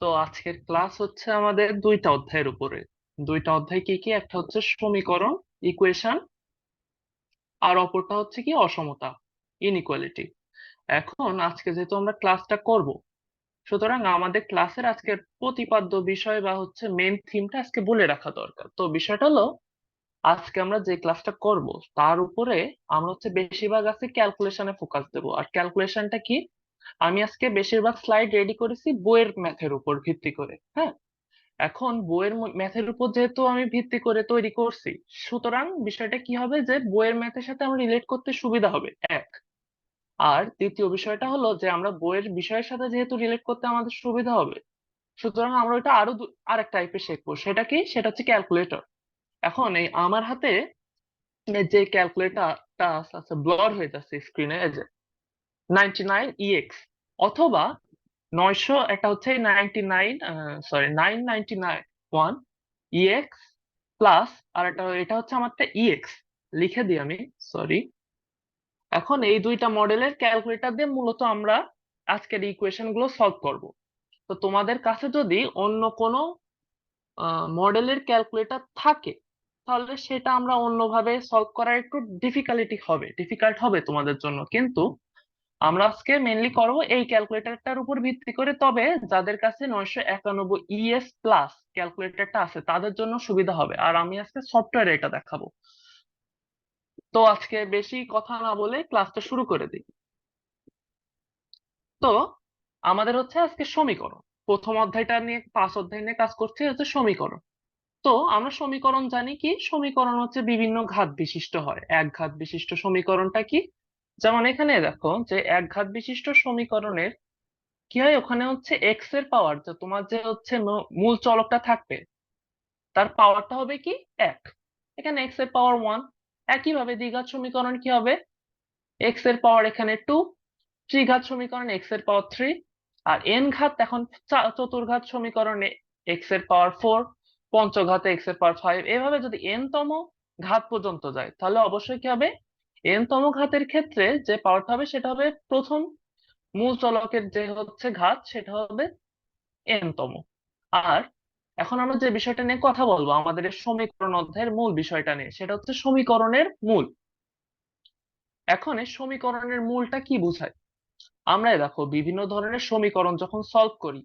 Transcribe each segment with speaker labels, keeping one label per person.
Speaker 1: তো আজকের ক্লাস হচ্ছে আমাদের দুইটা অধ্যায়ের উপরে। দুইটা অধ্যায় কি কি? একটা হচ্ছে সমীকরণ, ইকুয়েশন, আর অপরটা হচ্ছে কি অসমতা, ইনইকুয়ালিটি। এখন আজকে যেহেতু আমরা ক্লাসটা করব, সুতরাং আমাদের ক্লাসের আজকের প্রতিপাদ্য বিষয় বা হচ্ছে মেন থিমটা আজকে বলে রাখা দরকার। তো বিষয়টা হলো, আজকে আমরা যে ক্লাসটা করব তার উপরে আমরা হচ্ছে বেশিরভাগ আছে ক্যালকুলেশনে ফোকাস দেবো। আর ক্যালকুলেশনটা কি? আমি আজকে বেশিরভাগ স্লাইড রেডি করেছি বইয়ের ম্যাথের উপর ভিত্তি করে। হ্যাঁ, এখন বইয়ের ম্যাথের উপর যেহেতু আমি ভিত্তি করে তৈরি করছি, সুতরাং বিষয়টা কি হবে যে বইয়ের ম্যাথের সাথে আমার রিলেট করতে সুবিধা হবে, এক। আর দ্বিতীয় বিষয়টা হলো যে আমরা বইয়ের বিষয়ের সাথে যেহেতু রিলেট করতে আমাদের সুবিধা হবে, সুতরাং আমরা ওইটা আরো আরেক টাইপের শিখবো। সেটা কি? সেটা হচ্ছে ক্যালকুলেটর। এখন এই আমার হাতে যে ক্যালকুলেটরটা আছে ব্লর হয়ে যাচ্ছে স্ক্রিনে, এই যে 99EX, অথবা 900, এটা হচ্ছে 99, সরি 999 1 EX প্লাস, আর এটা হচ্ছে আমারটা ইএক্স। লিখে দিই আমি, সরি। এখন এই দুইটা মডেলের ক্যালকুলেটর দিয়ে মূলত আমরা আজকের ইকুয়েশন গুলো সলভ করব। তো তোমাদের কাছে যদি অন্য কোনো মডেলের ক্যালকুলেটর থাকে, তাহলে সেটা আমরা অন্যভাবে সলভ করার একটু ডিফিকাল্ট হবে তোমাদের জন্য, কিন্তু আমরা আজকে মেনলি করব এই ক্যালকুলেটরটার উপর ভিত্তি করে। তবে যাদের কাছে 991 প্লাস ক্যালকুলেটরটা আছে তাদের জন্য সুবিধা হবে, আর আমি আজকে সফটওয়্যারে এটা দেখাবো। তো আজকে বেশি কথা না বলে ক্লাসটা শুরু করে দিই। তো আমাদের হচ্ছে আজকে সমীকরণ, প্রথম অধ্যায়টা নিয়ে, 5 অধ্যায় নিয়ে কাজ করছি হচ্ছে সমীকরণ। তো আমরা সমীকরণ জানি কি? সমীকরণ হচ্ছে বিভিন্ন ঘাত বিশিষ্ট হয়। এক ঘাত বিশিষ্ট সমীকরণটা কি? যেমন এখানে দেখো যে এক ঘাত বিশিষ্ট সমীকরণের কি হয়, ওখানে হচ্ছে এক্স এর পাওয়ার, যে তোমার যে হচ্ছে মূল চলকটা থাকবে তার পাওয়ারটা হবে কি? এক। এখানে এক্স এর পাওয়ার ওয়ান। একইভাবে দ্বিঘাত সমীকরণ কি হবে? এক্স এর পাওয়ার এখানে টু। ত্রিঘাত সমীকরণ এক্স এর পাওয়ার থ্রি। আর এন ঘাত এখন চতুর্ঘাত সমীকরণে এক্স এর পাওয়ার ফোর। পঞ্চঘাতে এক্স এর পাওয়ার ফাইভ। এভাবে যদি এন তম ঘাত পর্যন্ত যায়, তাহলে অবশ্যই কি হবে? এন তম ঘাতের ক্ষেত্রে যে পাওয়ারটা হবে সেটা হবে প্রথম মূল চলকের যে হচ্ছে ঘাত, সেটা হবে এন তম। আর এখন আমরা যে বিষয়টা নিয়ে কথা বলবো আমাদের এই সমীকরণ অধ্যায়ের মূল বিষয়টা নিয়ে, সেটা হচ্ছে সমীকরণের মূল। এখন এই সমীকরণের মূলটা কি বোঝায়? আমরা এই দেখো বিভিন্ন ধরনের সমীকরণ যখন সলভ করি,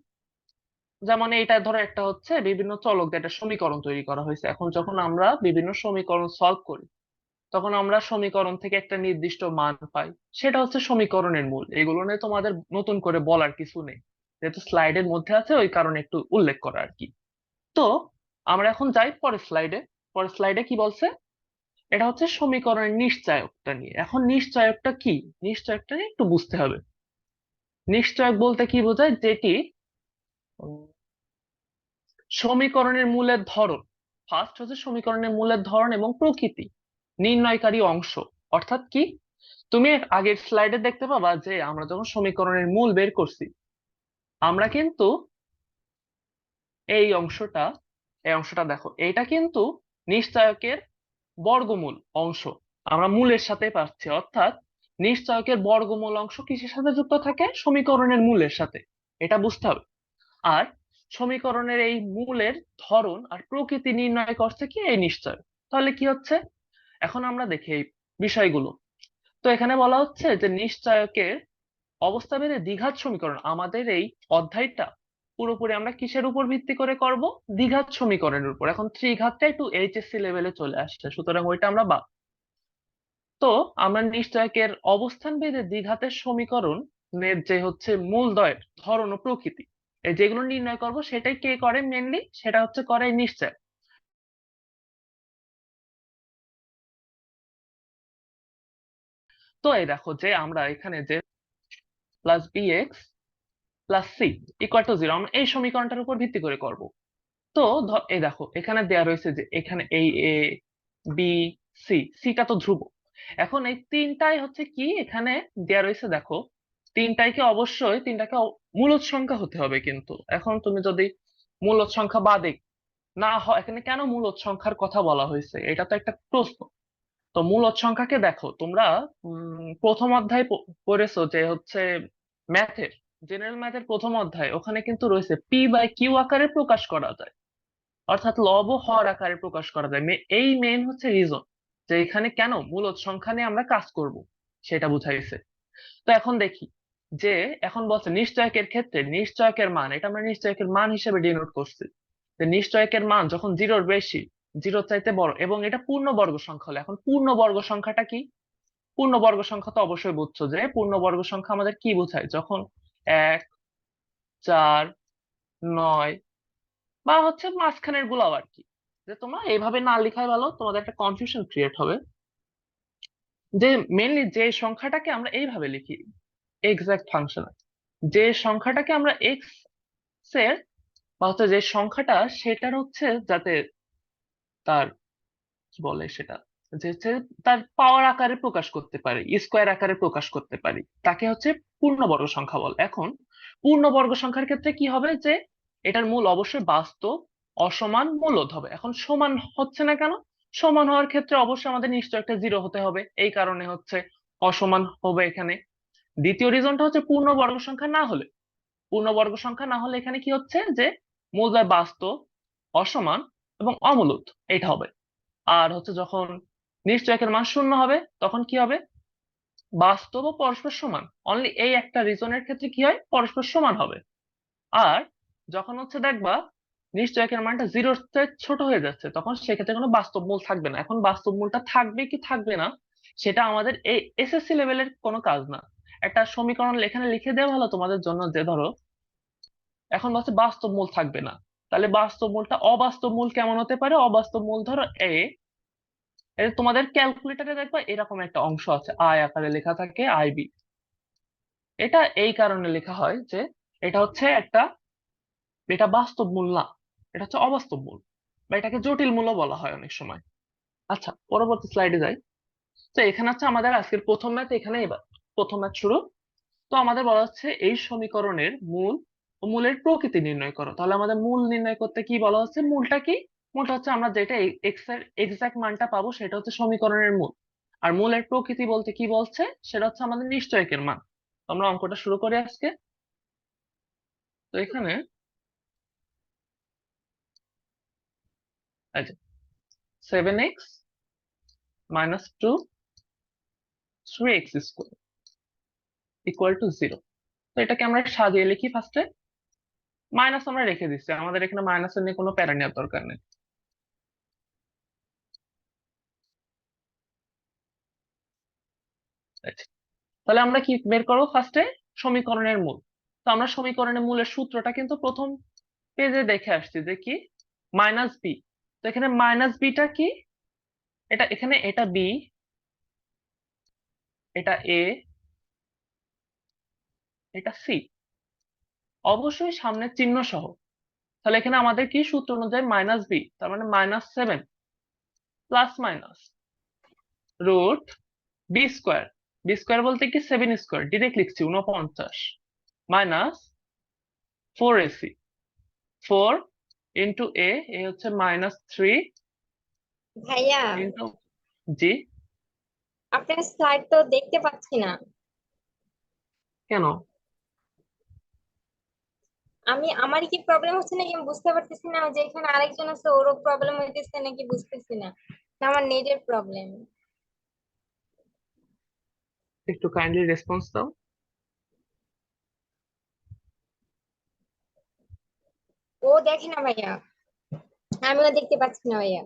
Speaker 1: যেমন এইটা ধরো একটা হচ্ছে বিভিন্ন চলক দিয়ে একটা সমীকরণ তৈরি করা হয়েছে। এখন যখন আমরা বিভিন্ন সমীকরণ সলভ করি, তখন আমরা সমীকরণ থেকে একটা নির্দিষ্ট মান পাই, সেটা হচ্ছে সমীকরণের মূল। এগুলো নিয়ে তোমাদের নতুন করে বলার কিছু নেই, যেহেতু স্লাইডের মধ্যে আছে ওই কারণে একটু উল্লেখ করা আর কি। তো আমরা এখন যাই পরের স্লাইডে। পরের স্লাইডে কি বলছে? এটা হচ্ছে সমীকরণের নিশ্চায়কটা নিয়ে। এখন নিশ্চায়কটা কি? নিশ্চয়কটা নিয়ে একটু বুঝতে হবে। নিশ্চয়ক বলতে কি বোঝায়? যেটি উম, সমীকরণের মূলের ধরন, ফার্স্ট হচ্ছে সমীকরণের মূলের ধরন এবং প্রকৃতি নির্ণয়কারী অংশ। অর্থাৎ কি? তুমি আগের স্লাইডে দেখতে পাবা যে আমরা যখন সমীকরণের মূল বের করছি, আমরা কিন্তু এই অংশটা, এই অংশটা দেখো, এটা কিন্তু নিশ্চয়কের বর্গমূল অংশ আমরা মূলের সাথে পাচ্ছি। অর্থাৎ নিশ্চয়কের বর্গমূল অংশ কিসের সাথে যুক্ত থাকে? সমীকরণের মূলের সাথে। এটা বুঝতে হবে। আর সমীকরণের এই মূলের ধরন আর প্রকৃতি নির্ণয় করছে কি? এই নিশ্চয়। তাহলে কি হচ্ছে? এখন আমরা দেখি এই বিষয়গুলো। তো এখানে বলা হচ্ছে যে নিশ্চয়কের অবস্থা ভেদে দ্বিঘাত সমীকরণ, আমাদের এই অধ্যায়টা পুরোপুরি আমরা কিসের উপর ভিত্তি করে করব? দ্বিঘাত সমীকরণের উপর। এখন ত্রিঘাতটা একটু এইচএসসি লেভেলে চলে আসছে, সুতরাং ওইটা আমরা বাদ। তো আমরা নিশ্চয়কের অবস্থান ভেদে দ্বিঘাতের সমীকরণের যে হচ্ছে মূলদ্বয়ের ধরন ও প্রকৃতি, এই যেগুলো নির্ণয় করব, সেটাই কে করে মেনলি? সেটা হচ্ছে করে এই নিশ্চয়। তো এই দেখো যে আমরা এখানে যে plus b x plus c equal to zero, আমরা এই সমীকরণটার উপর ভিত্তি করে করব। তো এই দেখো এখানে দেয়া রয়েছে যে এখানে এই এ বি সি, সিটা তো ধ্রুব। এখন এই তিনটাই হচ্ছে কি এখানে দেয়া রয়েছে, দেখো তিনটাকে অবশ্যই মূলদ সংখ্যা হতে হবে। কিন্তু এখন তুমি যদি মূলদ সংখ্যা বাদে না হয়, এখানে কেন মূলদ সংখ্যার কথা বলা হয়েছে, এটা তো একটা প্রশ্ন। তো মূলদ সংখ্যাকে দেখো তোমরা প্রথম অধ্যায় পড়েছো যে হচ্ছে ম্যাথের, জেনারেল ম্যাথের প্রথম অধ্যায়, ওখানে কিন্তু রয়েছে পি বাই কিউ আকারে প্রকাশ করা যায়, অর্থাৎ লব ও হর আকারে প্রকাশ করা যায়। এই মেইন হচ্ছে রিজন যে এখানে কেন মূলদ সংখ্যা নিয়ে আমরা কাজ করব, সেটা বুঝাইছে। তো এখন দেখি যে এখন বলছে নিশ্চয়কের ক্ষেত্রে নিশ্চয়কের মান, এটা আমরা নিশ্চয়কের মান হিসেবে ডিনোট করছি, যে নিশ্চয়কের মান যখন জিরোর বেশি, জিরোর চাইতে বড়, এবং এটা পূর্ণবর্গ সংখ্যা হলে, এখন পূর্ণবর্গ সংখ্যাটা কি? পূর্ণবর্গ সংখ্যা তো অবশ্যই বুঝছো যে পূর্ণবর্গ সংখ্যা আমাদের কি বোঝায়, যখন 1, 4, 9 বা হচ্ছে মাঝখানের গুলাও আর কি। যে তোমরা এইভাবে না লিখাই ভালো, তোমাদের একটা কনফিউশন ক্রিয়েট হবে। যে মেনলি যে সংখ্যাটাকে আমরা এইভাবে লিখি এক্সাক্ট ফাংশন, যে সংখ্যাটাকে আমরা এক্স এর বা হচ্ছে যে সংখ্যাটা সেটার হচ্ছে যাতে তার কি বলে সেটা, যে হচ্ছে তার পাওয়ার আকারে প্রকাশ করতে পারি, স্কোয়ার আকারে প্রকাশ করতে পারি, তাকে হচ্ছে পূর্ণবর্গ সংখ্যা বলে। এখন পূর্ণবর্গ সংখ্যার ক্ষেত্রে কি হবে, যে এটার মূল অবশ্যই বাস্তব অসমান মূলদ হবে। এখন সমান হচ্ছে না কেন? সমান হওয়ার ক্ষেত্রে অবশ্যই আমাদের নিশ্চয় একটা জিরো হতে হবে, এই কারণে হচ্ছে অসমান হবে এখানে। দ্বিতীয় রিজনটা হচ্ছে পূর্ণবর্গ সংখ্যা না হলে, পূর্ণবর্গ সংখ্যা না হলে এখানে কি হচ্ছে, যে মূলদ্বয় বাস্তব অসমান এবং অমূলদ, এটা হবে। আর হচ্ছে যখন নিশ্চয়কের মান শূন্য হবে তখন কি হবে, বাস্তব ও পরস্পর সমান। অনলি এই একটা রিজনের ক্ষেত্রে কি হয়, পরস্পর সমান হবে। আর যখন হচ্ছে দেখবা নিশ্চয়কের মানটা জিরোর চেয়ে ছোট হয়ে যাচ্ছে, তখন সেক্ষেত্রে কোনো বাস্তব মূল থাকবে না। এখন বাস্তব মূলটা থাকবে কি থাকবে না, সেটা আমাদের এই এসএসসি লেভেলের কোনো কাজ না। একটা সমীকরণ এখানে লিখে দেওয়া ভালো তোমাদের জন্য, যে ধরো এখন বলছে বাস্তব মূল থাকবে না, তাহলে বাস্তব মূলটা অবাস্তব মূল কেমন হতে পারে? অবাস্তব মূল ধরো এই তোমাদের ক্যালকুলেটরে দেখবা এরকম একটা অংশ আছে, আয় আকারে লেখা থাকে আইবি। এটা এই কারণে লেখা হয় যে এটা হচ্ছে একটা, এটা বাস্তব মূল না, এটা হচ্ছে অবাস্তব মূল, বা এটাকে জটিল মূলও বলা হয় অনেক সময়। আচ্ছা, পরবর্তী স্লাইডে যাই। তো এখানে হচ্ছে আমাদের আজকের প্রথম ম্যাথ, এখানে এবার প্রথম ম্যাথ শুরু। তো আমাদের বলা হচ্ছে এই সমীকরণের মূল ও মূলের প্রকৃতি নির্ণয় করো। তাহলে আমাদের মূল নির্ণয় করতে কি বলা হচ্ছে, মূলটা কি? মূলটা হচ্ছে আমরা যেটা এক্স এর এক্সাক্ট মানটা পাবো সেটা হচ্ছে সমীকরণের মূল। আর মূলের প্রকৃতি বলতে কি বলছে, সেটা হচ্ছে আমাদের নিশ্চয়কের মান। তো আমরা অঙ্কটা শুরু করি আজকে। তো এখানে এই যে 7x - 2 3x square equal two 0। তো এটাকে আমরা সাজিয়ে লিখি ফার্স্টে। মাইনাস আমরা রেখে দিচ্ছি, আমাদের এখানে মাইনাসের নিয়ে কোনো প্যারা নেওয়ার দরকার নেই। আচ্ছা, তাহলে আমরা কি বের করবো ফার্স্টে? সমীকরণের মূল। তো আমরা সমীকরণের মূলের সূত্রটা কিন্তু প্রথম পেজে দেখে আসছি, যে কি মাইনাস বি। তো এখানে মাইনাস বিটা কি, এটা এখানে এটা বি, এটা এ, এটা সি, অবশ্যই সামনের চিহ্ন সহ। তাহলে এখানে আমাদের কি সূত্র অনুযায়ী মাইনাস বি, তার মানে -7 plus minus root b square. B square বলতে কি 7 স্কোয়ার, ডিরেক্ট লিখছি 49 মাইনাস 4ac, 4 ইন্টু এ হচ্ছে -3
Speaker 2: ভাইয়া,
Speaker 1: ইন্টু জি।
Speaker 2: আপনার স্লাইড তো দেখতে পাচ্ছি না।
Speaker 1: কেন?
Speaker 2: আমারই কি প্রবলেম হচ্ছে নাকি আমি বুঝতে পারতেছি না, যে এখানে আরেকজন আছে ওরও প্রবলেম হইতেছে নাকি বুঝতেছি না। না, আমার নেটের প্রবলেম।
Speaker 1: একটু কাইন্ডলি রেসপন্স দাও।
Speaker 2: ও দেখে না ভাইয়া, আমিও দেখতে পাচ্ছি না ভাইয়া।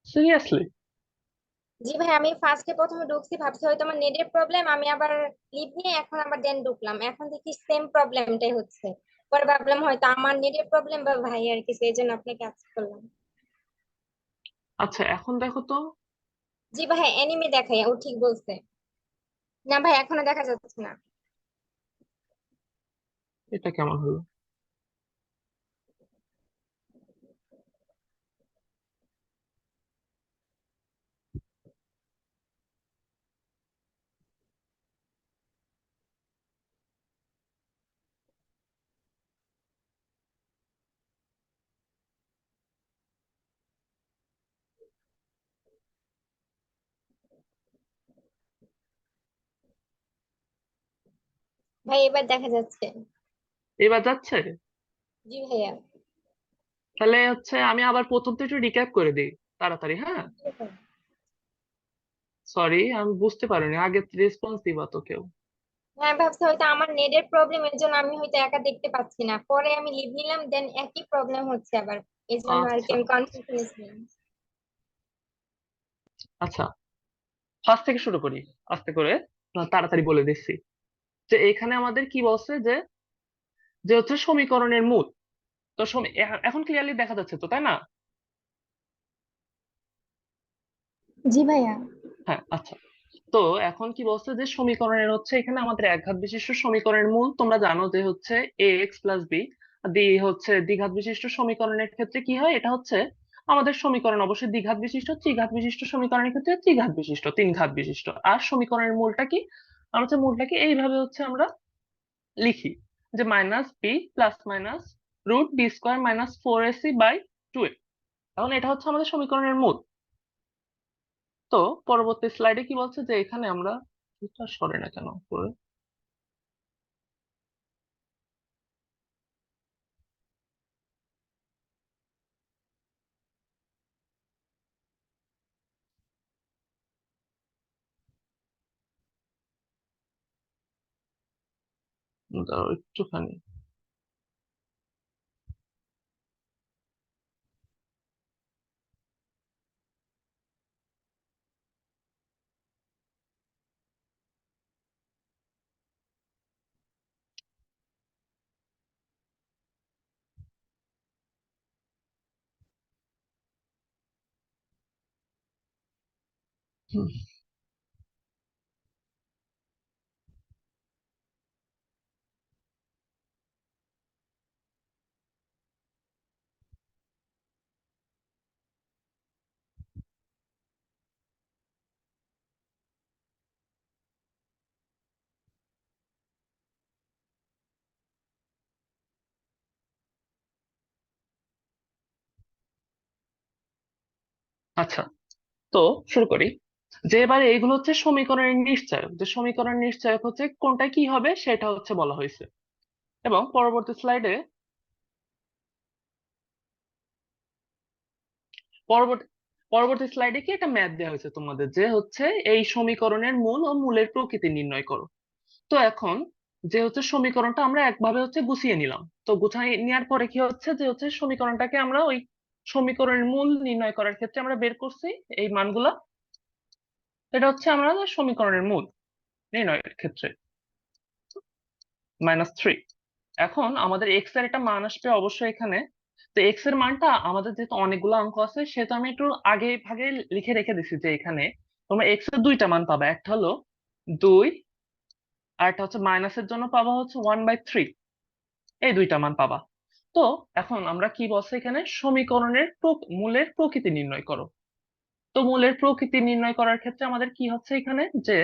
Speaker 1: সিরিয়াসলি?
Speaker 2: জি ভাই, আমি প্রথমে ঢুকছি, ভাবছি হয়তো আমার নেটের প্রবলেম, আমি আবার লিভ নিয়ে এখন আবার দেন ঢুকলাম, এখন দেখি সেম প্রবলেমটাই হচ্ছে। পরে ভাবলাম হয়তো আমার নেটের প্রবলেম বা ভাই আর কিছু, এই জন্য আপনাকে আজ করলাম।
Speaker 1: আচ্ছা, এখন দেখো তো।
Speaker 2: জি ভাই, এনিমে দেখাই, ও ঠিক বলছে। না ভাই, এখনো দেখা যাচ্ছে না।
Speaker 1: এটা কেমন হলো?
Speaker 2: ভাই এবার দেখা যাচ্ছে।
Speaker 1: এবার যাচ্ছে?
Speaker 2: জি ভাইয়া।
Speaker 1: তাহলে হচ্ছে আমি আবার প্রথম থেকে একটু রিক্যাপ করে দিই তাড়াতাড়ি, হ্যাঁ।
Speaker 2: জি ভাই।
Speaker 1: সরি, আমি বুঝতে পারিনি, আগে রেসপন্স দিবা তো কেউ।
Speaker 2: হ্যাঁ ভাবছি হয়তো আমার নেটের প্রবলেম এর জন্য আমি হয়তো একা দেখতে পাচ্ছি না, পরে আমি লিভ নিলাম, দেন একই প্রবলেম হচ্ছে আবার, এই জন্য আর কি
Speaker 1: আচ্ছা
Speaker 2: আমি কনফিউশনে ছিলাম।
Speaker 1: আচ্ছা, ফার্স্ট থেকে শুরু করি আস্তে করে, তাড়াতাড়ি বলে দিচ্ছি। যে এখানে আমাদের কি বলছে যে যে হচ্ছে সমীকরণের মূল। তো এখন ক্লিয়ারলি দেখা যাচ্ছে তো, তাই না?
Speaker 2: জি ভাইয়া।
Speaker 1: হ্যাঁ আচ্ছা। তো এখন কি বলছে যে সমীকরণের হচ্ছে এখানে আমাদের একঘাত বিশিষ্ট সমীকরণের মূল তোমরা জানো যে হচ্ছে এ এক্স প্লাস বি। হচ্ছে দ্বিঘাত বিশিষ্ট সমীকরণের ক্ষেত্রে কি হয়, এটা হচ্ছে আমাদের সমীকরণ অবশ্যই দ্বিঘাত বিশিষ্ট, ত্রিঘাত বিশিষ্ট সমীকরণের ক্ষেত্রে ত্রিঘাত বিশিষ্ট, তিন ঘাত বিশিষ্ট। আর সমীকরণের মূলটা কি, আমরা হচ্ছে মূলটাকে এইভাবে হচ্ছে আমরা লিখি যে minus b plus minus root b square minus four a c by two a. এখন এটা হচ্ছে আমাদের সমীকরণের মূল। তো পরবর্তী স্লাইডে কি বলছে যে এখানে আমরা, এটা সরে না কেন উপরে? দাঁড়াও একটুখানি। হুম, আচ্ছা। তো শুরু করি। যে এবারে এইগুলো হচ্ছে সমীকরণের নিশ্চয়ক, যে সমীকরণের নিশ্চয়ক হচ্ছে কোনটা কি হবে সেটা হচ্ছে বলা হয়েছে। এবং পরবর্তী পরবর্তী স্লাইডে কি একটা ম্যাথ দেওয়া হয়েছে তোমাদের, যে হচ্ছে এই সমীকরণের মূল ও মূলের প্রকৃতি নির্ণয় করো। তো এখন যে হচ্ছে সমীকরণটা আমরা একভাবে হচ্ছে গুছিয়ে নিলাম, তো গুছিয়ে নেওয়ার পরে কি হচ্ছে যে হচ্ছে সমীকরণটাকে আমরা ওই সমীকরণের মূল নির্ণয় করার ক্ষেত্রে আমরা বের করছি এই মানগুলা। এটা হচ্ছে আমরা সমীকরণের মূল নির্ণয়ের ক্ষেত্রে -3। এখন আমাদের এক্স এর একটা মান আসবে অবশ্যই এখানে। তো এক্স এর মানটা আমাদের যেহেতু অনেকগুলো অঙ্ক আছে সেহেতু আমি একটু আগে ভাগে লিখে রেখে দিছি যে এখানে তোমরা এক্স এর দুইটা মান পাবে, একটা হলো 2, আর একটা হচ্ছে মাইনাসের জন্য পাবা হচ্ছে 1/3। এই দুইটা মান পাবা। তো এখন আমরা কি বলছে এখানে সমীকরণের মূলের প্রকৃতি নির্ণয় করো। তো মূলের প্রকৃতি নির্ণয় করার ক্ষেত্রে আমাদের কি হচ্ছে এখানে যে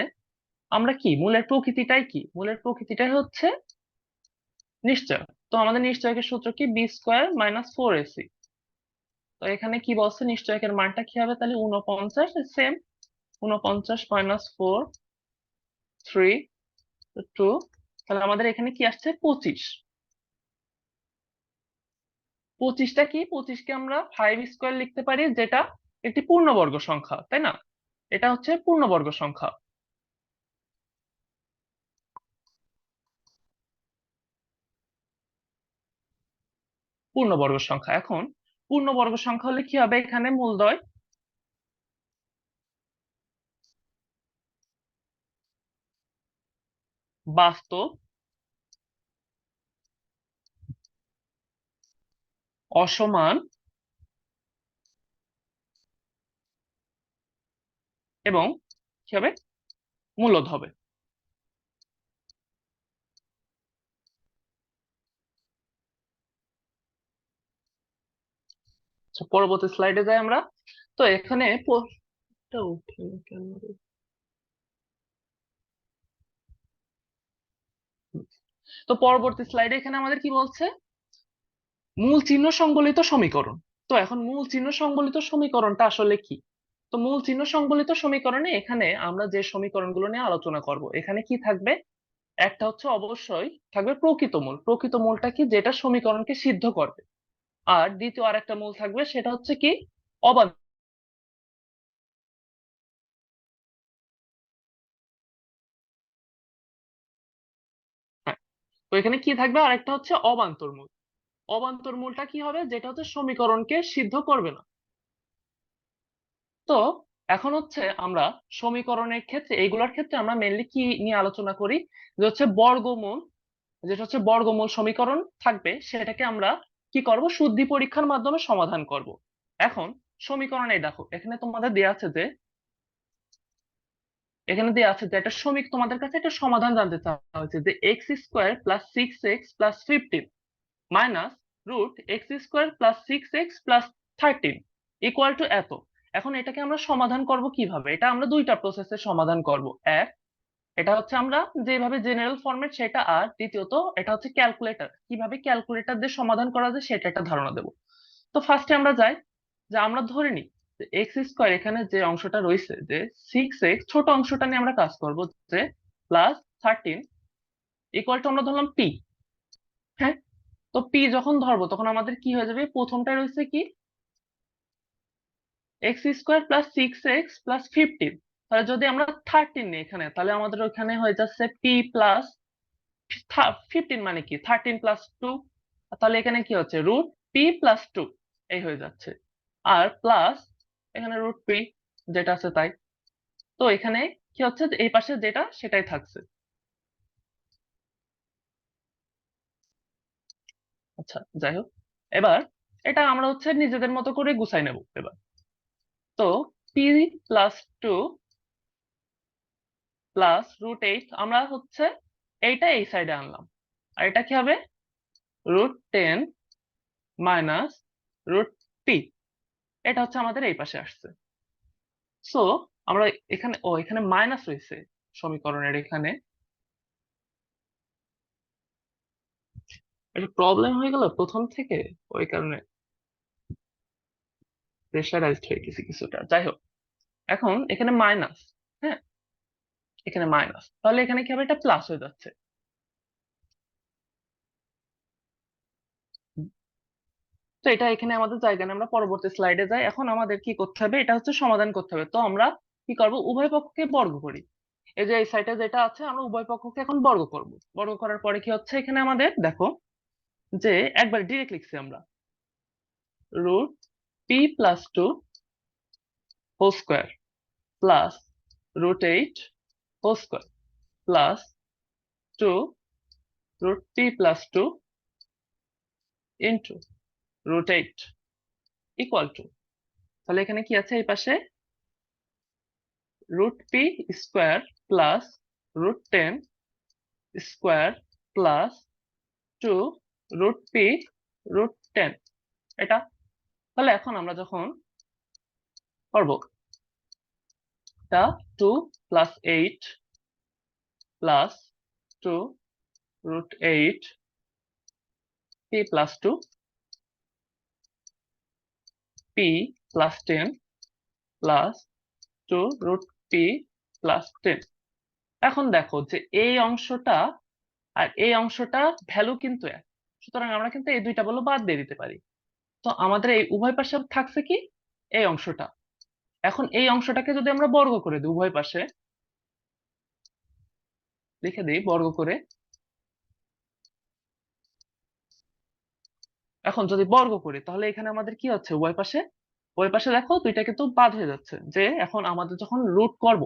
Speaker 1: আমরা কি মূলের প্রকৃতিটাই কি, মূলের প্রকৃতিটাই হচ্ছে নিশ্চয়। তো আমাদের নিশ্চয়কের সূত্র কি, b square minus four a c. তো এখানে কি বলছে নিশ্চয়কের মানটা কি হবে, তাহলে 49, সেম 49 মাইনাস ফোর, 3, 2। তাহলে আমাদের এখানে কি আসছে 25। 25টা কি, 25কে আমরা 5 স্কোয়ার লিখতে পারি, যেটা একটি পূর্ণবর্গ সংখ্যা, তাই না? এটা হচ্ছে পূর্ণবর্গ সংখ্যা, পূর্ণবর্গ সংখ্যা। এখন পূর্ণবর্গ সংখ্যা হলে কি হবে, এখানে মূলদ্বয়, বাস্তব, অসমান এবং কি হবে, মূলদ হবে। আচ্ছা, পরবর্তী স্লাইডে যাই আমরা। তো এখানে এটা উঠে না কেন রে? তো পরবর্তী স্লাইডে এখানে আমাদের কি বলছে, মূল চিহ্ন সংবলিত সমীকরণ। তো এখন মূল চিহ্ন সংবলিত সমীকরণটা আসলে কি? তো মূল চিহ্ন সংবলিত সমীকরণে এখানে আমরা যে সমীকরণগুলো নিয়ে আলোচনা করব, এখানে কি থাকবে, একটা হচ্ছে অবশ্যই থাকবে প্রকৃত মূল। প্রকৃত মূলটা কি, যেটা সমীকরণকে সিদ্ধ করবে। আর দ্বিতীয় আরেকটা মূল থাকবে, সেটা হচ্ছে কি অবান্তর। হ্যাঁ, তো এখানে কি থাকবে, আরেকটা হচ্ছে অবান্তর মূল। অবান্তর মূলটা কি হবে, যেটা হচ্ছে সমীকরণকে সিদ্ধ করবে না। তো এখন হচ্ছে আমরা সমীকরণের ক্ষেত্রে, এইগুলোর ক্ষেত্রে আমরা মেনলি কি নিয়ে আলোচনা করি, যে হচ্ছে বর্গমূল। যেটা হচ্ছে বর্গমূল সমীকরণ থাকবে, সেটাকে আমরা কি করব, শুদ্ধি পরীক্ষার মাধ্যমে সমাধান করব। এখন সমীকরণে দেখো, এখানে তোমাদের দেওয়া আছে যে, একটা সমীক, তোমাদের কাছে একটা সমাধান জানতে চাওয়া হয়েছে যে x² + 6x + 15 minus √x² + 6x + 13 equal to এত। এখন এটাকে আমরা সমাধান করব কিভাবে, এটা আমরা দুইটা প্রসেসে সমাধান করব। এক, এটা হচ্ছে আমরা যেভাবে জেনারেল ফরম্যাট সেটা, আর দ্বিতীয়ত এটা হচ্ছে ক্যালকুলেটর, কিভাবে ক্যালকুলেটর দিয়ে সমাধান করা যায় সেটা একটা ধারণা দেব। তো ফার্স্টে আমরা যাই, যে আমরা ধরে নিই যে x², এখানে যে অংশটা রয়েছে যে 6x, ছোট অংশটা নিয়ে আমরা কাজ করব, যে +13 ইকুয়াল টু আমরা ধরলাম p। হ্যাঁ, তো p যখন ধরবো তখন আমাদের কি হয়ে যাবে, প্রথমটায় রয়েছে কি x² + 6x + 15। তাহলে যদি আমরা 13 নিই এখানে, তাহলে আমাদের ওখানে হয়ে যাচ্ছে p + 15 মানে কি 13 + 2। তাহলে এখানে কি হচ্ছে √p + 2, এই হয়ে যাচ্ছে। আর প্লাস এখানে √p যেটা আছে তাই। তো এখানে কি হচ্ছে, যে এই পাশে যেটা সেটাই থাকছে। আচ্ছা, যাই হোক, এবার এটা আমরা হচ্ছে নিজেদের মতো করে গুছাই নেব এবার। তো p + 2 +√8, আমরা হচ্ছে এইটা এই সাইডে আনলাম। আর এটা কি হবে, √10 মাইনাস √p, এটা হচ্ছে আমাদের এই পাশে আসছে। সো আমরা এখানে, এখানে মাইনাস রয়েছে সমীকরণের এখানে, একটা প্রবলেম হয়ে গেল প্রথম থেকে, ওই কারণে প্রেশারাইজড হয়ে গেছে কিছুটা। যাই হোক, এখন এখানে মাইনাস। হ্যাঁ, এখানে মাইনাস, তাহলে এখানে কি হবে, এটা প্লাস হয়ে যাচ্ছে। তো এটা এখানে আমাদের জায়গা নেই, আমরা পরবর্তী স্লাইডে যাই। এখন আমাদের কি করতে হবে, এটা হচ্ছে সমাধান করতে হবে। তো আমরা কি করব, উভয় পক্ষকে বর্গ করি। এই যে এই সাইডে যেটা আছে, আমরা উভয় পক্ষকে এখন বর্গ করব। বর্গ করার পরে কি হচ্ছে, এখানে আমাদের দেখো যে একবার ডিরেক্ট লিখছি আমরা, √p + 2 whole square plus √8 whole square plus 2 √p + 2 into √8 equal to, তাহলে এখানে কি আছে, এই পাশে √p² +√10² +2 √p√10, এটা। তাহলে এখন আমরা যখন করব, এটা 2 + 8 +2 √8 p + 2 p + 10 +2 √p + 10। এখন দেখো যে এই অংশটা আর এই অংশটা ভ্যালু কিন্তু এক, সুতরাং আমরা কিন্তু এই দুইটা ভ্যালু বাদ দিয়ে দিতে পারি। তো আমাদের এই উভয় পাশে থাকছে কি, এই অংশটা। এখন এই অংশটাকে যদি আমরা বর্গ করে দিই, উভয় পাশে লিখে দিই বর্গ করে, এখন যদি বর্গ করি তাহলে এখানে আমাদের কি হচ্ছে, উভয় পাশে দেখো দুইটা কিন্তু বাদ হয়ে যাচ্ছে। যে এখন আমাদের যখন রুট করব,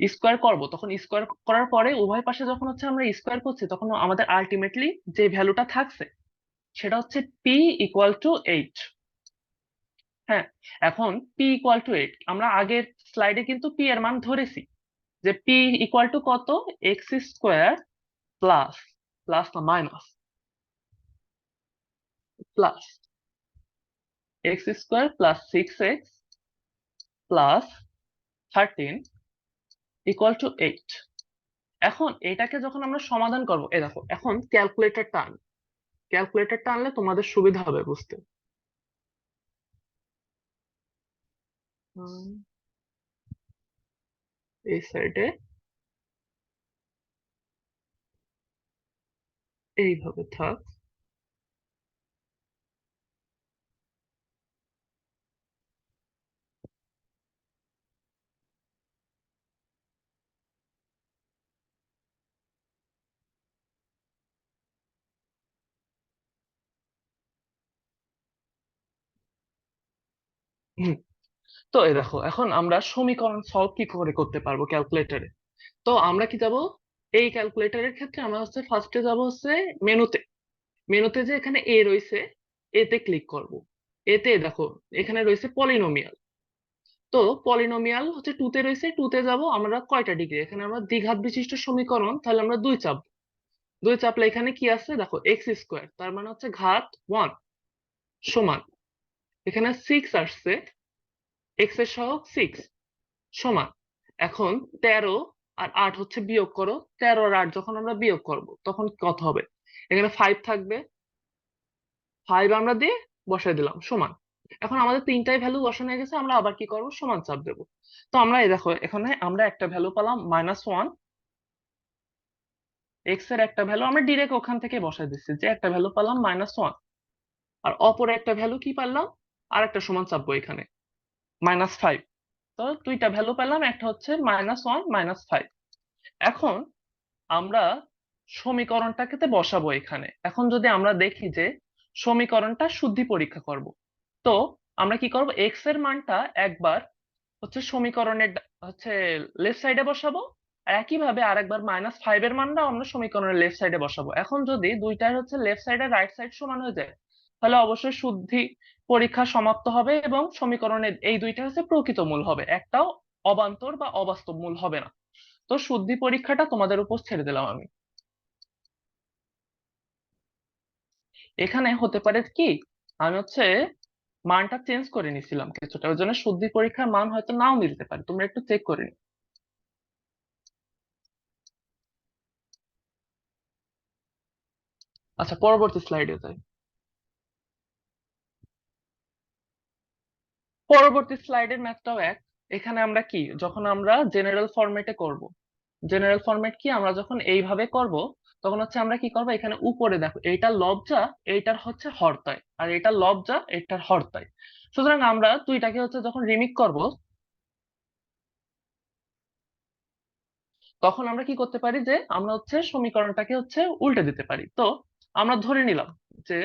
Speaker 1: স্কোয়ার করব, তখন স্কোয়ার করার পরে উভয় পাশে যখন হচ্ছে আমরা স্কোয়ার করছি, তখন আমাদের আলটিমেটলি যে ভ্যালুটা থাকছে সেটা হচ্ছে p = 8। হ্যাঁ, এখন p = 8, আমরা আগের স্লাইডে কিন্তু p এর মান ধরেছি, যে p = কত, x² প্লাস, প্লাস না মাইনাস, প্লাস x² + 6x + 13 = 8। এখন এটাকে যখন আমরা সমাধান করব, এ দেখো এখন ক্যালকুলেটর টানলে তোমাদের সুবিধা হবে বুঝতে। উম, এই সাইডে এইভাবে থাক। হুম, তো এই দেখো এখন আমরা সমীকরণ সলভ কি করে করতে পারবো ক্যালকুলেটরে। তো আমরা কি যাব, এই ক্যালকুলেটরের ক্ষেত্রে আমরা হচ্ছে ফার্স্টে যাব হচ্ছে মেনুতে। মেনুতে যে এখানে এ রয়েছে, এতে ক্লিক করব। এতে দেখো এখানে রয়েছে পলিনোমিয়াল। তো পলিনোমিয়াল হচ্ছে টুতে রয়েছে, টুতে যাব আমরা কয়টা ডিগ্রি, এখানে আমরা দ্বিঘাত বিশিষ্ট সমীকরণ, তাহলে আমরা দুই চাপ। দুই চাপলে এখানে কি আছে দেখো, এক্স স্কোয়ার, তার মানে হচ্ছে ঘাত 1 সমান, এখানে 6 আসছে, এক্স এর সহগ 6 সমান। এখন 13 আর 8 হচ্ছে বিয়োগ করো, 13 আর 8 যখন আমরা বিয়োগ করব তখন কত হবে, এখানে 5 থাকবে, 5 আমরা দিয়ে বসাই দিলাম সমান। এখন আমাদের তিনটাই ভ্যালু বসানো হয়ে গেছে, আমরা আবার কি করব, সমান চাপ দেবো। তো আমরা এই দেখো এখানে আমরা একটা ভ্যালু পেলাম -1, এক্স এর একটা ভ্যালু আমরা ডিরেক্ট ওখান থেকে বসাই দিচ্ছি, যে একটা ভ্যালু পেলাম -1, আর অপর একটা ভ্যালু কি পেলাম, আর একটা সমান চাপবো এখানে -5। তো দুইটা ভ্যালু পেলাম, একটা হচ্ছে -1 -5। এখন আমরা সমীকরণটাকে বসাবো এখানে। এখন যদি আমরা দেখি যে সমীকরণটা শুদ্ধি পরীক্ষা করব, তো আমরা কি করব, এক্স এর মানটা একবার হচ্ছে সমীকরণের হচ্ছে লেফট সাইডে বসাবো, আর একইভাবে আরেকবার -5 এর মানটা আমরা সমীকরণের লেফট সাইডে বসাবো। এখন যদি দুইটার হচ্ছে লেফট সাইড আর রাইট সাইড সমান হয়ে যায়, তাহলে অবশ্যই শুদ্ধি পরীক্ষা সমাপ্ত হবে এবং সমীকরণের এই দুইটা হচ্ছে প্রকৃত মূল হবে, একটাও অবান্তর বা অবাস্তব মূল হবে না। তো শুদ্ধি পরীক্ষাটা তোমাদের উপর ছেড়ে দিলাম আমি। এখানে হতে পারে কি, আমি হচ্ছে মানটা চেঞ্জ করে নিছিলাম কিছুটা, ওই জন্য শুদ্ধি পরীক্ষার মান হয়তো নাও মিলতে পারে, তোমরা একটু চেক করে নিও। আচ্ছা, পরবর্তী স্লাইডে যাই। পরবর্তী স্লাইডের ম্যাথটাও এক। এখানে আমরা কি, যখন আমরা জেনারেল ফরম্যাটে করব, জেনারেল ফরম্যাট কি, আমরা যখন এইভাবে করব তখন হচ্ছে আমরা কি করব, এখানে উপরে দেখো এইটার লবজা, এইটার হচ্ছে হরতায়, আর এটার লবজা এইটার হরতায়। সুতরাং আমরা দুইটাকে হচ্ছে যখন রিমিক করব, তখন আমরা কি করতে পারি, যে আমরা হচ্ছে সমীকরণটাকে হচ্ছে উল্টে দিতে পারি। তো আমরা ধরে নিলাম যে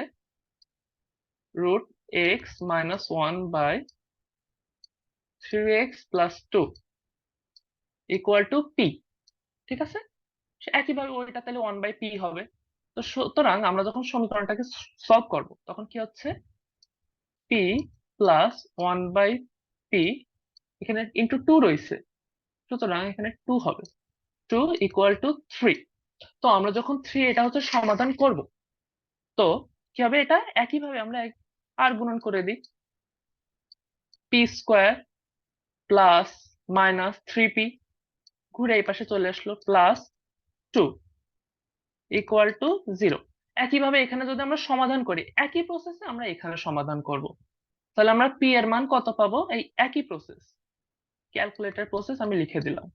Speaker 1: √x - 1/3x + 2 = p, ঠিক আছে। সে একইভাবে ওইটা তাহলে 1/p হবে। তো সুতরাং আমরা যখন সমীকরণটাকে সলভ করব তখন কি হচ্ছে, p + 1/p, এখানে *2 রয়েছে, সুতরাং এখানে 2 হবে, 2 = 3। তো আমরা যখন 3 এটা হচ্ছে সমাধান করব, তো কি হবে, এটা একইভাবে আমরা আর গুণন করে দিই, p² + -3p, ঘুরে এই পাশে চলে আসলো, +2 = 0। একইভাবে এখানে যদি আমরা সমাধান করি, একই প্রসেসে আমরা এখানে সমাধান করব, তাহলে আমরা p এর মান কত পাবো, এই একই প্রসেস, ক্যালকুলেটর প্রসেস আমি লিখে দিলাম,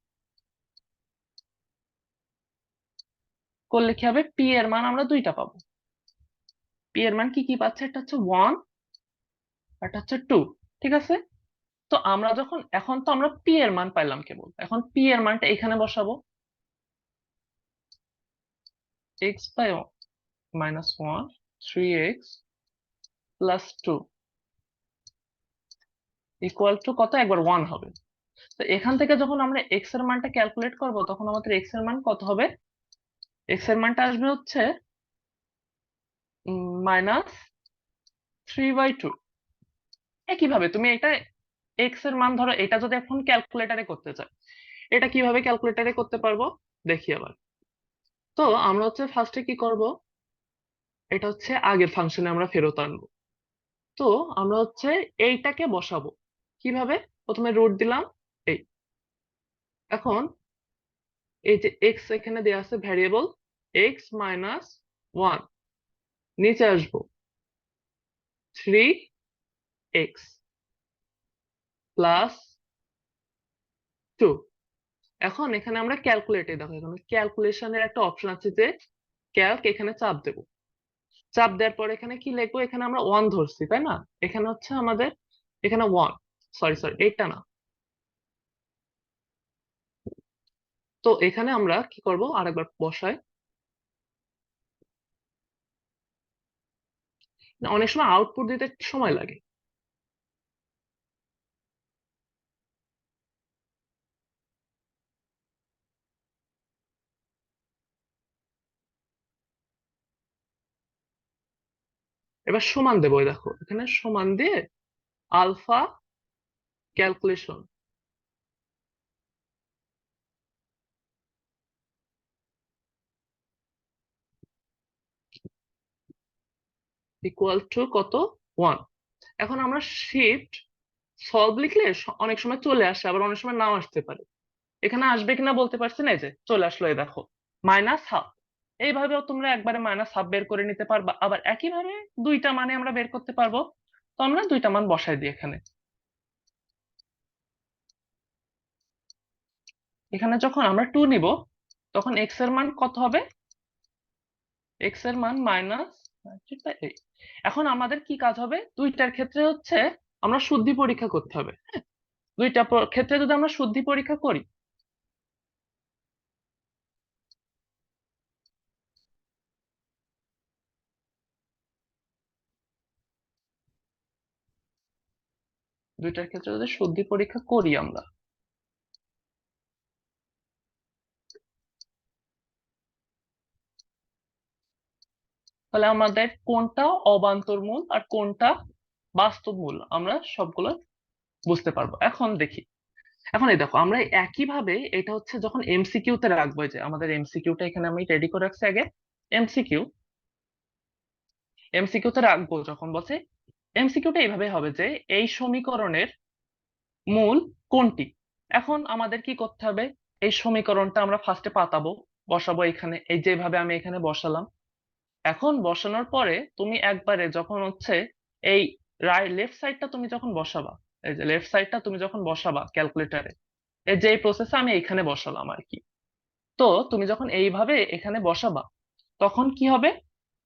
Speaker 1: করলে কি হবে, p এর মান আমরা দুইটা পাবো। p এর মান কি কি পাচ্ছে, একটা হচ্ছে 1 আর একটা হচ্ছে 2, ঠিক আছে। তো আমরা যখন, এখন তো আমরা p এর মান পাইলাম কেবল, এখন p এর মানটা এখানে বসাবো, x/-1 3x + 2 কত, একবার 1 হবে। তো এখান থেকে যখন আমরা x এর মানটা ক্যালকুলেট করব, তখন আমাদের x এর মান কত হবে, x এর মানটা আসবে হচ্ছে -3/2। একইভাবে তুমি এটা x এর মান ধরো, এটা যদি এখন ক্যালকুলেটরে করতে চাই, এটা কিভাবে ক্যালকুলেটরে করতে পারবো দেখি আবার। তো আমরা হচ্ছে ফার্স্টে কি করব, এটা হচ্ছে আগের ফাংশনে আমরা ফেরত আনবো। তো আমরা হচ্ছে এইটাকে বসাবো কিভাবে, প্রথমে রুট দিলাম এই, এখন এই যে এক্স এখানে দেয়া আছে ভ্যারিয়েবল, x - 1, নিচে আসবো 3x + 2। এখন এখানে আমরা ক্যালকুলেটে দেখো, এখানে ক্যালকুলেশনের একটা অপশন আছে যে ক্যালক এখানে চাপ দেবো, চাপ দেওয়ার পর এখানে কি লিখবো, এখানে আমরা 1 ধরছি তাই না, এখানে হচ্ছে আমাদের এখানে 1, সরি সরি এইটা না। তো এখানে আমরা কি করব, আরেকবার বসাই, অনেক সময় আউটপুট দিতে একটু সময় লাগে। এবার সমান দেবো, এই দেখো এখানে সমান দিয়ে আলফা ক্যালকুলেশন ইকুয়াল টু কত, 1। এখন আমরা শিফট সলভ লিখলে অনেক সময় চলে আসে, আবার অনেক সময় নাও আসতে পারে। এখানে আসবে কিনা বলতে পারছি না, এই যে চলে আসলো, এই দেখো -1/2। এইভাবেও তোমরা একবারে -1/2 বের করে নিতে পারবা, আবার একইভাবে দুইটা মানে আমরা বের করতে পারবো। তো আমরা দুইটা মান বসাই দিই এখানে। এখানে যখন আমরা 2 নিব, তখন এক্স এর মান কত হবে, এক্স এর মান -8। এখন আমাদের কি কাজ হবে, দুইটার ক্ষেত্রে হচ্ছে আমরা শুদ্ধি পরীক্ষা করতে হবে। দুইটা ক্ষেত্রে যদি আমরা শুদ্ধি পরীক্ষা করি, দুইটার ক্ষেত্রে যদি শুদ্ধি পরীক্ষা করি আমরা, তাহলে আমাদের কোনটা অবান্তর মূল আর কোনটা বাস্তব মূল আমরা সবগুলো বুঝতে পারবো। এখন দেখি, এখন এই দেখো আমরা একইভাবে এটা হচ্ছে যখন এমসিকিউ তে রাখবো, এই যে আমাদের এমসিকিউটা এখানে আমি রেডি করে রাখছি আগে। এমসিকিউ এমসিকিউ তে রাখবো যখন বলছে, এমসিকিউটা এইভাবে হবে যে এই সমীকরণের মূল কোনটি। এখন আমাদের কি করতে হবে, এই সমীকরণটা আমরা ফার্স্টে পাতাবো, বসাবো এখানে, এই যেভাবে আমি এখানে বসালাম। এখন বসানোর পরে তুমি একবারে যখন হচ্ছে এই লেফট সাইডটা তুমি যখন বসাবা, এই যে লেফট সাইডটা তুমি যখন বসাবা ক্যালকুলেটারে, এই যে এই প্রসেসে আমি এখানে বসালাম আর কি। তো তুমি যখন এইভাবে এখানে বসাবা, তখন কি হবে,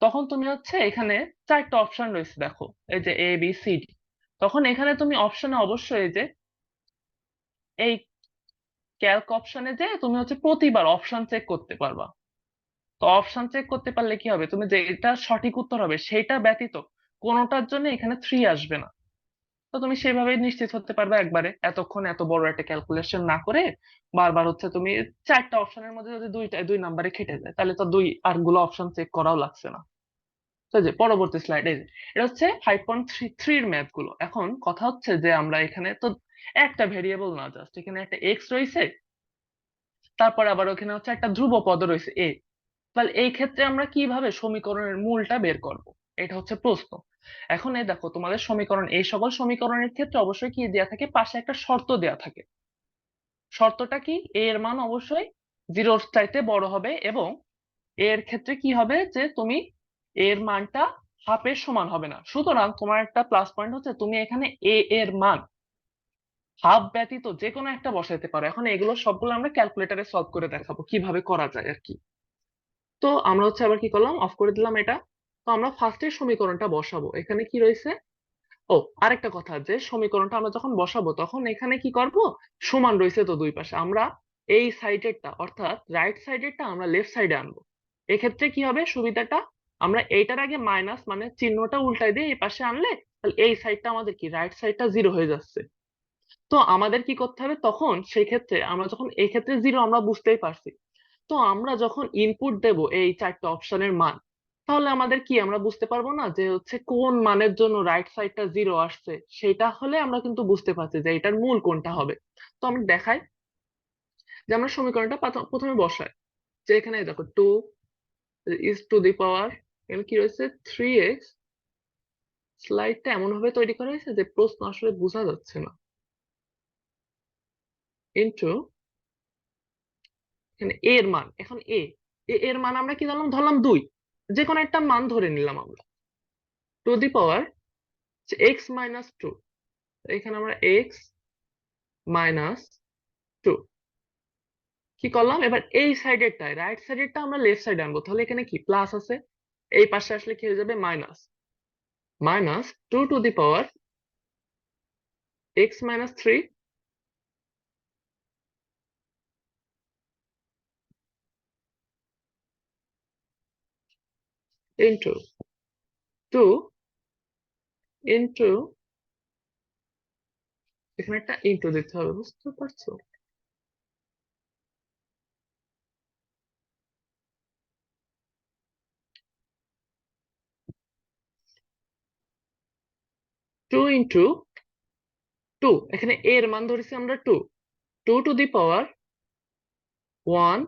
Speaker 1: তখন তুমি হচ্ছে এখানে চারটা অপশন রয়েছে দেখো, এই যে ABCD। তখন এখানে তুমি অপশনে অবশ্যই এই যে এই ক্যালক অপশনে যে তুমি হচ্ছে প্রতিবার অপশন চেক করতে পারবা। তো অপশন চেক করতে পারলে কি হবে, তুমি যেটা সঠিক উত্তর হবে সেটা ব্যতীত কোনোটার জন্য এখানে 3 আসবে না। তো তুমি সেভাবে নিশ্চিত হতে পারবে একবারে, এতক্ষণ এত বড় একটা ক্যালকুলেশন না করে বারবার হচ্ছে তুমি চারটা অপশনের মধ্যে যদি দুই নাম্বারে কেটে যায়, তাহলে তো দুই আর গুলো অপশন চেক করাও লাগছে না। তো যে পরবর্তী স্লাইডে, এটা হচ্ছে 5.3 এর ম্যাথ গুলো। এখন কথা হচ্ছে যে আমরা এখানে তো একটা ভেরিয়েবল না, জাস্ট এখানে একটা এক্স রয়েছে, তারপর আবার ওখানে হচ্ছে একটা ধ্রুব পদ রয়েছে এ। তাহলে এই ক্ষেত্রে আমরা কিভাবে সমীকরণের মূলটা বের করব, এটা হচ্ছে প্রশ্ন। এখন এই দেখো তোমাদের সমীকরণ, এই সকল সমীকরণের ক্ষেত্রে অবশ্যই কি দেয়া থাকে, পাশে একটা শর্ত দেয়া থাকে। শর্তটা কি, এ এর মান অবশ্যই 0-র চাইতে বড় হবে, এবং এর ক্ষেত্রে কি হবে যে তুমি এর মানটা হাফের সমান হবে না। সুতরাং তোমার একটা প্লাস পয়েন্ট হচ্ছে তুমি এখানে এ এর মান হাফ ব্যতীত যে কোনো একটা বসাইতে পারো। এখন এগুলো সবগুলো আমরা ক্যালকুলেটরে সলভ করে দেখাবো কিভাবে করা যায় আর কি। তো আমরা হচ্ছে আবার কি করলাম, অফ করে দিলাম এটা। তো আমরা ফার্স্টের সমীকরণটা বসাবো, এখানে কি রয়েছে, ও আরেকটা কথা, যে সমীকরণটা আমরা যখন বসাবো তখন এখানে কি করব, সমান রয়েছে তো দুই পাশে, আমরা এই সাইডেরটা অর্থাৎ রাইট সাইডেরটা আমরা লেফট সাইডে আনবো। এক্ষেত্রে কি হবে সুবিধাটা, আমরা এইটার আগে মাইনাস মানে চিহ্নটা উল্টাই দিয়ে এই পাশে আনলে, তাহলে এই সাইডটা আমাদের কি রাইট সাইডটা 0 হয়ে যাচ্ছে। তো আমাদের কি করতে হবে তখন, সেই ক্ষেত্রে আমরা যখন এই ক্ষেত্রে 0 আমরা বুঝতেই পারছি, তো আমরা যখন ইনপুট দেব এই চারটা অপশনের মান, তাহলে আমাদের কি আমরা বুঝতে পারবো না যে হচ্ছে কোন মানের জন্য রাইট সাইডটা 0 আসছে, সেটা হলে আমরা কিন্তু বুঝতে পারছি যে এটার মূল কোনটা হবে। তো আমরা দেখাই যে আমরা সমীকরণটা প্রথমে বসাই, যে এখানে দেখো 2 is to the power, এখানে কি রয়েছে 3x। স্লাইডটা এমন ভাবে তৈরি করা হয়েছে যে প্রশ্ন আসলে বোঝা যাচ্ছে না, ইন্টু এখানে a এর মান, এখন এর মান আমরা কি ধরলাম, ধরলাম 2, যে কোনো একটা মান ধরে নিলাম আমরা, টু দি পাওয়ার x-2। এখানে আমরা x-2, কি করলাম, এবার এই সাইডেরটায় রাইট সাইডেরটা আমরা লেফট সাইডে আনবো, তাহলে এখানে কি প্লাস আছে, এই পাশে আসলে কি হয়ে যাবে minus, minus 2 to the power x minus 3 into 2 into, এখানে একটা ইন্টু দিতে হবে, বুঝতে পারছো? 2 into 2, এখানে a এর মান ধরেছি আমরা 2, 2 to the power 1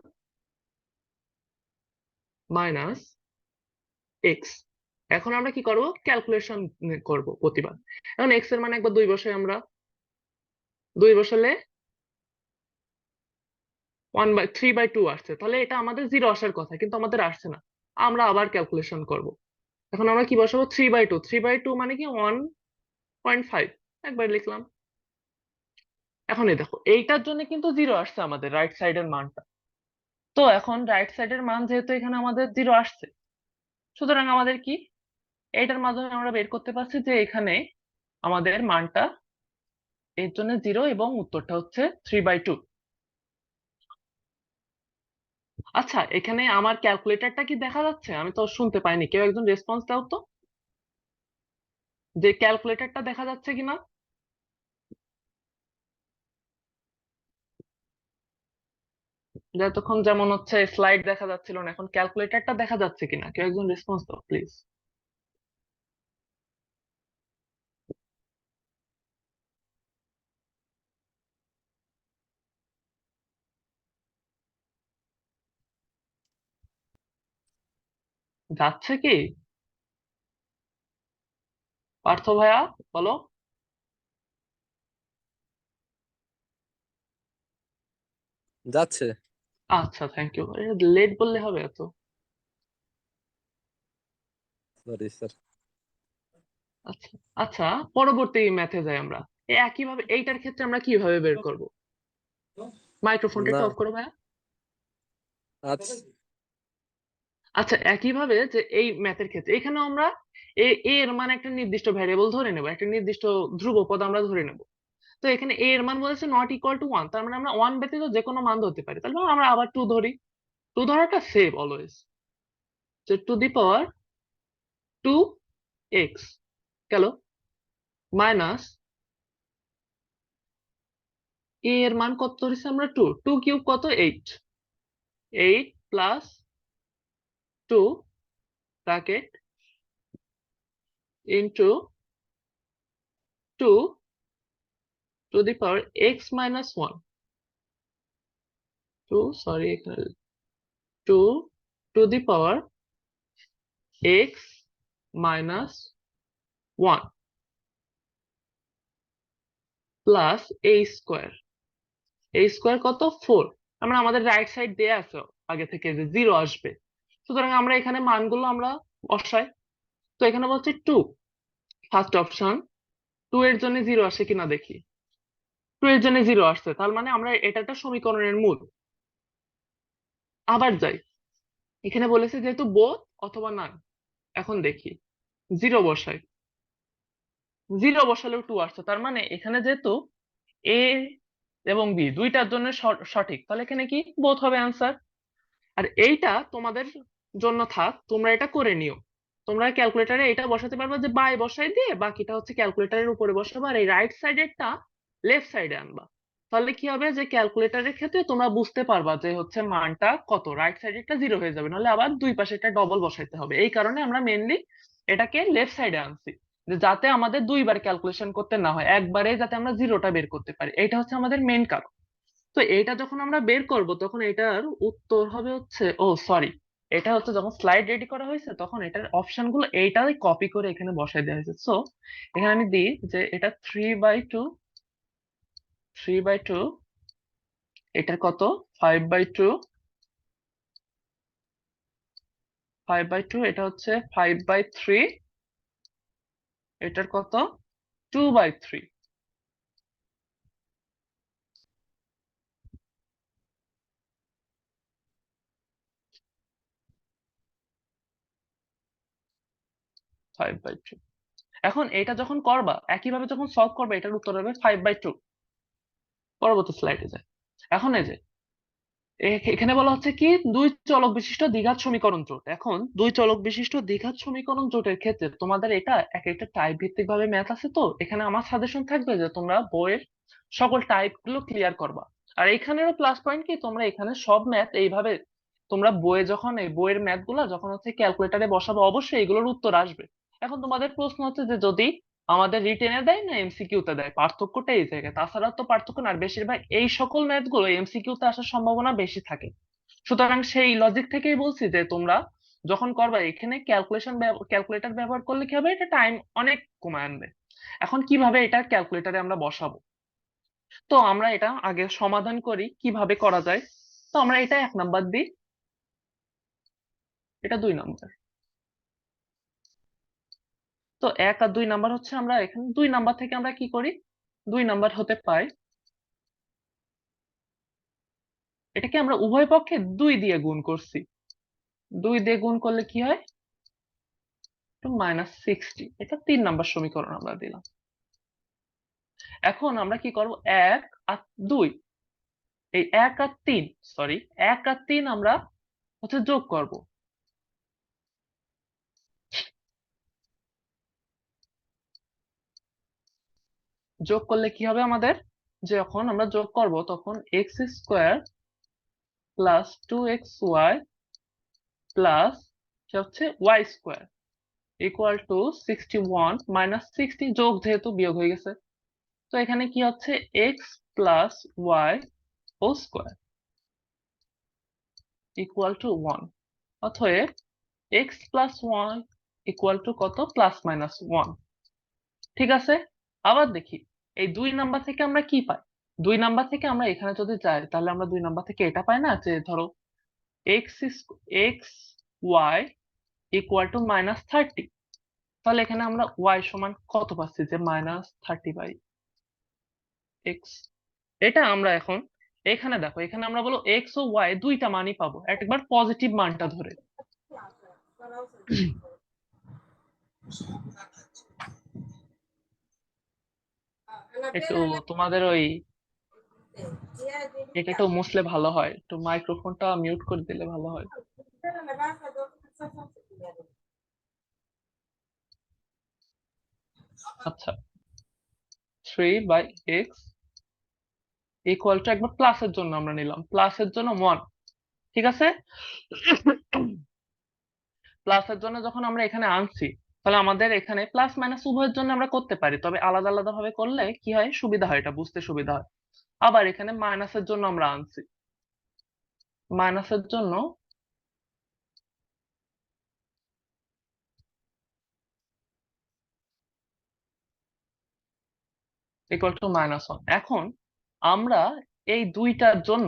Speaker 1: minus x। এখন আমরা কি করব, ক্যালকুলেশন করব প্রতিবার। এখন x এর মান একবার 2 বসাই আমরা, 2 বসালে 3/2 আসছে, তাহলে এটা আমাদের 0 আসার কথা, কিন্তু আমাদের আসছে না। আমরা আবার ক্যালকুলেশন করব। এখন আমরা কি বসাবো, 3/2, 3/2 মানে কি 1.5, একবার লিখলাম। এখন এই দেখো এইটার জন্য কিন্তু 0 আসছে আমাদের রাইট সাইডের মানটা। তো এখন রাইট সাইডের মান যেহেতু এখানে আমাদের 0 আসছে, সুতরাং আমাদের কি, এইটার মাধ্যমে আমরা বের করতে পারছি যে এখানে আমাদের মানটা এর জন্য 0 এবং উত্তরটা হচ্ছে 3/2। আচ্ছা, এখানে আমার ক্যালকুলেটরটা কি দেখা যাচ্ছে? আমি তো শুনতে পাইনি, কেউ একজন রেসপন্স দাও তো, যে ক্যালকুলেটরটা দেখা যাচ্ছে কিনা। যতক্ষণ যেমন হচ্ছে স্লাইড দেখা যাচ্ছিল না, এখন ক্যালকুলেটরটা দেখা যাচ্ছে কিনা, কেউ একজন রেসপন্স দাও প্লিজ। যাচ্ছে কি পার্থ ভাইয়া, বলো।
Speaker 3: যাচ্ছে।
Speaker 1: আচ্ছা, থ্যাংক ইউ। লেট বললে হবে এত?
Speaker 3: Sorry sir.
Speaker 1: আচ্ছা আচ্ছা, পরবর্তী ম্যাথে যাই আমরা। একইভাবে এইটার ক্ষেত্রে আমরা কিভাবে বের করব? মাইক্রোফোনটা
Speaker 3: না,
Speaker 1: একটু অফ করো ভাইয়া।
Speaker 3: আচ্ছা
Speaker 1: আচ্ছা, একইভাবে যে এই ম্যাথের ক্ষেত্রে এখানে আমরা এর মান একটা নির্দিষ্ট ভ্যারিয়েবল ধরে নেব, একটা নির্দিষ্ট ধ্রুবপদ আমরা ধরে নেব। তো এখানে এর মান বলেছে নট ইকুয়াল টু 1, তার মানে আমরা 1 ব্যতীত যে কোনো মান ধরতে পারি, তাহলে আমরা আবার 2 ধরি। 2 ধরাটা সেভ অলওয়েজ, যে টু দি পাওয়ার 2x গেল, মাইনাস এর মান কত ধরেছি আমরা 2, 2 কিউব কত 8, 8 plus 2 bracket into 2 to the power x minus 1, 2 sorry এখানে 2 to the power x minus 1 plus a square, a square কত 4। আমরা আমাদের রাইট সাইড দেয়া আছে আগে থেকে যে 0 আসবে, সুতরাং আমরা এখানে মানগুলো আমরা বসাই। তো এখানে বলছে 2, ফার্স্ট অপশন, 2 এর জন্য 0 আসে কিনা দেখি। 2 এর জন্য 0 আসছে, তার মানে আমরা এটা একটা সমীকরণের মূল। আবার যাই, এখানে বলেছে যেহেতু বোথ অথবা নান, এখন দেখি 0 বসাই, 0 বসালেও 2 আসছে, তার মানে এখানে যেহেতু এ এবং বি দুইটার জন্য সঠিক, তাহলে এখানে কি বোথ হবে অ্যান্সার। আর এইটা তোমাদের জন্য থাক, তোমরা এটা করে নিও। তোমরা ক্যালকুলেটারে এটা বসাতে পারবে যে বাই বসাই দিয়ে বাকিটা হচ্ছে ক্যালকুলেটারের উপরে বসাবো, আর এই রাইট সাইডেরটা লেফট সাইডে আনবা। তাহলে কি হবে, যে ক্যালকুলেটারের ক্ষেত্রে তোমরা বুঝতে পারবা যে হচ্ছে মানটা কত, রাইট সাইডেরটা 0 হয়ে যাবে, নাহলে আবার দুই পাশে এটা ডবল বসাইতে হবে। এই কারণে আমরা মেনলি এটাকে লেফট সাইডে আনছি, যে যাতে আমাদের দুইবার ক্যালকুলেশন করতে না হয়, একবারে যাতে আমরা 0টা বের করতে পারি, এটা হচ্ছে আমাদের মেন কারণ। তো এটা যখন আমরা বের করব তখন এটার উত্তর হবে হচ্ছে, ও সরি, এটা হচ্ছে যখন স্লাইড রেডি করা হয়েছে তখন এটার অপশন গুলো এইটাই কপি করে এখানে বসাই দেওয়া হয়েছে। সো এখানে আমি দিই যে এটা 3/2, 3/2, এটার কত 5/2, 5/2, এটা হচ্ছে 5/3, এটার কত 2/3। 5/2। এখন এটা যখন করবা একইভাবে যখন সলভ করবে এটার উত্তর হবে 5/2। পরবর্তী স্লাইডে যায়। এখন এই যে এখানে বলা হচ্ছে কি দুই চলক বিশিষ্ট দ্বিঘাত সমীকরণ জোট। এখন দুই চলক বিশিষ্ট দ্বিঘাত সমীকরণ জোটের ক্ষেত্রে তোমাদের এটা এক একটা টাইপ ভিত্তিক ভাবে ম্যাথ আছে, তো এখানে আমার সাজেশন থাকবে যে তোমরা বইয়ের সকল টাইপ গুলো ক্লিয়ার করবা। আর এখানেরও প্লাস পয়েন্ট কি, তোমরা এখানে সব ম্যাথ এইভাবে তোমরা বইয়ে যখন এই বইয়ের ম্যাথ গুলা যখন হচ্ছে ক্যালকুলেটারে বসাবো অবশ্যই এগুলোর উত্তর আসবে। এখন তোমাদের প্রশ্ন হচ্ছে যে যদি আমাদের রিটেনে দেয় না এমসিকিউ তে দেয়, পার্থক্যটা এই জায়গায়, তাছাড়া তো পার্থক্য না। আর বেশিরভাগ এই সকল ম্যাথ গুলো এমসিকিউ তে আসার সম্ভাবনা বেশি থাকে। সুতরাং সেই লজিক থেকেই বলছি যে তোমরা যখন করবা এখানে ক্যালকুলেটর ব্যবহার করলে কি হবে, এটা টাইম অনেক কমায় আনবে। এখন কিভাবে এটা ক্যালকুলেটরে আমরা বসাবো, তো আমরা এটা আগে সমাধান করি কিভাবে করা যায়। তো আমরা এটা 1 নাম্বার দিই, এটা 2 নাম্বার। তো 1 আর 2 নাম্বার হচ্ছে আমরা এখানে 2 নাম্বার থেকে আমরা কি করি, 2 নাম্বার হতে পাই এটাকে আমরা উভয় পক্ষে 2 দিয়ে গুণ করছি। 2 দিয়ে গুণ করলে কি হয়, -60। এটা 3 নাম্বার সমীকরণ আমরা দিলাম। এখন আমরা কি করব, 1 আর 2, এই 1 আর 3, সরি 1 আর 3 আমরা হচ্ছে যোগ করব। যোগ করলে কি হবে আমাদের, যখন আমরা যোগ করব তখন x² প্লাস 2xy প্লাস হচ্ছে y² ইকুয়াল টু 61 -60, যোগ যেহেতু বিয়োগ হয়ে গেছে, তো এখানে কি হচ্ছে x plus y whole square equal to 1। অতএব x plus y equal to কত, +-1। ঠিক আছে, আবার দেখি এই 2 নাম্বার থেকে আমরা কি পাই। 2 নাম্বার থেকে আমরা এখানে যদি যাই তাহলে আমরা 2 নাম্বার থেকে এটা পাই না, যে ধরো x x y equal to -30। তাহলে এখানে আমরা y সমান কত পাচ্ছি, যে -30/x। এটা আমরা এখন এখানে দেখো, এখানে আমরা বলো x ও y দুইটা মানই পাবো, একবার পজিটিভ মানটা ধরে। একটু তোমাদের ওই এটা একটু মুছলে ভালো হয়, একটু মাইক্রোফোনটা মিউট করে দিলে ভালো হয়। আচ্ছা, 3/x ইকুয়াল টু, একবার প্লাসের জন্য আমরা নিলাম, প্লাসের জন্য 1। ঠিক আছে, প্লাসের জন্য যখন আমরা এখানে আনছি তাহলে আমাদের এখানে প্লাস মাইনাস উভয়ের জন্য আমরা করতে পারি, তবে আলাদা আলাদা ভাবে করলে কি হয়, সুবিধা হয়, এটা বুঝতে সুবিধা হয়। আবার এখানে মাইনাসের জন্য আমরা আনছি, মাইনাসের জন্য ইকুয়াল টু -1। এখন আমরা এই দুইটার জন্য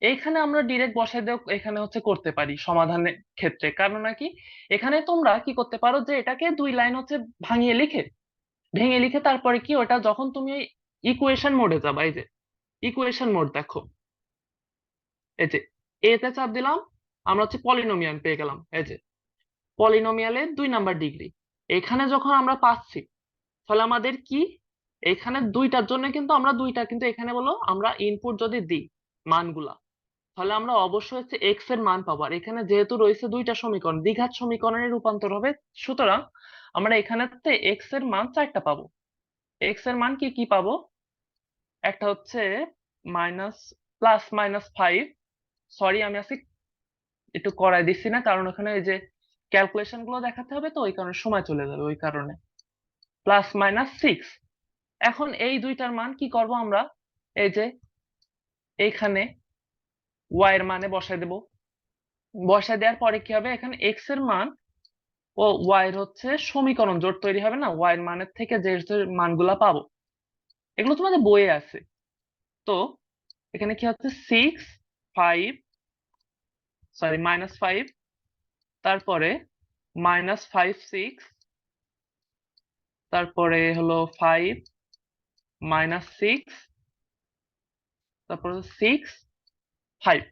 Speaker 1: এখানে আমরা ডিরেক্ট বসাই দিয়ে এখানে হচ্ছে করতে পারি সমাধানের ক্ষেত্রে, কারণ নাকি এখানে তোমরা কি করতে পারো যে এটাকে 2 লাইন হচ্ছে ভাঙিয়ে লিখে ভেঙে লিখে তারপরে কি ওটা যখন তুমি ইকুয়েশন মোডে যাবা, এই যে ইকুয়েশন মোড দেখো, এই যে এতে চাপ দিলাম, আমরা হচ্ছে পলিনোমিয়াল পেয়ে গেলাম। এই যে পলিনোমিয়ালের 2 নাম্বার ডিগ্রি এখানে যখন আমরা পাচ্ছি, তাহলে আমাদের কি এখানে দুইটার জন্য কিন্তু আমরা দুইটা কিন্তু এখানে বলো আমরা ইনপুট যদি দিই মানগুলা, তাহলে আমরা অবশ্যই হচ্ছে এক্স এর মান পাবো। আর এখানে যেহেতু রয়েছে দুইটা সমীকরণ, দ্বিঘাত সমীকরণে রূপান্তর হবে, সুতরাং আমরা এখানে এক্স এর মান 4টা পাবো। এক্স এর মান কি কি পাবো, একটা হচ্ছে মাইনাস +-5, সরি আমি আজকে একটু করাই দিচ্ছি না, কারণ ওখানে এই যে ক্যালকুলেশন গুলো দেখাতে হবে, তো ওই কারণে সময় চলে যাবে, ওই কারণে +-6। এখন এই দুইটার মান কি করব আমরা, এই যে এইখানে y এর মানে বসাই দেব, বসাই দেওয়ার পরে কি হবে, এখানে x এর মান ও y এর হচ্ছে সমীকরণ জোট তৈরি হবে না, y এর মানের থেকে যে যে মানগুলা পাবো এগুলো তোমাদের বইয়ে আছে। তো এখানে কি হচ্ছে 5, তারপরে -5 6, তারপরে হলো 5 -6, তারপরে 6 5।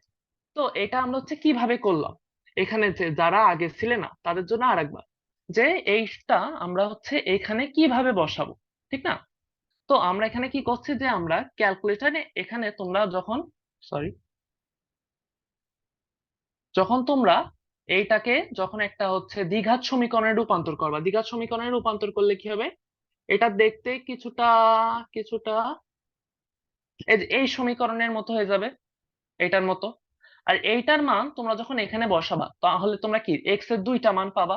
Speaker 1: তো এটা আমরা হচ্ছে কিভাবে করলাম, এখানে যে যারা আগে ছিলেন না তাদের জন্য আরেকবার, যে এইটা আমরা হচ্ছে এখানে কিভাবে বসাবো, ঠিক না? তো আমরা এখানে কি করছি যে আমরা ক্যালকুলেটারে এখানে তোমরা যখন সরি যখন তোমরা এইটাকে যখন একটা হচ্ছে দ্বিঘাত সমীকরণে রূপান্তর করবা, দ্বিঘাত সমীকরণে রূপান্তর করলে কি হবে, এটা দেখতে কিছুটা কিছুটা এই সমীকরণের মতো হয়ে যাবে, এটার মতো। আর এইটার মান তোমরা যখন এখানে বসাবা তাহলে তোমরা কি এক্স এর দুইটা মান পাবা।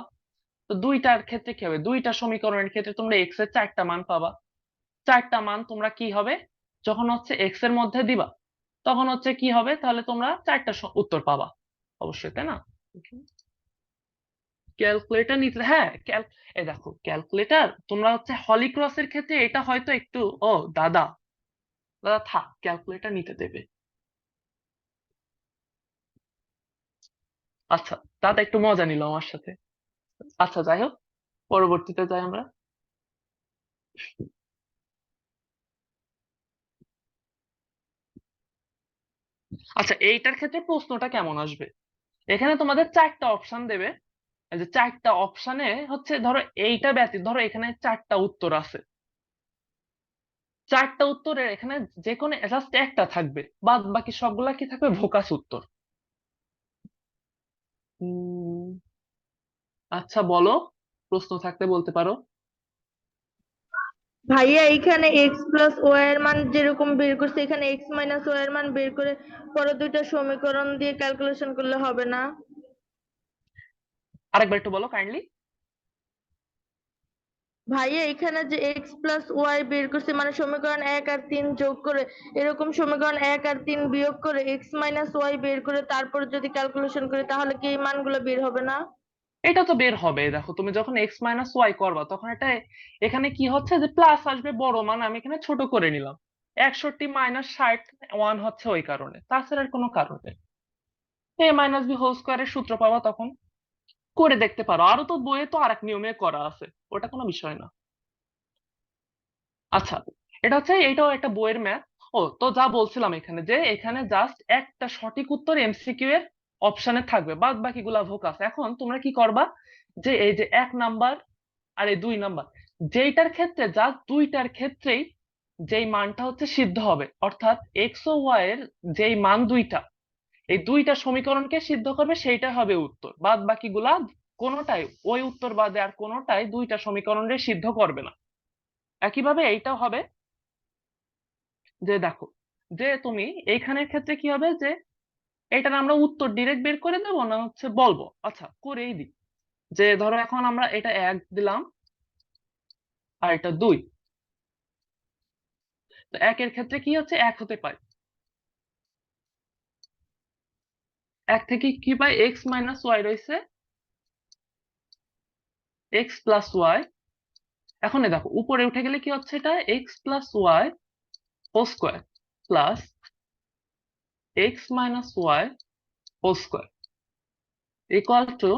Speaker 1: তো দুইটার ক্ষেত্রে কি হবে, দুইটা সমীকরণের ক্ষেত্রে তোমরা এক্স এর চারটা মান পাবা। চারটা মান তোমরা কি হবে যখন হচ্ছে এক্স এর মধ্যে দিবা তখন হচ্ছে কি হবে, তাহলে তোমরা চারটা উত্তর পাবা অবশ্যই, তাই না? ক্যালকুলেটর নিতে, হ্যাঁ এই দেখো ক্যালকুলেটর তোমরা হচ্ছে হলিক্রসের ক্ষেত্রে এটা হয়তো একটু, ও দাদা দাদা থাক, ক্যালকুলেটর নিতে দেবে। আচ্ছা, দাদা একটু মজা নিল আমার সাথে। আচ্ছা যাই হোক, পরবর্তীতে যাই আমরা। আচ্ছা, এইটার ক্ষেত্রে প্রশ্নটা কেমন আসবে, এখানে তোমাদের চারটা অপশন দেবে। এই যে চারটা অপশনে হচ্ছে ধরো এইটা ব্যতীত ধরো এখানে চারটা উত্তর আছে, চারটা উত্তরের এখানে যে কোনো জাস্ট একটা থাকবে, বাদ বাকি সবগুলা কি থাকবে, ভোকাস উত্তর। উম, আচ্ছা বলো, প্রশ্ন থাকলে বলতে পারো।
Speaker 4: ভাইয়া এখানে এক্স প্লাস ওয়াই এর মান যেরকম বের করছে এখানে এক্স মাইনাস ওয়াই এর মান বের করে পরে দুইটা সমীকরণ দিয়ে ক্যালকুলেশন করলে হবে না?
Speaker 1: আরেকবার একটু বলো কাইন্ডলি।
Speaker 4: ভাইয়া এখানে যে এক্স প্লাস ওয়াই বের করছে মানে সমীকরণ 1 আর 3 যোগ করে এরকম সমীকরণ 1 আর 3 বিয়োগ করে এক্স মাইনাস ওয়াই বের করে তারপর যদি ক্যালকুলেশন করি তাহলে কি এই মানগুলো বের হবে না?
Speaker 1: এটা তো বের হবে, দেখো তুমি যখন এক্স মাইনাস ওয়াই করবা তখন এটা এখানে কি হচ্ছে যে প্লাস আসবে বড় মান, আমি এখানে ছোট করে নিলাম। 61 - 60 1 হচ্ছে ওই কারণে, তাছাড়া আর কোনো কারণে। এ মাইনাস বি হোল স্কোয়ারের সূত্র পাবা তখন, করে দেখতে পারো, আরো তো বইয়ে তো আরেক নিয়মে করা আছে, ওটা কোনো বিষয় না। আচ্ছা, এটা হচ্ছে এটাও একটা বইয়ের ম্যাথ। ও তো যা বলছিলাম এখানে যে এখানে জাস্ট একটা সঠিক উত্তর এমসিকিউ এর অপশনে থাকবে, বাদ বাকিগুলা ভোকাস। এখন তোমরা কি করবা, যে এই যে 1 নাম্বার আর এই 2 নাম্বার, যেইটার ক্ষেত্রে জাস্ট দুইটার ক্ষেত্রেই যেই মানটা হচ্ছে সিদ্ধ হবে, অর্থাৎ এক্স ও ওয়াই এর যেই মান দুইটা, এই দুইটা সমীকরণকে সিদ্ধ করবে সেইটা হবে উত্তর, বাদ বাকিগুলা কোনোটাই ওই উত্তর বাদে আর কোনোটাই দুইটা সমীকরণের সিদ্ধ করবে না। একইভাবে এইটাও হবে, যে দেখো যে তুমি এইখানের ক্ষেত্রে কি হবে, যে এটার আমরা উত্তর ডিরেক্ট বের করে দেবো না হচ্ছে বলবো, আচ্ছা করেই দিই। যে ধরো এখন আমরা এটা 1 দিলাম আর এটা 2, তো 1 এর ক্ষেত্রে কি হচ্ছে 1 হতে পায়, 1 থেকে কি পাই, এক্স মাইনাস ওয়াই রয়েছে, এক্স প্লাস ওয়াই। এখন এই দেখো উপরে উঠে গেলে কি হচ্ছে, এটা x plus y whole square plus x minus y whole square equal to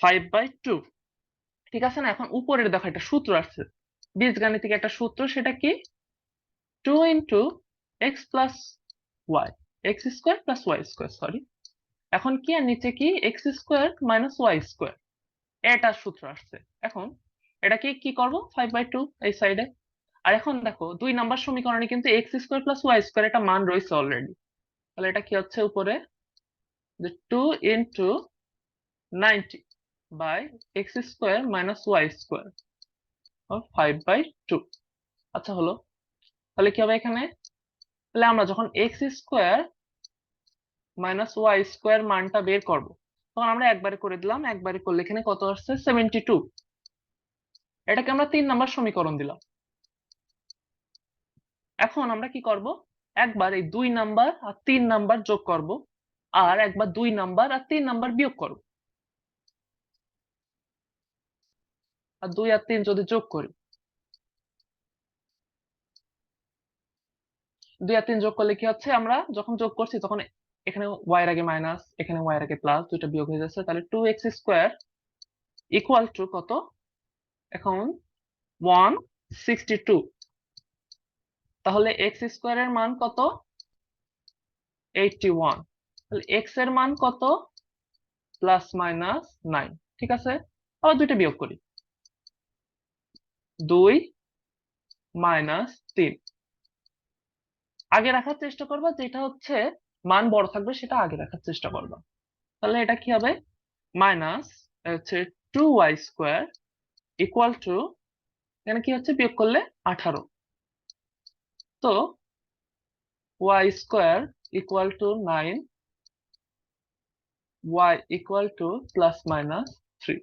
Speaker 1: 5/2। ঠিক আছে না? এখন উপরের দেখো একটা সূত্র আসছে, বীজগাণিতিক একটা সূত্র, সেটা কি, 2 × x plus y, x square plus y square, sorry. এখন কি আর নিচে কি, x square minus y square, এটার সূত্র আসছে। এখন এটাকে কি করব, 5/2 এই সাইডে। আর এখন দেখো 2 নাম্বার সমীকরণে কিন্তু x square plus y square একটা মান রয়েছে অলরেডি, তাহলে এটা কি হচ্ছে উপরে, যে 2 × 90/x² - y² 5/2। আচ্ছা হলো, তাহলে কি হবে এখানে, তাহলে আমরা যখন x² - y² মানটা বের করব তখন আমরা একবারে করে দিলাম, একবারে করলে এখানে কত আসছে, 72। এটাকে আমরা 3 নাম্বার সমীকরণ দিলাম। এখন আমরা কি করব, একবার এই 2 নাম্বার আর 3 নাম্বার যোগ করব, আর একবার 2 নাম্বার আর 3 নাম্বার বিয়োগ করব। আর 2 আর 3 যদি যোগ করি, 2 আর 3 যোগ করলে কি হচ্ছে, আমরা যখন যোগ করছি তখন এখানে ওয়াই এর আগে মাইনাস, এখানে ওয়াই এর আগে প্লাস, দুইটা বিয়োগ হয়ে যাচ্ছে, তাহলে 2x² ইকুয়াল টু কত, এখন 162। তাহলে x² এর মান কত, 81। তাহলে x এর মান কত, +- 9। ঠিক আছে, আবার দুইটা বিয়োগ করি, 2 মাইনাস 3। আগে রাখার চেষ্টা করবা, যেটা হচ্ছে মান বড় থাকবে সেটা আগে রাখার চেষ্টা করবা। তাহলে এটা কি হবে, মাইনাস হচ্ছে 2y² ইকুয়াল টু, এখানে কি হচ্ছে বিয়োগ করলে 18। তো y² equal to 9, y equal two plus minus 3।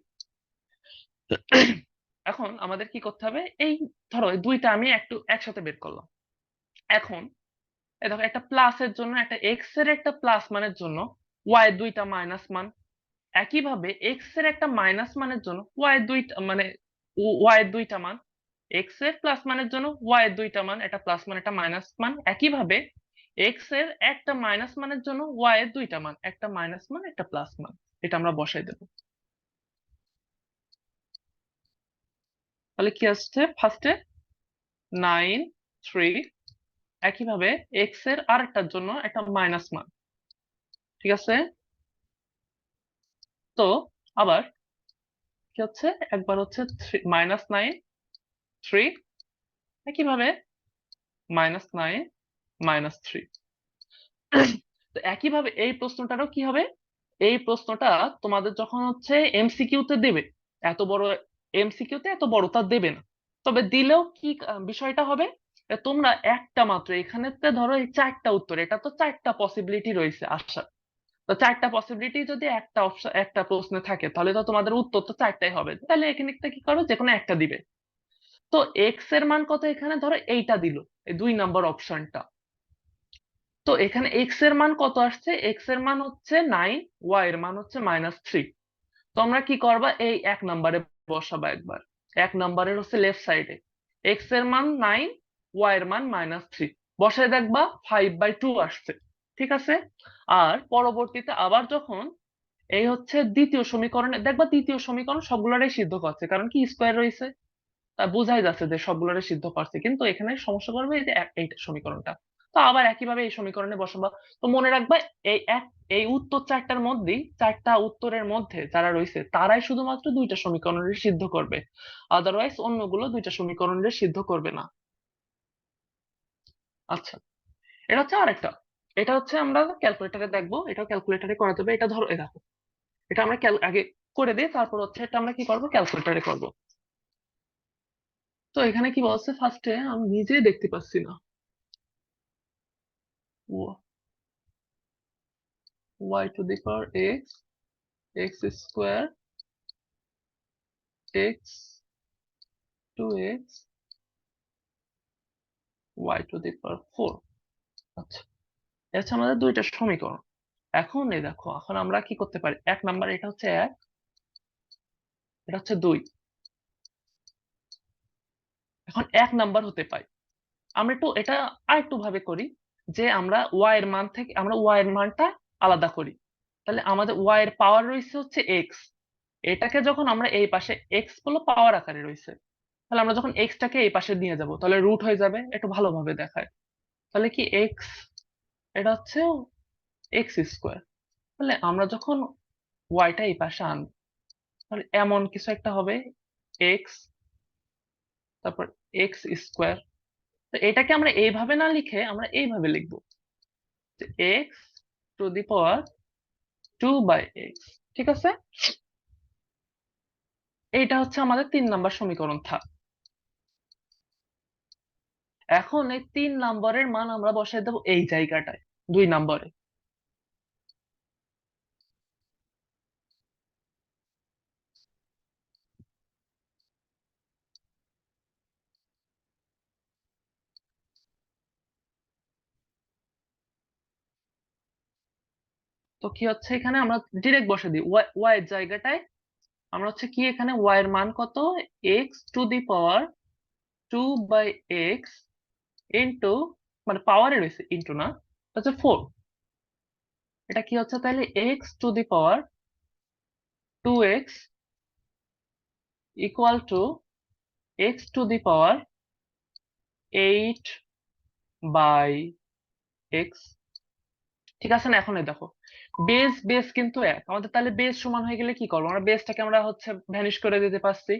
Speaker 1: এখন আমাদের কি করতে হবে, এই ধরো এই দুইটা আমি একসাথে বের করলাম। এখন এই দেখো একটা প্লাসের জন্য, একটা এক্স এর একটা প্লাস মানের জন্য ওয়াই দুইটা মাইনাস মান, একইভাবে এক্স এর একটা মাইনাস মানের জন্য ওয়াই দুইটা মানে ওয়াই দুইটা মান, এক্স এর প্লাস মানের জন্য ওয়াই দুইটা মান, একটা প্লাস মান একটা মাইনাস মান, একইভাবে এক্স এর একটা মাইনাস মানের জন্য ওয়াই এর দুইটা মান, একটা মাইনাস মান একটা প্লাস মান। এটা আমরা বসাই দেবো। তাহলে কি আসছে, ফার্স্টে 9 3, একইভাবে এক্স এর আরেকটার জন্য একটা মাইনাস মান, ঠিক আছে। তো আবার কি হচ্ছে, একবার হচ্ছে -9 3, একইভাবে -9 -3। তো একইভাবে এই প্রশ্নটারও কি হবে, এই প্রশ্নটা তোমাদের যখন হচ্ছে এমসিকিউ তে দেবে, এত বড় এমসিকিউ তে এত বড়টা দেবে না, তবে দিলেও কি বিষয়টা হবে, তোমরা একটা মাত্র এখানে ধরো এই চারটা উত্তর, এটা তো চারটা পসিবিলিটি রয়েছে আসার। তো চারটা পসিবিলিটি যদি একটা অপশন একটা প্রশ্নে থাকে, তাহলে তো তোমাদের উত্তর তো চারটাই হবে। তাহলে এখানে একটা কি করো, যে কোনো একটা দিবে। তো এক্স এর মান কত, এখানে ধরো এইটা দিল, এই 2 নম্বর অপশনটা। তো এখানে এক্স এর মান কত আসছে, এক্স এর মান হচ্ছে 9, ওয়াই এর মান হচ্ছে -3। তোমরা কি করবা, এই 1 নম্বরে বসাবা একবার, 1 নম্বরের হচ্ছে লেফট সাইডে এক্স এর মান 9, ওয়াই এর মান -3 বসায় দেখবা 5/2 আসছে, ঠিক আছে। আর পরবর্তীতে আবার যখন এই হচ্ছে দ্বিতীয় সমীকরণে দেখবা, দ্বিতীয় সমীকরণ সবগুলোরই সিদ্ধ করছে, কারণ কি স্কোয়ার রয়েছে, তা বোঝাই যাচ্ছে যে সবগুলোরে সিদ্ধ করছে। কিন্তু এখানে সমস্যা করবে এই যে এই সমীকরণটা। তো আবার একইভাবে এই সমীকরণে বসাবা। তো মনে রাখবা, এই উত্তর চারটার মধ্যেই, চারটা উত্তরের মধ্যে যারা রয়েছে তারাই শুধুমাত্র দুইটা সমীকরণের সিদ্ধ করবে, আদারওয়াইজ অন্যগুলো দুইটা সমীকরণের সিদ্ধ করবে না। আচ্ছা, এটা হচ্ছে আরেকটা, এটা হচ্ছে আমরা ক্যালকুলেটরে দেখবো, এটাও ক্যালকুলেটরে করা যাবে। এটা ধরো, দেখো এটা আমরা আগে করে দিই, তারপর হচ্ছে এটা আমরা কি করবো, ক্যালকুলেটরে করবো। তো এখানে কি বলছে, ফার্স্টে আমি নিজেই দেখতে পাচ্ছি না, y to the power x, x square, x 2x, y to the power 4। আচ্ছা, এটা হচ্ছে আমাদের দুইটা সমীকরণ। এখন এই দেখো, এখন আমরা কি করতে পারি, এক নাম্বার এটা হচ্ছে 1, এটা হচ্ছে 2। এখন 1 নাম্বার হতে পাই, আমরা একটু এটা আরেকটু ভাবে করি, যে আমরা y এর মান থেকে আমরা y এর মানটা আলাদা করি। তাহলে আমাদের y এর পাওয়ার রয়েছে হচ্ছে x, এটাকে যখন আমরা এই পাশে x গুলো পাওয়ার আকারে রয়েছে, তাহলে আমরা যখন x টাকে এই পাশে নিয়ে যাব, তাহলে রুট হয়ে যাবে, একটু ভালোভাবে দেখায়। তাহলে কি x, এটা হচ্ছে এক্স স্কোয়ার। তাহলে আমরা যখন ওয়াইটা এই পাশে আনবো, তাহলে এমন কিছু একটা হবে, এক্স তারপর এক্স স্কোয়ার। তো এটাকে আমরা এইভাবে না লিখে আমরা এইভাবে লিখবো, যে x to the power 2/x, ঠিক আছে। এইটা হচ্ছে আমাদের 3 নাম্বার সমীকরণ থাক। এখন এই 3 নম্বরের মান আমরা বসাই দেবো এই জায়গাটায় 2 নম্বরে। তো কি হচ্ছে, এখানে আমরা ডিরেক্ট বসে দিই ওয়াই এর জায়গাটায়। আমরা হচ্ছে কি, এখানে ওয়াই এর মান কত, x to the power 2/x into, মানে পাওয়ারে রয়েছে, ইন্টু না, এটা হচ্ছে 4। এটা কি হচ্ছে তাহলে, x to the power 2x equal to x to the power 8/x ঠিক আছে না? এখন এই দেখো বেস বেস কিন্তু এক, আমাদের তাহলে বেস সমান হয়ে গেলে কি করবো, আমরা বেসটাকে আমরা হচ্ছে ভ্যানিশ করে দিতে পারছি।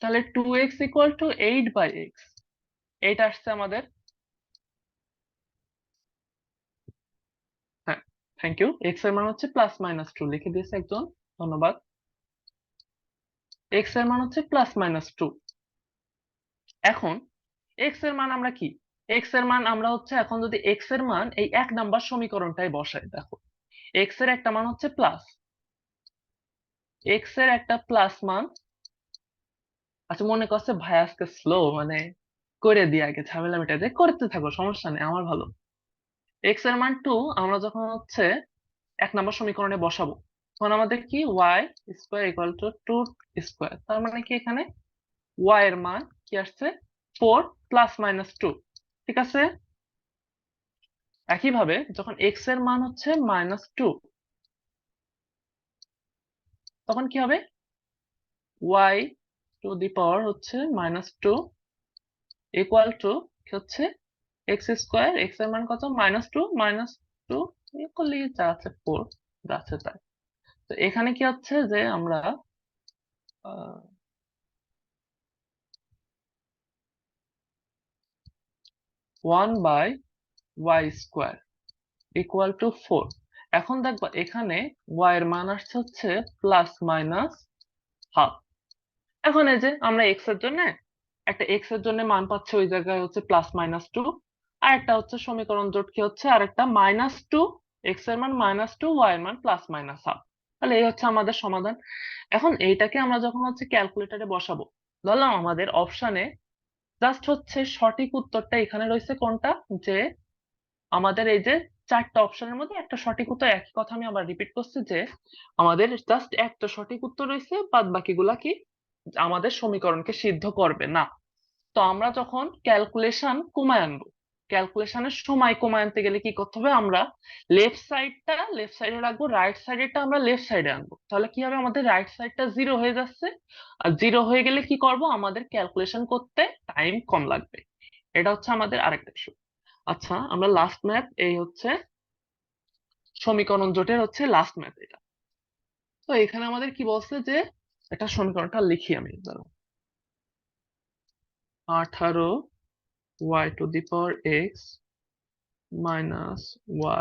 Speaker 1: তাহলে 2x ইকুয়াল টু 8/x, এইটা আসছে আমাদের। হ্যাঁ, থ্যাংক ইউ। এক্স এর মান হচ্ছে +-2 লিখে দিয়েছে একজন, ধন্যবাদ। এক্স এর মান হচ্ছে +-2। এখন এক্স এর মান আমরা কি, এক্স এর মান আমরা হচ্ছে এখন যদি এক্স এর মান এই 1 নাম্বার সমীকরণটাই বসাই, দেখো এক্স এর একটা মান হচ্ছে প্লাস, এক্স এর একটা প্লাস মান। আচ্ছা মনে করছে ভাই আজকে স্লো, মানে করে দিয়ে আগে ঝামেলা মেটাতে, করতে থাকো সমস্যা নেই, আমার ভালো। এক্স এর মান 2 আমরা যখন হচ্ছে 1 নম্বর সমীকরণে বসাবো, তখন আমাদের কি y square equal to 2 square, তার মানে কি এখানে ওয়াই এর মান কি আসছে 4 +-2, ঠিক আছে। একইভাবে যখন এক্স এর মান হচ্ছে -2, তখন কি হবে ওয়াই টু দি পাওয়ার হচ্ছে -2 ইকুয়াল টু কি হচ্ছে এক্স স্কোয়ার, এক্স এর মান কত -2 করলে যা আছে 4, যা আছে তাই। তো এখানে কি হচ্ছে যে আমরা 1/y² ইকুয়াল টু 4। এখন দেখবা এখানে y এর মান আসছে হচ্ছে +-½ এখন এই যে আমরা x এর জন্য একটা x এর জন্য মান পাচ্ছি ওই জায়গায় হচ্ছে +-2, আর একটা হচ্ছে সমীকরণ জোট কি হচ্ছে আর একটা -2, x এর মান -2, y এর মান +-½ তাহলে এই হচ্ছে আমাদের সমাধান। এখন এইটাকে আমরা যখন হচ্ছে ক্যালকুলেটরে বসাবো, ধরলাম আমাদের অপশনে জাস্ট হচ্ছে সঠিক উত্তরটা এখানে রয়েছে কোনটা, যে আমাদের এই যে 4টা অপশনের মধ্যে একটা সঠিক উত্তর, একই কথা আমি আবার রিপিট করছি যে আমাদের জাস্ট একটা সঠিক উত্তর রয়েছে, বাদ বাকিগুলা কি আমাদের সমীকরণকে সিদ্ধ করবে না। তো আমরা যখন ক্যালকুলেশন কমায় আনবো, ক্যালকুলেশনের সময় কমায় আনতে গেলে কি করতে হবে, আমরা লেফট সাইডটা লেফট সাইডে রাখবো, রাইট সাইডেরটা আমরা লেফট সাইডে আনবো, তাহলে কি হবে আমাদের রাইট সাইডটা 0 হয়ে যাচ্ছে। আর 0 হয়ে গেলে কি করব, আমাদের ক্যালকুলেশন করতে টাইম কম লাগবে। এটা হচ্ছে আমাদের আরেকটা ইস্যু। আচ্ছা আমরা লাস্ট ম্যাথ, এই হচ্ছে সমীকরণ জোটের হচ্ছে লাস্ট ম্যাথ এটা। তো এখানে আমাদের কি বলছে যে এটা সমীকরণটা লিখি আমি, ধরো 18y⁴x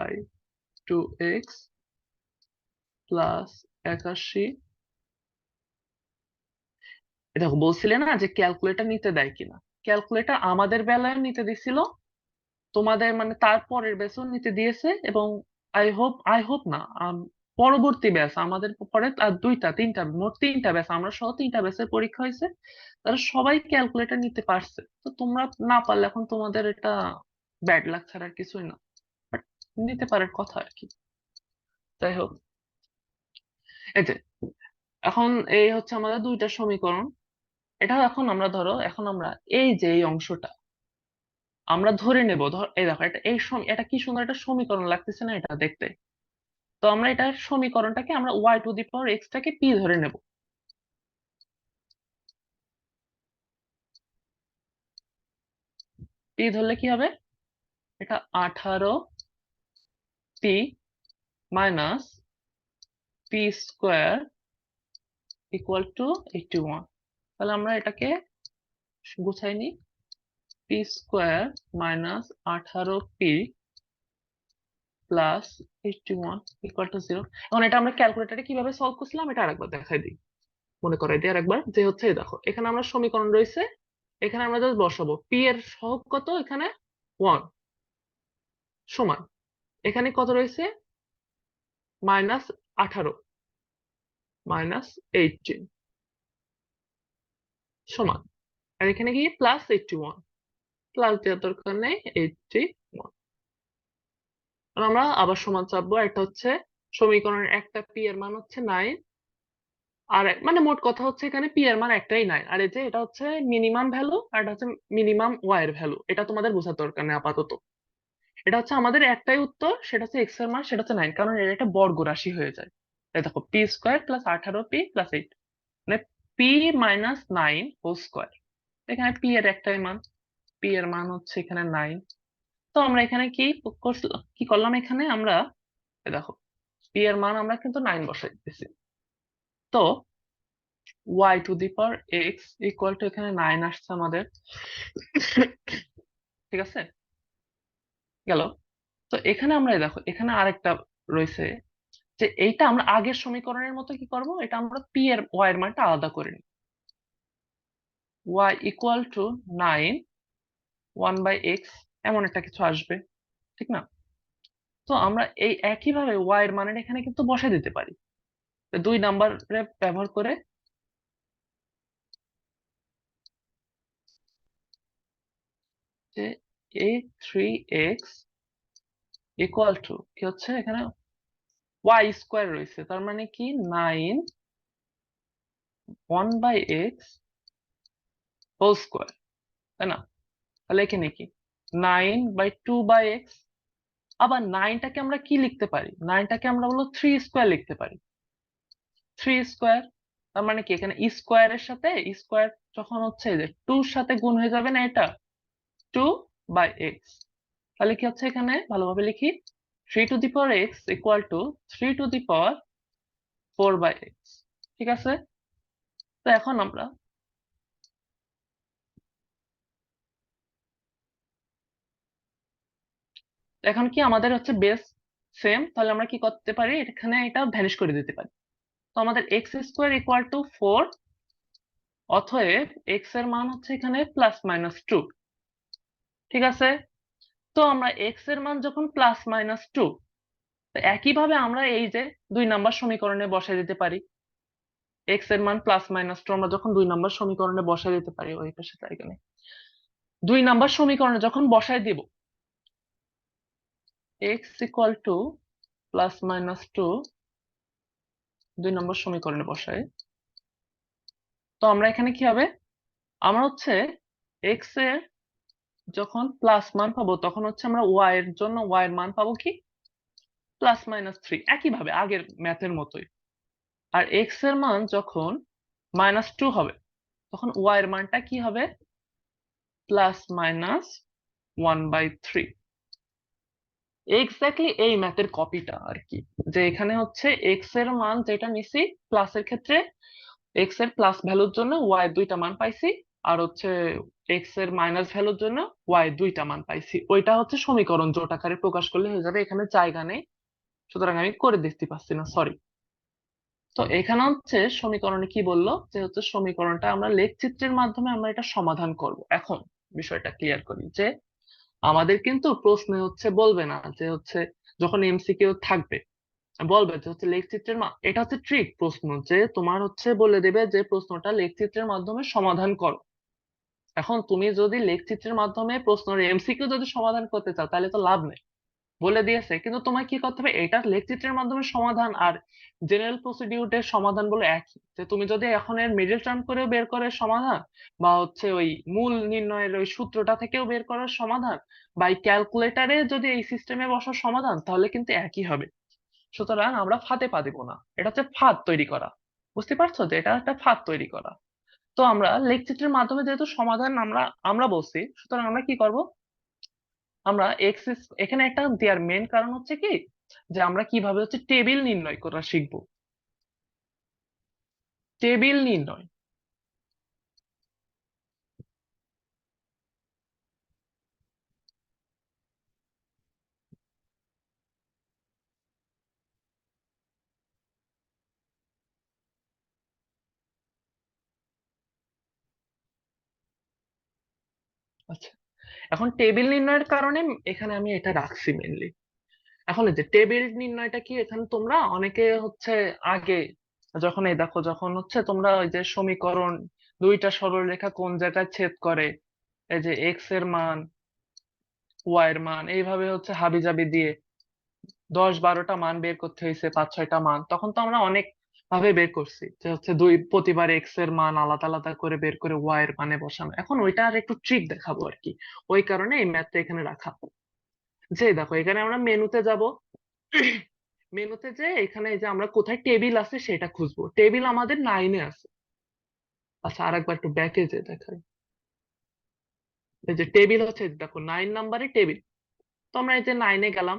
Speaker 1: y2x +81। এটা বলছিলে না যে ক্যালকুলেটর নিতে দেয় কিনা, ক্যালকুলেটর আমাদের বেলায় নিতে দিছিল, তোমাদের মানে তারপরের ব্যাচও নিতে দিয়েছে, এবং আই হোপ না পরবর্তী ব্যাচ আমাদের পরে আর 2টা 3টা মোট 3টা ব্যাচ, আমরা সহ 3টা ব্যাচের পরীক্ষা হয়েছে, তারা সবাই ক্যালকুলেটর নিতে পারছে। তো তোমরা না পারলে এখন তোমাদের এটা ব্যাড লাক ছাড়া আর কিছুই না, বাট নিতে পারার কথা আর কি। যাই হোক, এই যে এখন এই হচ্ছে আমাদের 2টা সমীকরণ। এটা এখন আমরা ধরো এখন আমরা এই যে এই অংশটা আমরা ধরে নেব, ধর এই দেখো এটা এটা কি সুন্দর একটা সমীকরণ লাগতেছে না এটা দেখতে। তো আমরা এটার সমীকরণটাকে আমরা y⁴x টাকে p ধরে নেব। p ধরলে কি হবে, এটা 18p - p² ইকুয়াল টু 81। তাহলে আমরা এটাকে গুছাই নিই, p² - 18p + 81 ইকুয়াল টু 0। এখন এটা আমরা ক্যালকুলেটরে কিভাবে সলভ করছিলাম এটা আরেকবার দেখাই দিই, মনে করাই দিই আরেকবার, যে হচ্ছে এই দেখো এখানে আমরা সমীকরণ রয়েছে, এখানে আমরা জাস্ট বসাবো p এর সহগ কত, এখানে 1 সমান এখানে কত রয়েছে -18 -18 সমান, আর এখানে কি +81, প্লাস দেওয়ার দরকার নেই 81। আর আমরা আবার সমান চাপবো, একটা হচ্ছে সমীকরণের একটা p এর মান হচ্ছে 9, আর মানে মোট কথা হচ্ছে এখানে p এর মান একটাই 9, আর এই যে এটা হচ্ছে মিনিমাম ভ্যালু আর এটা হচ্ছে মিনিমাম y এর ভ্যালু, এটা তোমাদের বোঝার দরকার নেই আপাতত। এটা হচ্ছে আমাদের একটাই উত্তর, সেটা হচ্ছে x এর মান, সেটা হচ্ছে 9, কারণ এটা একটা বর্গ রাশি হয়ে যায়। এই দেখো p² + 18p + 8 মানে p - 9 হোল স্কয়ার। এখানে p এর একটাই মান, p এর মান হচ্ছে এখানে 9। তো তো আমরা এখানে কি করলাম, এখানে আমরা দেখো পি এর মান আমরা কিন্তু 9 বসাই দিতেছি। তো y to the power x equal to এখানে 9 আসছে আমাদের, ঠিক আছে গেল। তো এখানে আমরা দেখো এখানে আরেকটা রয়েছে, যে এইটা আমরা আগের সমীকরণের মতো কি করব, এটা আমরা পি এর y এর মানটা আলাদা করে নিই। y ইকুয়াল টু 9 1/x এমন একটা কিছু আসবে, ঠিক না? তো আমরা এই একইভাবে y এর মানের এখানে কিন্তু বসাই দিতে পারি। তো 2 নাম্বারে ব্যবহার করে যে a3x ইকুয়াল টু কি হচ্ছে, এখানে y স্কোয়ার রয়েছে, তার মানে কি 9 1/x হোল স্কোয়ার, তাই না? তাহলে এখানে কি 9/2/x। আবার 9টাকে আমরা কি লিখতে পারি, 9টাকে আমরা হলো 3 স্কোয়ার লিখতে পারি। 3 স্কোয়ার তার মানে কি, এখানে স্কোয়ারের সাথে স্কোয়ার যখন হচ্ছে যে 2 এর সাথে গুণ হয়ে যাবে না, এটা 2/x। তাহলে কি হচ্ছে, এখানে ভালোভাবে লিখি 3 to the power x equal to 3 to the power 4/x, ঠিক আছে? তো এখন আমরা এখন কি আমাদের হচ্ছে বেস সেম, তাহলে আমরা কি করতে পারি, এখানে এটা ভ্যানিশ করে দিতে পারি। তো আমাদের এক্স স্কোয়ার ইকুয়াল টু 4, অতএব এক্স এর মান হচ্ছে এখানে +-2, ঠিক আছে? তো আমরা এক্স এর মান যখন +-2, তো একইভাবে আমরা এই যে 2 নাম্বার সমীকরণে বসাই দিতে পারি। এক্স এর মান +-2 আমরা যখন 2 নাম্বার সমীকরণে বসাই দিতে পারি, ওই পাশে জায়গা নেই, 2 নাম্বার সমীকরণে যখন বসাই দিব এক্স ইকুয়াল টু +-2 2 নম্বর সমীকরণে বসাই, তো আমরা এখানে কি হবে, আমরা হচ্ছে এক্স এর যখন প্লাস মান পাবো তখন হচ্ছে আমরা ওয়াই এর জন্য ওয়াই এর মান পাবো কি +-3, একইভাবে আগের ম্যাথের মতোই। আর এক্স এর মান যখন -2 হবে তখন ওয়াই এর মানটা কি হবে, +-1/3। এক্স্যাক্টলি এই ম্যাথের কপিটা আর কি, যে এখানে হচ্ছে এক্স এর মান যেটা নিছি প্লাসের ক্ষেত্রে এক্স এর প্লাস ভ্যালুর জন্য ওয়াই এর 2টা মান পাইছি, আর হচ্ছে এক্স এর মাইনাস ভ্যালুর জন্য ওয়াই এর 2টা মান পাইছি। ওইটা হচ্ছে সমীকরণ জোট আকারে প্রকাশ করলে হয়ে যাবে, এখানে জায়গা নেই সুতরাং আমি করে দেখতে পাচ্ছি না, সরি। তো এখানে হচ্ছে সমীকরণে কি বললো, যে হচ্ছে সমীকরণটা আমরা লেখচিত্রের মাধ্যমে আমরা এটা সমাধান করব। এখন বিষয়টা ক্লিয়ার করি, যে আমাদের কিন্তু প্রশ্নে হচ্ছে বলবে না যে হচ্ছে, যখন এমসিকিউ থাকবে বলবে যে হচ্ছে লেখচিত্রের এটা হচ্ছে ট্রিক প্রশ্ন, যে তোমার হচ্ছে বলে দেবে যে প্রশ্নটা লেখচিত্রের মাধ্যমে সমাধান করো। এখন তুমি যদি লেখচিত্রের মাধ্যমে প্রশ্নের এমসিকিউ যদি সমাধান করতে চাও তাহলে তো লাভ নেই, বলে দিয়েছে। কিন্তু তোমায় কি করতে হবে, এটা লেখচিত্রের মাধ্যমে সমাধান আর জেনারেল প্রসিডিউরের সমাধান বলে একই, যে তুমি যদি এখন এর মিডল টার্ম করেও বের করে সমাধান, বা হচ্ছে ওই মূল নির্ণয়ের ওই সূত্রটা থেকেও বের করার সমাধান, বা এই ক্যালকুলেটারে যদি এই সিস্টেমে বসার সমাধান, তাহলে কিন্তু একই হবে। সুতরাং আমরা ফাঁদে পা দিব না, এটা হচ্ছে ফাঁদ তৈরি করা। বুঝতে পারছো যে এটা একটা ফাঁদ তৈরি করা। তো আমরা লেখচিত্রের মাধ্যমে যেহেতু সমাধান আমরা আমরা বলছি, সুতরাং আমরা কি করব, আমরা এখানে একটা দেওয়ার মেন কারণ হচ্ছে কি, যে আমরা কিভাবে হচ্ছে টেবিল নির্ণয় করা শিখবো, টেবিল নির্ণয়। আচ্ছা, এখন টেবিল নির্ণয়ের কারণে এখানে আমি এটা রাখছি মেনলি। এখন এই যে টেবিল নির্ণয়টা কি, এখানে তোমরা অনেকে হচ্ছে আগে যখন এই দেখো, যখন হচ্ছে তোমরা ওই যে সমীকরণ দুইটা সরলরেখা কোন জায়গায় ছেদ করে, এই যে এক্স এর মান ওয়াই এর মান এইভাবে হচ্ছে হাবিজাবি দিয়ে 10-12টা মান বের করতে হয়েছে, 5-6টা মান, তখন তো আমরা অনেক ভাবে বের করছি, যে হচ্ছে প্রতিবার এক্স এর মান আলাদা আলাদা করে বের করে ওয়াই এর মানে বসানো। এখন ওইটা আর একটু ট্রিক দেখাবো আর কি, ওই কারণে এই ম্যাথটা এখানে রাখা। যে দেখো এখানে আমরা মেনুতে যাব, মেনুতে যে এখানে এই যে আমরা কোথায় টেবিল আছে সেটা খুঁজবো, টেবিল আমাদের 9-এ আছে। আচ্ছা আরেকবার একটু ব্যাকে যে দেখাই, এই যে টেবিল হচ্ছে, দেখো 9 নাম্বারে টেবিল, আমরা এই যে 9-এ গেলাম।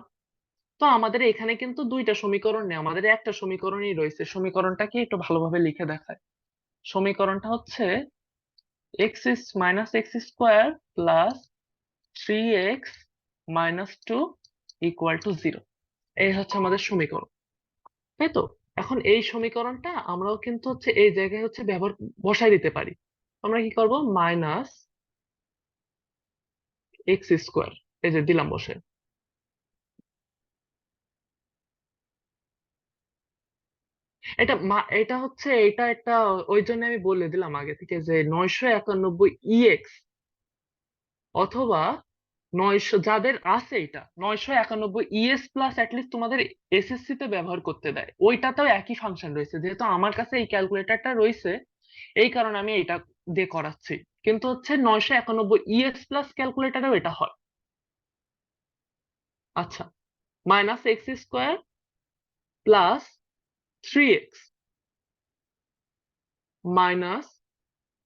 Speaker 1: তো আমাদের এখানে কিন্তু দুইটা সমীকরণ নেই, আমাদের একটা সমীকরণই রয়েছে। সমীকরণটা কি একটু ভালোভাবে লিখে দেখায়। সমীকরণটা হচ্ছে x square plus 3x minus 2 equal to 0। এই হচ্ছে আমাদের সমীকরণ, তাই তো? এখন এই সমীকরণটা আমরাও কিন্তু হচ্ছে এই জায়গায় হচ্ছে ব্যবহার বসাই দিতে পারি। আমরা কি করব, মাইনাস এক্স স্কোয়ার এই যে দিলাম বসে। এটা হচ্ছে এটা একটা, ওই জন্য আমি বলে দিলাম আগে থেকে যে 991 EX অথবা 900 যাদের আছে, এটা 991 ES প্লাস অ্যাটলিস্ট তোমাদের এসএসসি তে ব্যবহার করতে দেয়, ওইটাতেও একই ফাংশন রয়েছে। যেহেতু আমার কাছে এই ক্যালকুলেটরটা রয়েছে, এই কারণে আমি এটা দিয়ে করাচ্ছি। কিন্তু হচ্ছে 991 ES প্লাস ক্যালকুলেটরেও এটা হয়। আচ্ছা, minus x square plus 3x minus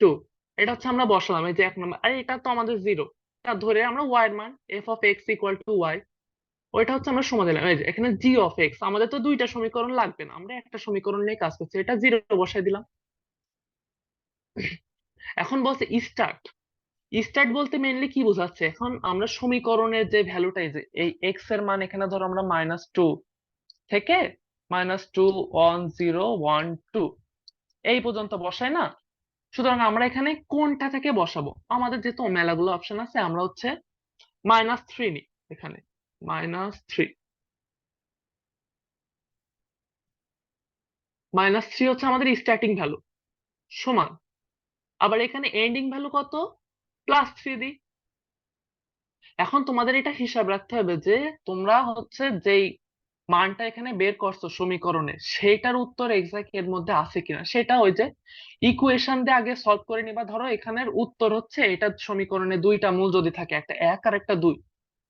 Speaker 1: 2, এটা হচ্ছে আমরা বসালাম এই যে 1 নম্বর। আর এটা তো আমাদের 0, এটা ধরে আমরা y এর মান f of x equal to y, ওইটা হচ্ছে আমরা সমান দিলাম। এই যে এখানে g অফ x, আমাদের তো দুইটা সমীকরণ লাগবে না, আমরা একটা সমীকরণ নিয়ে কাজ করছি, এটা 0 বসাই দিলাম। এখন বলছে স্টার্ট। স্টার্ট বলতে মেইনলি কি বোঝাচ্ছে, এখন আমরা সমীকরণের যে ভ্যালুটা, এই যে এই x এর মান এখানে ধরো আমরা -2 থেকে -2 1 0 1 2 এই পর্যন্ত বসাই না। সুতরাং আমরা এখানে কোনটা থেকে বসাবো, আমাদের যেহেতু মেলাগুলো অপশন আছে, আমরা হচ্ছে -3 নিই। এখানে -3, -3 হচ্ছে আমাদের স্টার্টিং ভ্যালু, সমান আবার এখানে এন্ডিং ভ্যালু কত, +3 দিই। এখন তোমাদের এটা হিসাব রাখতে হবে যে তোমরা হচ্ছে যেই মানটা এখানে বের করছো সমীকরণে, সেটার উত্তর এক্সাক্ট এর মধ্যে আছে কিনা, সেটা ওই যে ইকুয়েশন দিয়ে আগে সলভ করে নিবা। ধরো এখানের উত্তর হচ্ছে, এটা সমীকরণে দুইটা মূল যদি থাকে, একটা 1 আর একটা 2,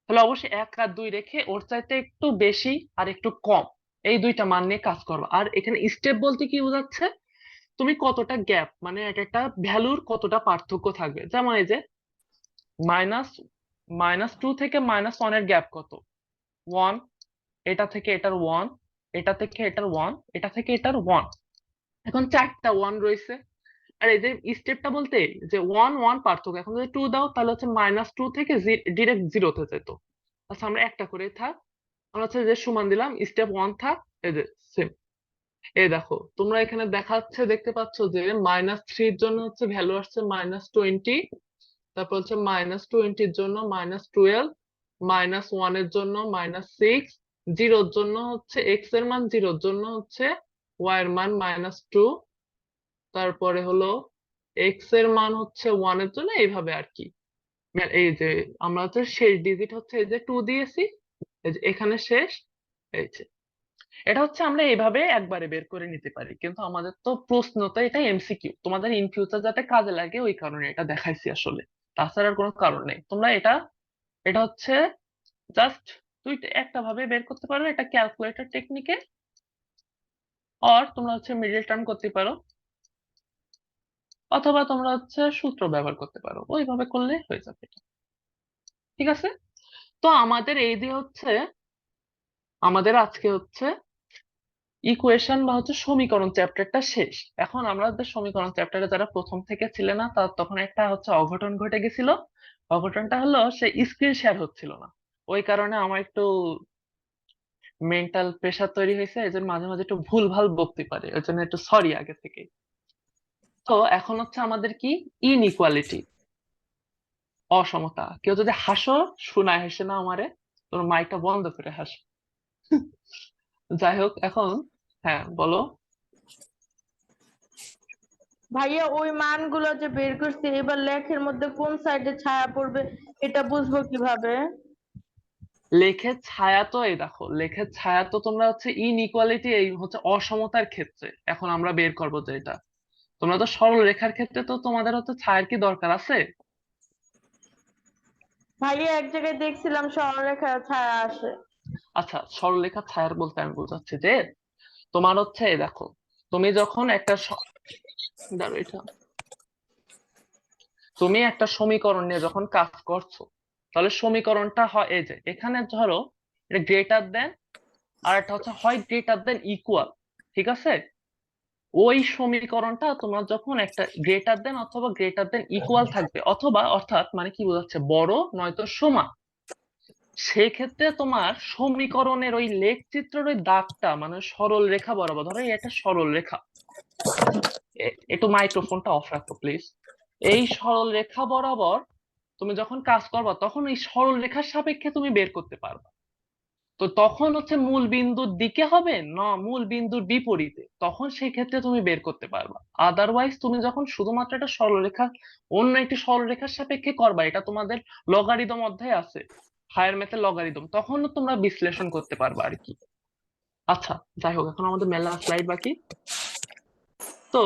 Speaker 1: তাহলে অবশ্যই 1 আর 2 রেখে ওর চাইতে একটু বেশি আর একটু কম, এই দুইটা মান নিয়ে কাজ করবা। আর এখানে স্টেপ বলতে কি বোঝাচ্ছে, তুমি কতটা গ্যাপ, মানে একটা ভ্যালুর কতটা পার্থক্য থাকবে। যেমন এই যে মাইনাস -2 থেকে -1 এর গ্যাপ কত, 1, এটা থেকে এটার 1, এটা থেকে এটার 1, এটা থেকে এটার 1, এখন 4টা 1 রয়েছে। আর এই যে স্টেপটা বলতে যে 1 1 পার্থক্য, এখন যদি 2 দাও তাহলে হচ্ছে -2 থেকে ডিরেক্ট 0-তে যেত। আচ্ছা, আমরা একটা করে থাক, আমরা হচ্ছে যে সমান দিলাম, স্টেপ 1 থাক, এই যে সেম। এই দেখো তোমরা এখানে দেখাচ্ছে, দেখতে পাচ্ছ যে -3 এর জন্য হচ্ছে ভ্যালু আসছে -20, তারপর হচ্ছে -20 এর জন্য -12, -1 এর জন্য -6, 0 এর জন্য হচ্ছে x এর মান, 0 এর জন্য হচ্ছে y এর মান -2, তারপরে হলো x এর মান হচ্ছে 1 এর জন্য, এইভাবে আর কি। এই যে আমরা হচ্ছে শেষ ডিজিট হচ্ছে এই যে 2 দিয়েছি, এই যে এখানে শেষ, এই যে এটা হচ্ছে আমরা এইভাবে একবারে বের করে নিতে পারি। কিন্তু আমাদের তো প্রশ্ন তো এটা এমসিকিউ, তোমাদের ইন ফিউচার যাতে কাজে লাগে ওই কারণে এটা দেখাইছি আসলে, তাছাড়া আর কোনো কারণ নেই। তোমরা এটা এটা হচ্ছে জাস্ট একটা ভাবে বের করতে পারো, এটা ক্যালকুলেটর টেকনিকে, আর তোমরা হচ্ছে মিডল টার্ম করতে পারো, অথবা তোমরা হচ্ছে সূত্র ব্যবহার করতে পারো, ওইভাবে করলে হয়ে যাবে এটা। ঠিক আছে, তো আমাদের এই দিয়ে হচ্ছে আমাদের আজকে হচ্ছে ইকুয়েশন বা হচ্ছে সমীকরণ চ্যাপ্টারটা শেষ। এখন আমাদের সমীকরণ চ্যাপ্টারে যারা প্রথম থেকে ছিলেন না, তার তখন একটা হচ্ছে অঘটন ঘটে গেছিল। অঘটনটা হলো সে স্ক্রিন শেয়ার হচ্ছিল না, ওই কারণে আমার একটু মেন্টাল প্রেশার তৈরি হয়েছে, এই জন্য মাঝে মাঝে একটু ভুলভাল বকতে পারে, ওই জন্য একটু সরি আগে থেকে। তো এখন হচ্ছে আমাদের কি, ইনইকুয়ালিটি, অসমতা। কেউ যদি হাসো, শোনায় হেসে না আমারে, তোর মাইকটা বন্ধ করে হাসো। যাই হোক, এখন হ্যাঁ বলো।
Speaker 4: ভাইয়া ওই মানগুলো যে বের করছি, এবার লেখের মধ্যে কোন সাইডে ছায়া পড়বে এটা বুঝবো কিভাবে?
Speaker 1: লেখের ছায়া তো, এই দেখো লেখের ছায়া তো তোমরা হচ্ছে ইনইকুয়ালিটি, এই হচ্ছে অসমতার ক্ষেত্রে এখন আমরা বের করবো যে এটা, তোমরা তো সরল রেখার ক্ষেত্রে তো তোমাদের হচ্ছে ছায়ার কি দরকার আছে?
Speaker 4: ভাইয়া এক জায়গায় দেখছিলাম সরলরেখায় ছায়া আসে।
Speaker 1: আচ্ছা, সরলরেখার ছায়ার বলতে আমি বোঝাচ্ছি যে তোমার হচ্ছে এই দেখো, তুমি যখন একটা দাঁড়াও, এটা তুমি একটা সমীকরণ নিয়ে যখন কাজ করছো, তাহলে সমীকরণটা হয় এই যে এখানে ধরো এটা গ্রেটার দেন, আর একটা হচ্ছে হয় গ্রেটার দেন ইকুয়াল, ঠিক আছে? ওই সমীকরণটা তোমার যখন একটা গ্রেটার দেন অথবা গ্রেটার দেন ইকুয়াল থাকবে, অথবা অর্থাৎ মানে কি বোঝাচ্ছে, বড় নয়তো সমান, সেই ক্ষেত্রে তোমার সমীকরণের ওই লেখ চিত্রের ওই দাগটা মানে সরল রেখা বরাবর, ধরো এই একটা সরল রেখা, একটু মাইক্রোফোনটা অফ রাখো প্লিজ। এই সরল রেখা বরাবর তুমি যখন কাজ করবা তখন এই সরল রেখার সাপেক্ষে তুমি বের করতে পারবা। তো তখন হচ্ছে মূল বিন্দুর দিকে হবে না মূল বিন্দুর বিপরীতে, তখন সেই ক্ষেত্রে তুমি বের করতে পারবা। আদারওয়াইজ তুমি যখন শুধুমাত্র একটা সরলরেখা অন্য একটি সরলরেখার সাপেক্ষে করবা, এটা তোমাদের লগারিদম অধ্যায়ে আছে, হায়ার ম্যাথের লগারিদম, তখনও তোমরা বিশ্লেষণ করতে পারবা আর কি। আচ্ছা, যাই হোক, এখন আমাদের মেলা স্লাইড বাকি। তো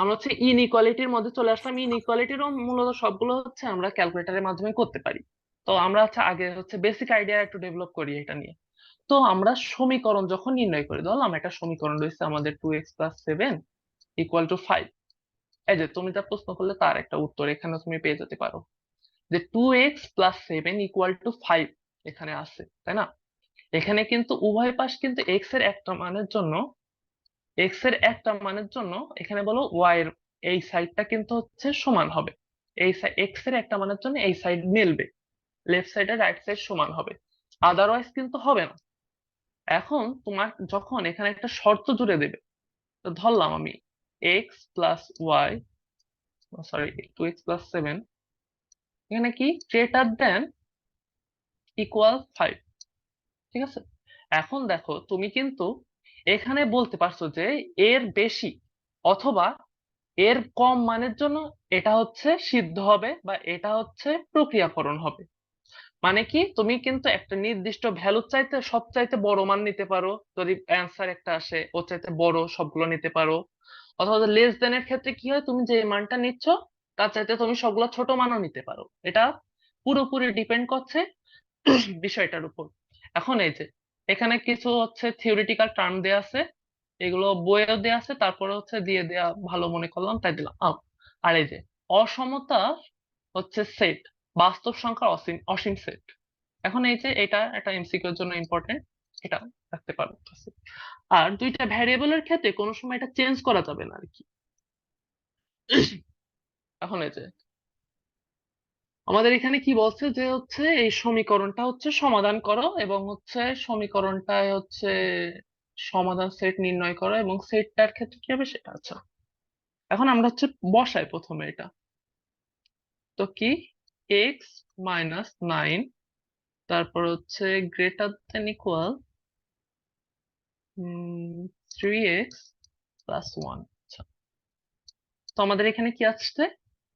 Speaker 1: আমরা হচ্ছে ইনইকুয়ালিটির মধ্যে চলে আসলাম। ইনইকুয়ালিটিরও মূলত সবগুলো হচ্ছে আমরা ক্যালকুলেটরের মাধ্যমে করতে পারি। তো আমরা হচ্ছে আগে হচ্ছে বেসিক আইডিয়া একটু ডেভেলপ করি এটা নিয়ে। তো আমরা সমীকরণ যখন নির্ণয় করি, ধরলাম একটা সমীকরণ রয়েছে আমাদের 2x+7 = 5। এই যে তুমি যা প্রশ্ন করলে তার একটা উত্তর এখানে তুমি পেয়ে যেতে পারো, যে 2x+7 = 5 এখানে আছে, তাই না? এখানে কিন্তু উভয় পাশ কিন্তু x এর একটা মানের জন্য এখানে বলো y এর এই সাইডটা কিন্তু হচ্ছে সমান হবে, এই x এর একটা মানের জন্য এই সাইড মিলবে, লেফট সাইড আর রাইট সাইড সমান হবে, আদারওয়াইজ কিন্তু হবে না। এখন তোমার যখন এখানে একটা শর্ত জুড়ে দেবে, তো ধরলাম আমি x+y, সরি 2x+7 এখানে কি গ্রেটার দেন ইকুয়াল 5, ঠিক আছে? এখন দেখো তুমি কিন্তু এখানে বলতে পারছো যে এর বেশি অথবা এর কম মানের জন্য এটা হচ্ছে সিদ্ধ হবে বা এটা হচ্ছে প্রক্রিয়াকরণ হবে। মানে কি, তুমি কিন্তু একটা নির্দিষ্ট ভ্যালুর চাইতে সবচাইতে বড় মান নিতে পারো, যদি অ্যান্সার একটা আসে ওর চাইতে বড় সবগুলো নিতে পারো, অথবা লেস দেন এর ক্ষেত্রে কি হয়, তুমি যে মানটা নিচ্ছ তার চাইতে তুমি সবগুলো ছোট মানও নিতে পারো। এটা পুরোপুরি ডিপেন্ড করছে বিষয়টার উপর। এখন এই যে এখানে কিছু হচ্ছে থিওরিটিক্যাল টার্ম দেয়া আছে, এগুলো বইয়েও দেয়া আছে, তারপরে হচ্ছে দিয়ে দেয়া ভালো মনে করলাম তাই দিলাম। আর এই যে অসমতা হচ্ছে সেট, বাস্তব সংখ্যার অসীম অসীম সেট। এখন এই যে এটা একটা এমসিকিউ এর জন্য ইম্পর্টেন্ট, এটা রাখতে পারো। আর দুইটা ভ্যারিয়েবলের ক্ষেত্রে কোনো সময় এটা চেঞ্জ করা যাবে না আর কি। এখন এই যে আমাদের এখানে কি বলছে যে হচ্ছে এই সমীকরণটা হচ্ছে সমাধান করো, এবং হচ্ছে সমীকরণটায় হচ্ছে সমাধান সেট নির্ণয় করো, এবং সেটটার ক্ষেত্রে কি হবে সেটা। আচ্ছা, এখন আমরা হচ্ছে বসাই প্রথমে এটা। তো কি x-9, তারপর হচ্ছে গ্রেটার দেন ইকুয়াল 3x+1। আচ্ছা, তো আমাদের এখানে কি আসছে,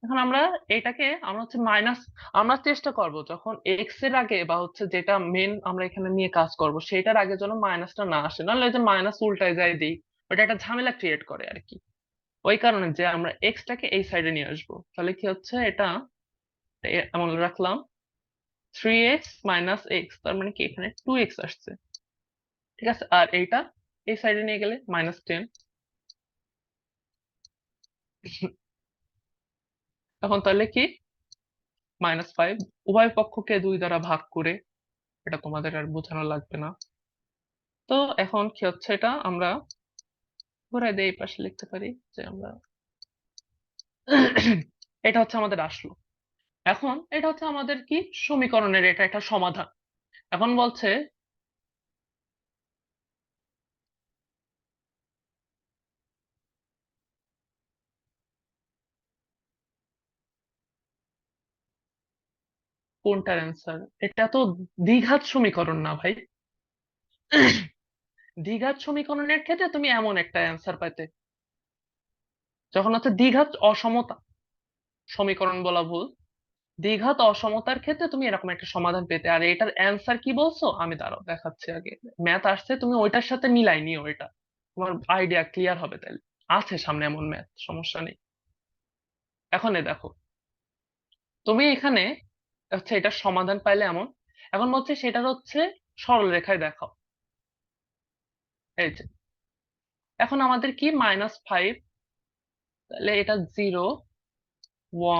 Speaker 1: এখন আমরা এটাকে আমরা হচ্ছে মাইনাস, আমরা চেষ্টা করব যখন এক্স এর আগে বা হচ্ছে যেটা মেন আমরা এখানে নিয়ে কাজ করব সেটার আগে যেন মাইনাসটা না আসে, নাহলে যে মাইনাস উল্টায় যায় দিই, ওটা একটা ঝামেলা ক্রিয়েট করে আর কি। ওই কারণে যে আমরা এক্সটাকে এই সাইডে নিয়ে আসবো, তাহলে কি হচ্ছে এটা এমন রাখলাম 3x-x, তার মানে কি এখানে 2x আসছে, ঠিক আছে? আর এইটা এই সাইডে নিয়ে গেলে -10। এখন তাহলে কি -5, উভয় পক্ষকে 2 দ্বারা ভাগ করে, এটা তোমাদের আর বোঝানো লাগবে না। তো এখন কি হচ্ছে, এটা আমরা ঘুরাই দিয়ে এই পাশে লিখতে পারি যে আমরা এটা হচ্ছে আমাদের আসলো। এখন এটা হচ্ছে আমাদের কি সমীকরণের এটা একটা সমাধান। এখন বলছে কোনটার অ্যান্সার, এটা তো দ্বিঘাত সমীকরণ না ভাই। দ্বিঘাত সমীকরণের ক্ষেত্রে তুমি এমন একটা অ্যান্সার পাইতে, যখন হচ্ছে দ্বিঘাত অসমতা সমীকরণ বলা ভুল, দ্বিঘাত অসমতার ক্ষেত্রে তুমি এরকম একটা সমাধান পেতে। আর এটার অ্যান্সার কি বলছো, আমি দাঁড়াও দেখাচ্ছি, আগে ম্যাথ আসছে, তুমি ওইটার সাথে মিলাই নিও, এটা তোমার আইডিয়া ক্লিয়ার হবে। তাহলে আছে সামনে এমন ম্যাথ, সমস্যা নেই। এখন দেখো তুমি এখানে হচ্ছে এটার সমাধান পাইলে এমন, এখন বলছে সেটা হচ্ছে সরল রেখায় দেখাও। এই যে এখন আমাদের কি -5, তাহলে এটা 0,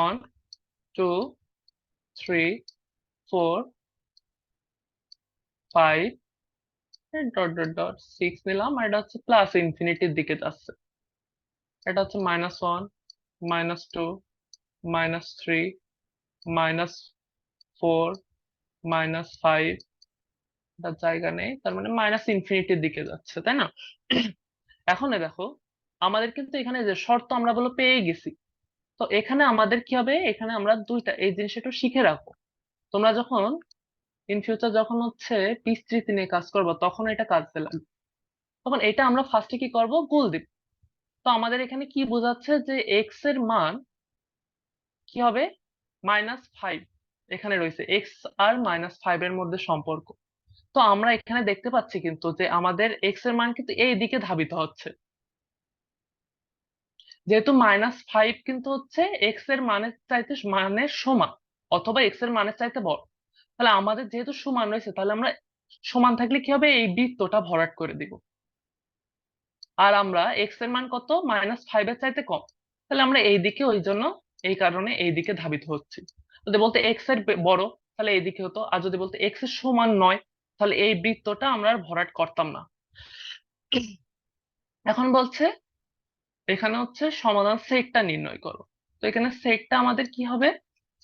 Speaker 1: 1, 2, 3, 4 5 ডট ডট ডট 6 নিলাম, আর এটা হচ্ছে প্লাস ইনফিনিটির দিকে যাচ্ছে। এটা হচ্ছে -1 -2 -3 -4 -5, তার জায়গা নেই, তার মানে মাইনাস ইনফিনিটির দিকে যাচ্ছে, তাই না? এখন দেখো আমাদের কিন্তু এখানে যে শর্ত আমরা বলে পেয়ে গেছি। তো এখানে আমাদের কি হবে, এখানে আমরা দুইটা এই জিনিসটা একটু শিখে রাখো। তোমরা যখন ইন ফিউচার যখন হচ্ছে পিস3 নিয়ে কাজ করবো তখন এটা কাজে লাগবে। তখন এটা আমরা ফার্স্টে কি করব, গুল দিব। তো আমাদের এখানে কি বোঝাচ্ছে যে এক্স এর মান কি হবে, -5 এখানে রয়েছে, এক্স আর -5 এর মধ্যে সম্পর্ক। তো আমরা এখানে দেখতে পাচ্ছি কিন্তু যে আমাদের এক্স এর মান কিন্তু এই দিকে ধাবিত হচ্ছে, যেহেতু -5 কিন্তু হচ্ছে এক্স এর মানের চাইতে মানের সমান অথবা এক্স এর মানের চাইতে বড়। তাহলে আমাদের যেহেতু সমান রয়েছে, তাহলে আমরা সমান থাকলে কি হবে, এই বৃত্তটা ভরাট করে দিব। আর আমরা এক্স এর মান কত, -5 এর চাইতে কম, তাহলে আমরা এই দিকে ওই জন্য এই কারণে এই দিকে ধাবিত হচ্ছি। যদি বলতে এক্স এর বড় তাহলে এই দিকে হতো, আর যদি বলতে এক্স এর সমান নয় তাহলে এই বৃত্তটা আমরা আর ভরাট করতাম না। এখন বলছে এখানে হচ্ছে সমাধান সেটটা নির্ণয় করো। তো এখানে সেটটা আমাদের কি হবে,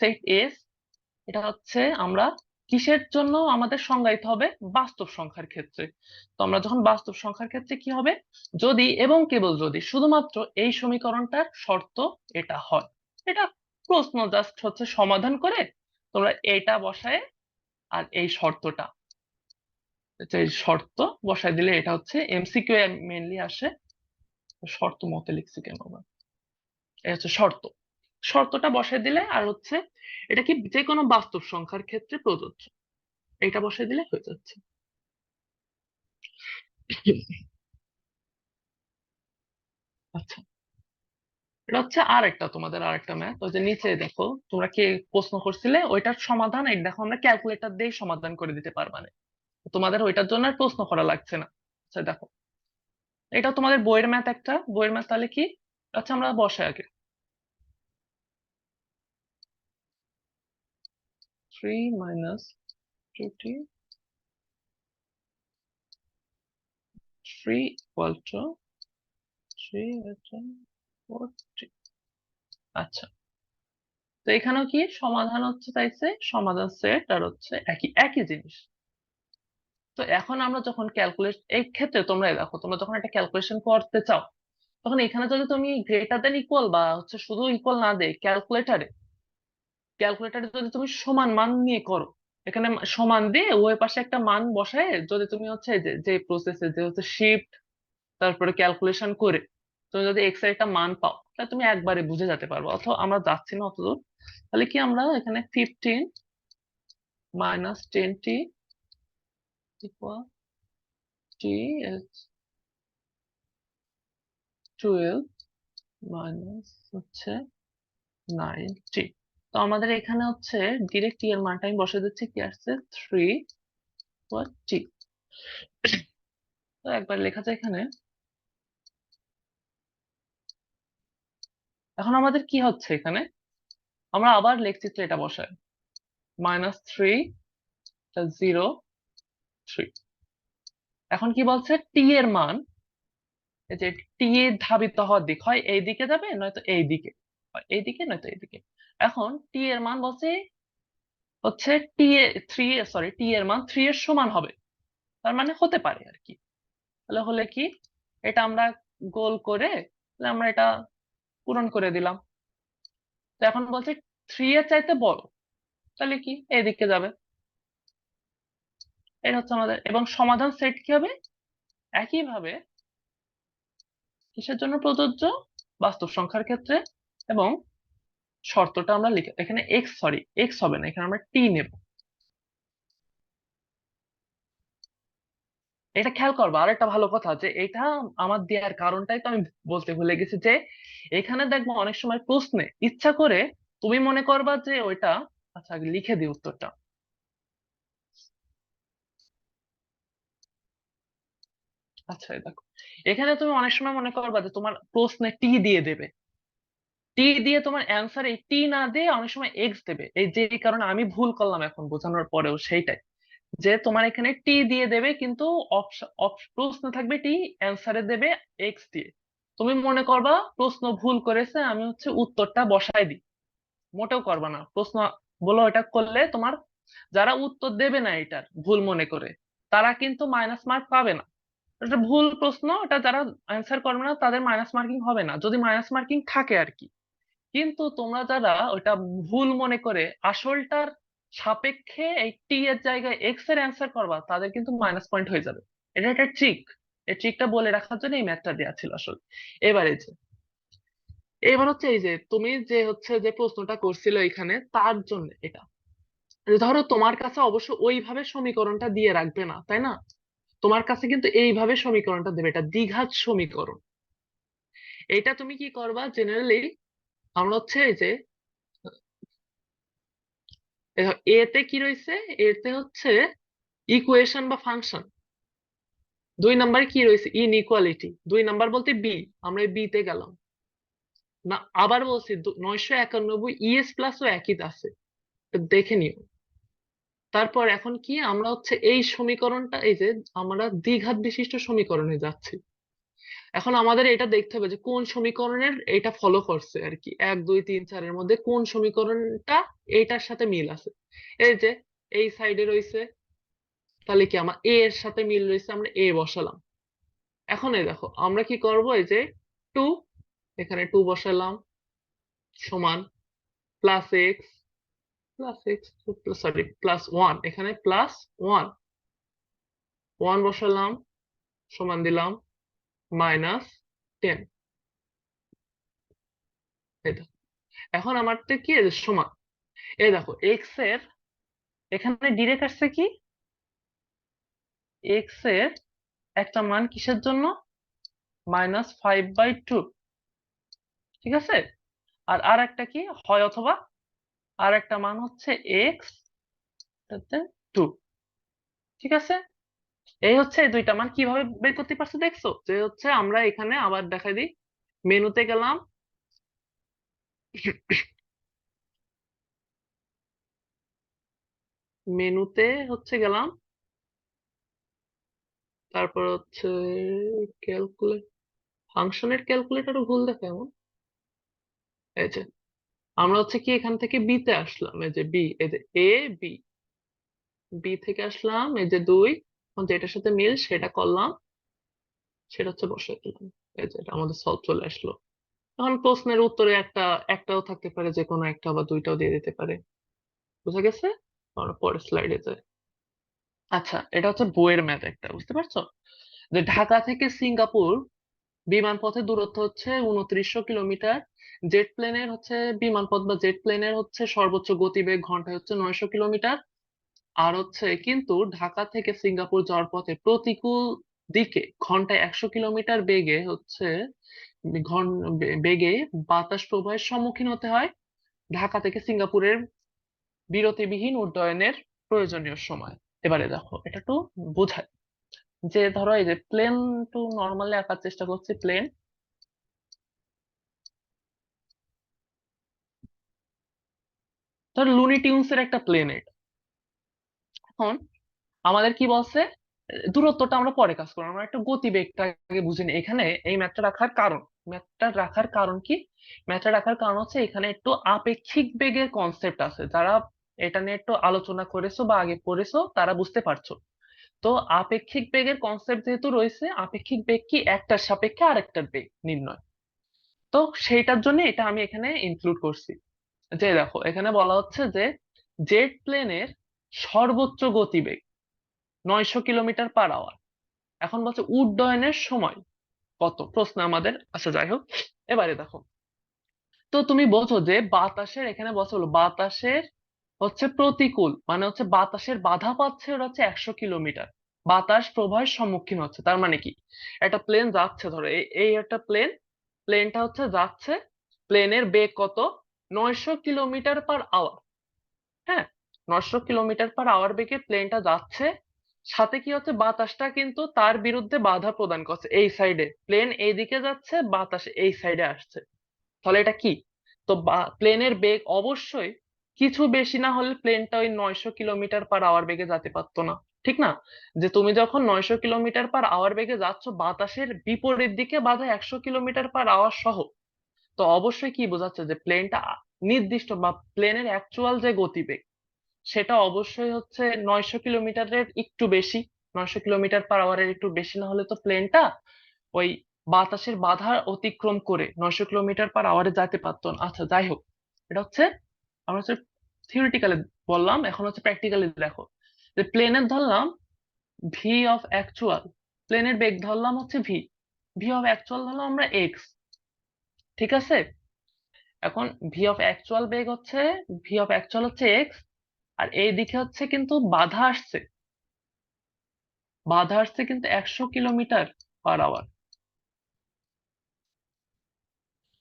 Speaker 1: সেট এস, এটা হচ্ছে আমরা কিসের জন্য আমাদের সংজ্ঞায়িত হবে, বাস্তব সংখ্যার ক্ষেত্রে। তো আমরা যখন বাস্তব সংখ্যার ক্ষেত্রে কি হবে, যদি এবং কেবল যদি শুধুমাত্র এই সমীকরণটার শর্ত এটা হয়, এটা প্রশ্ন জাস্ট হচ্ছে সমাধান করে তোমরা এটা বসায় আর এই শর্তটা, এই শর্ত বসায় দিলে এটা হচ্ছে এমসিকিউ মেনলি আসে। শর্ত মতে লিখছি কেন আবার, এটা হচ্ছে শর্ত, শর্তটা বসায় দিলে আর হচ্ছে এটা কি যে কোনো বাস্তব সংখ্যার ক্ষেত্রে প্রযোজ্য, এটা বসায় দিলে হয়ে যাচ্ছে। আচ্ছা, এটা হচ্ছে আর একটা তোমাদের আর একটা ম্যাথ, ওই যে নিচে দেখো তোমরা কি প্রশ্ন করছিলে ওইটার সমাধান, এই দেখো আমরা ক্যালকুলেটর দিয়ে সমাধান করে দিতে পারবা না, তোমাদের ওইটার জন্য আর প্রশ্ন করা লাগছে না। আচ্ছা দেখো, এটা তোমাদের বইয়ের ম্যাথ, একটা বইয়ের ম্যাথ, তাহলে কি, আচ্ছা আমরা বসাই আগে 3 - 2t 3 = 3 4t। আচ্ছা, তো এখানেও কি সমাধান হচ্ছে চাইছে, সমাধান সেট আর হচ্ছে একই একই জিনিস। তো এখন আমরা যখন ক্যালকুলেট, এই ক্ষেত্রে তোমরা দেখো তোমরা যখন একটা ক্যালকুলেশন করতে চাও তখন এখানে যদি তুমি গ্রেটার দেন ইকুয়াল বা হচ্ছে শুধু ইকুয়াল না দেয় ক্যালকুলেটারে, ক্যালকুলেটারে যদি তুমি সমান মান নিয়ে করো, এখানে সমান দিয়ে ওই পাশে একটা মান বসায় যদি তুমি হচ্ছে যে প্রসেসে যে হচ্ছে শিফট তারপরে ক্যালকুলেশন করে তুমি যদি এক্স এর একটা মান পাও, তাহলে তুমি একবারে বুঝে যেতে পারবে। অথবা আমরা যাচ্ছি না অতদূর, তাহলে কি আমরা এখানে 15 - 10t equal t is 12 minus হচ্ছে 9t। তো আমাদের এখানে হচ্ছে ডিরেক্ট টি এর মানটা আমি বসে দিচ্ছি, কি আসছে 3 টি। তো একবার লেখা যায় এখানে। এখন আমাদের কি হচ্ছে এখানে, আমরা আবার লেখচিত্রে এটা বসাই -3 0 3। এখন কি বলছে, টি এর মান, এই যে টি এর ধাবিত হওয়ার দিক হয় এই দিকে যাবে নয়তো এই দিকে, হয় এই দিকে নয়তো এই দিকে। এখন টি এর মান বলছে হচ্ছে টি এ 3, সরি টি এর মান 3 এর সমান হবে, তার মানে হতে পারে আর কি। তাহলে হলে কি, এটা আমরা গোল করে তাহলে আমরা এটা পূরণ করে দিলাম। তো এখন বলছে 3 এর চাইতে বড়, তাহলে কি এদিকে যাবে, এটা হচ্ছে আমাদের। এবং সমাধান সেট কি হবে, একইভাবে কিসের জন্য প্রযোজ্য, বাস্তব সংখ্যার ক্ষেত্রে। এবং শর্তটা আমরা লিখে এখানে এক্স, সরি এক্স হবে না, এখানে আমরা টি নেব। এটা খেয়াল করবো, আর একটা ভালো কথা যে এটা আমার দেওয়ার কারণটাই তো আমি বলতে ভুলে গেছি, যে এখানে দেখবো অনেক সময় প্রশ্নে ইচ্ছা করে তুমি মনে করবা যে ওইটা, আচ্ছা আগে লিখে দিই উত্তরটা। আচ্ছা এই দেখো, এখানে তুমি অনেক সময় মনে করবা যে তোমার প্রশ্নে টি দিয়ে দেবে, টি দিয়ে তোমার অ্যান্সার এই টি না দিয়ে অনেক সময় এক্স দেবে, এই যে কারণে আমি ভুল করলাম এখন বোঝানোর পরেও সেইটাই, যে তোমার এখানে টি দিয়ে দেবে কিন্তু প্রশ্ন থাকবে টি, অ্যান্সারে দেবে এক্স দিয়ে। তুমি মনে করবা প্রশ্ন ভুল করেছে, আমি হচ্ছে উত্তরটা বসাই দিই, মোটেও করবা না। প্রশ্ন বলো, এটা করলে তোমার যারা উত্তর দেবে না এটার ভুল মনে করে, তারা কিন্তু মাইনাস মার্ক পাবে না। এটা ভুল প্রশ্ন, এটা যারা অ্যান্সার করবে না তাদের মাইনাস মার্কিং হবে না, যদি মাইনাস মার্কিং থাকে আর কি। কিন্তু তোমরা যারা ওইটা ভুল মনে করে আসলটার সাপেক্ষে এই টি এর জায়গায় এক্স এর অ্যান্সার করবা, তাদের কিন্তু মাইনাস পয়েন্ট হয়ে যাবে। এটা একটা ট্রিক, এই ট্রিকটা বলে রাখার জন্য এই ম্যাথটা দেওয়া ছিল আসলে। এবারে যে এবার হচ্ছে এই যে তুমি যে হচ্ছে যে প্রশ্নটা করছিল এখানে তার জন্য এটা, যে ধরো তোমার কাছে অবশ্য ওইভাবে সমীকরণটা দিয়ে রাখবে না, তাই না? তোমার কাছে কিন্তু এইভাবে সমীকরণটা দেবে, এটা দ্বিঘাত সমীকরণ। এটা তুমি কি করবা জেনারেলি, আমরা হচ্ছে এই যে এ তে কি রয়েছে, এতে হচ্ছে ইকুয়েশন বা ফাংশন, 2 নাম্বারে কি রয়েছে ইনইকুয়ালিটি, 2 নাম্বার বলতে বি, আমরা বি তে গেলাম না। আবার বলছি 991 ইএস প্লাস ও একই আছে, তো দেখে নিও। তারপর এখন কি আমরা হচ্ছে এই সমীকরণটা, এই যে আমরা দ্বিঘাত বিশিষ্ট সমীকরণে যাচ্ছি। এখন আমাদের এটা দেখতে হবে যে কোন সমীকরণের এটা ফলো করছে আর কি, 1 2 3 4 এর মধ্যে কোন সমীকরণটা এইটার সাথে মিল আছে। এই যে এই সাইডে রয়েছে, তাহলে কি আমার এ এর সাথে মিল রয়েছে, আমরা এ বসালাম। এখন এই দেখো আমরা কি করব, এই যে 2, এখানে 2 বসালাম, সমান প্লাস এক্স, সরি প্লাস 1, এখানে প্লাস 1 বসালাম, সমান দিলাম -10। এই দেখো এখন আমারটা কি, এই যে সমান, এই দেখো এক্স এর এখানে ডিরেক্ট আসছে কি, এক্স এর একটা মান কিসের জন্য, -5/2, ঠিক আছে। আর আর একটা কি হয় অথবা, আর একটা মান হচ্ছে এক্স 2, ঠিক আছে। এই হচ্ছে এই দুইটা মান কিভাবে বের করতে পারছো দেখছো, যে হচ্ছে আমরা এখানে আবার দেখাই দিই, মেনুতে গেলাম, মেনুতে হচ্ছে গেলাম, তারপর হচ্ছে ক্যালকুলেট, ফাংশনের ক্যালকুলেটরও ভুল দেখে এমন। এই যে আমরা হচ্ছে কি এখান থেকে বি তে আসলাম, এই যে বি, এই যে এ বি, বি থেকে আসলাম এই যে 2, এখন যেটার সাথে মিল সেটা করলাম, সেটা হচ্ছে বসাই দিলাম। এই যে এটা আমাদের সলভ চলে আসলো। এখন প্রশ্নের উত্তরে একটাও থাকতে পারে, যে কোনো একটা বা দুইটাও দিয়ে দিতে পারে। বুঝা গেছে? আমরা পরের স্লাইডে যাই। আচ্ছা, এটা হচ্ছে বইয়ের ম্যাথ একটা, বুঝতে পারছো? যে ঢাকা থেকে সিঙ্গাপুর বিমান পথের দূরত্ব হচ্ছে 2900 কিলোমিটার। জেট প্লেনের হচ্ছে বিমানপথ বা জেট প্লেনের হচ্ছে সর্বোচ্চ গতিবেগ ঘন্টায় হচ্ছে 900 কিলোমিটার। আর হচ্ছে কিন্তু ঢাকা থেকে সিঙ্গাপুর যাওয়ার পথে প্রতিকূল দিকে ঘন্টায় 100 কিলোমিটার বেগে হচ্ছে বেগে বাতাস প্রবাহের সম্মুখীন হতে হয় ঢাকা থেকে সিঙ্গাপুরের বিরতিবিহীন উড্ডয়নের প্রয়োজনীয় সময়। এবারে দেখো এটা একটু বোঝায়, যে ধরো এই যে প্লেন, টু নর্মালি আঁকার চেষ্টা করছি প্লেন, ধরো লুনি টিউনস এর একটা প্লেন এটা। এখন আমাদের কি বলছে, দূরত্বটা আমরা পরে কাজ করবো, আমরা একটা গতিবেগটা আগে বুঝে নিই। এখানে এই ম্যাথটা রাখার কারণ, ম্যাথটা রাখার কারণ কি, ম্যাথটা রাখার কারণ হচ্ছে এখানে একটু আপেক্ষিক বেগের কনসেপ্ট আছে, যারা এটা নিয়ে একটু আলোচনা করেছো বা আগে পড়েছো তারা বুঝতে পারছো। তো আপেক্ষিক বেগের কনসেপ্ট যেহেতু রয়েছে, আপেক্ষিক বেগ কি একটার সাপেক্ষে আরেকটার বেগ নির্ণয়, তো সেইটার জন্য এটা আমি এখানে ইনক্লুড করছি। যে দেখো এখানে বলা হচ্ছে যে জেট প্লেনের সর্বোচ্চ গতিবেগ 900 কিলোমিটার/আওয়ার। এখন বলছে উড্ডয়নের সময় কত, প্রশ্ন আমাদের। আচ্ছা যাই হোক, এবারে দেখো, তো তুমি বোঝো যে বাতাসের, এখানে বলছে হলো বাতাসের হচ্ছে প্রতিকূল, মানে হচ্ছে বাতাসের বাধা পাচ্ছে ওরা হচ্ছে 100 কিলোমিটার, বাতাস প্রবাহের সম্মুখীন হচ্ছে। তার মানে কি, একটা প্লেন যাচ্ছে, ধরো এই একটা প্লেন, প্লেনটা হচ্ছে যাচ্ছে, প্লেনের বেগ কত, 900 কিলোমিটার/আওয়ার। হ্যাঁ, 900 কিলোমিটার/আওয়ার বেগে প্লেনটা যাচ্ছে, সাথে কি হচ্ছে বাতাসটা কিন্তু তার বিরুদ্ধে বাধা প্রদান করছে, এই সাইডে প্লেন এইদিকে যাচ্ছে, বাতাস এই সাইডে আসছে। তাহলে এটা কি, তো প্লেনের বেগ অবশ্যই কিছু বেশি না হলে প্লেনটা ওই 900 কিলোমিটার/আওয়ার বেগে যেতে পারতো না, ঠিক না? যে তুমি যখন 900 কিলোমিটার/আওয়ার বেগে যাচ্ছ বাতাসের বিপরীত দিকে বাধা 100 কিলোমিটার/আওয়ার সহ, তো অবশ্যই কি বোঝাচ্ছে যে প্লেনটা নির্দিষ্ট বা প্লেনের অ্যাকচুয়াল যে গতিবেগ সেটা অবশ্যই হচ্ছে 900 কিলোমিটারের একটু বেশি, 900 কিলোমিটার/আওয়ারের একটু বেশি না হলে তো প্লেনটা ওই বাতাসের বাধা অতিক্রম করে 900 কিলোমিটার/আওয়ারে যেতে পারতো না। আচ্ছা যাই হোক, এটা হচ্ছে আমরা হচ্ছে থিওরিটিক্যালি বললাম, এখন হচ্ছে প্র্যাকটিক্যালি দেখো যে প্লেনের ধরলাম ভি অফ অ্যাকচুয়াল, প্লেনের বেগ ধরলাম হচ্ছে ভি, ভি অফ অ্যাকচুয়াল ধরলাম আমরা এক্স, ঠিক আছে? এখন ভি অফ অ্যাকচুয়াল বেগ হচ্ছে, ভি অফ অ্যাকচুয়াল হচ্ছে এক্স, আর এই দিকে হচ্ছে কিন্তু বাধা আসছে, বাধা আসছে কিন্তু 100 কিলোমিটার/আওয়ার।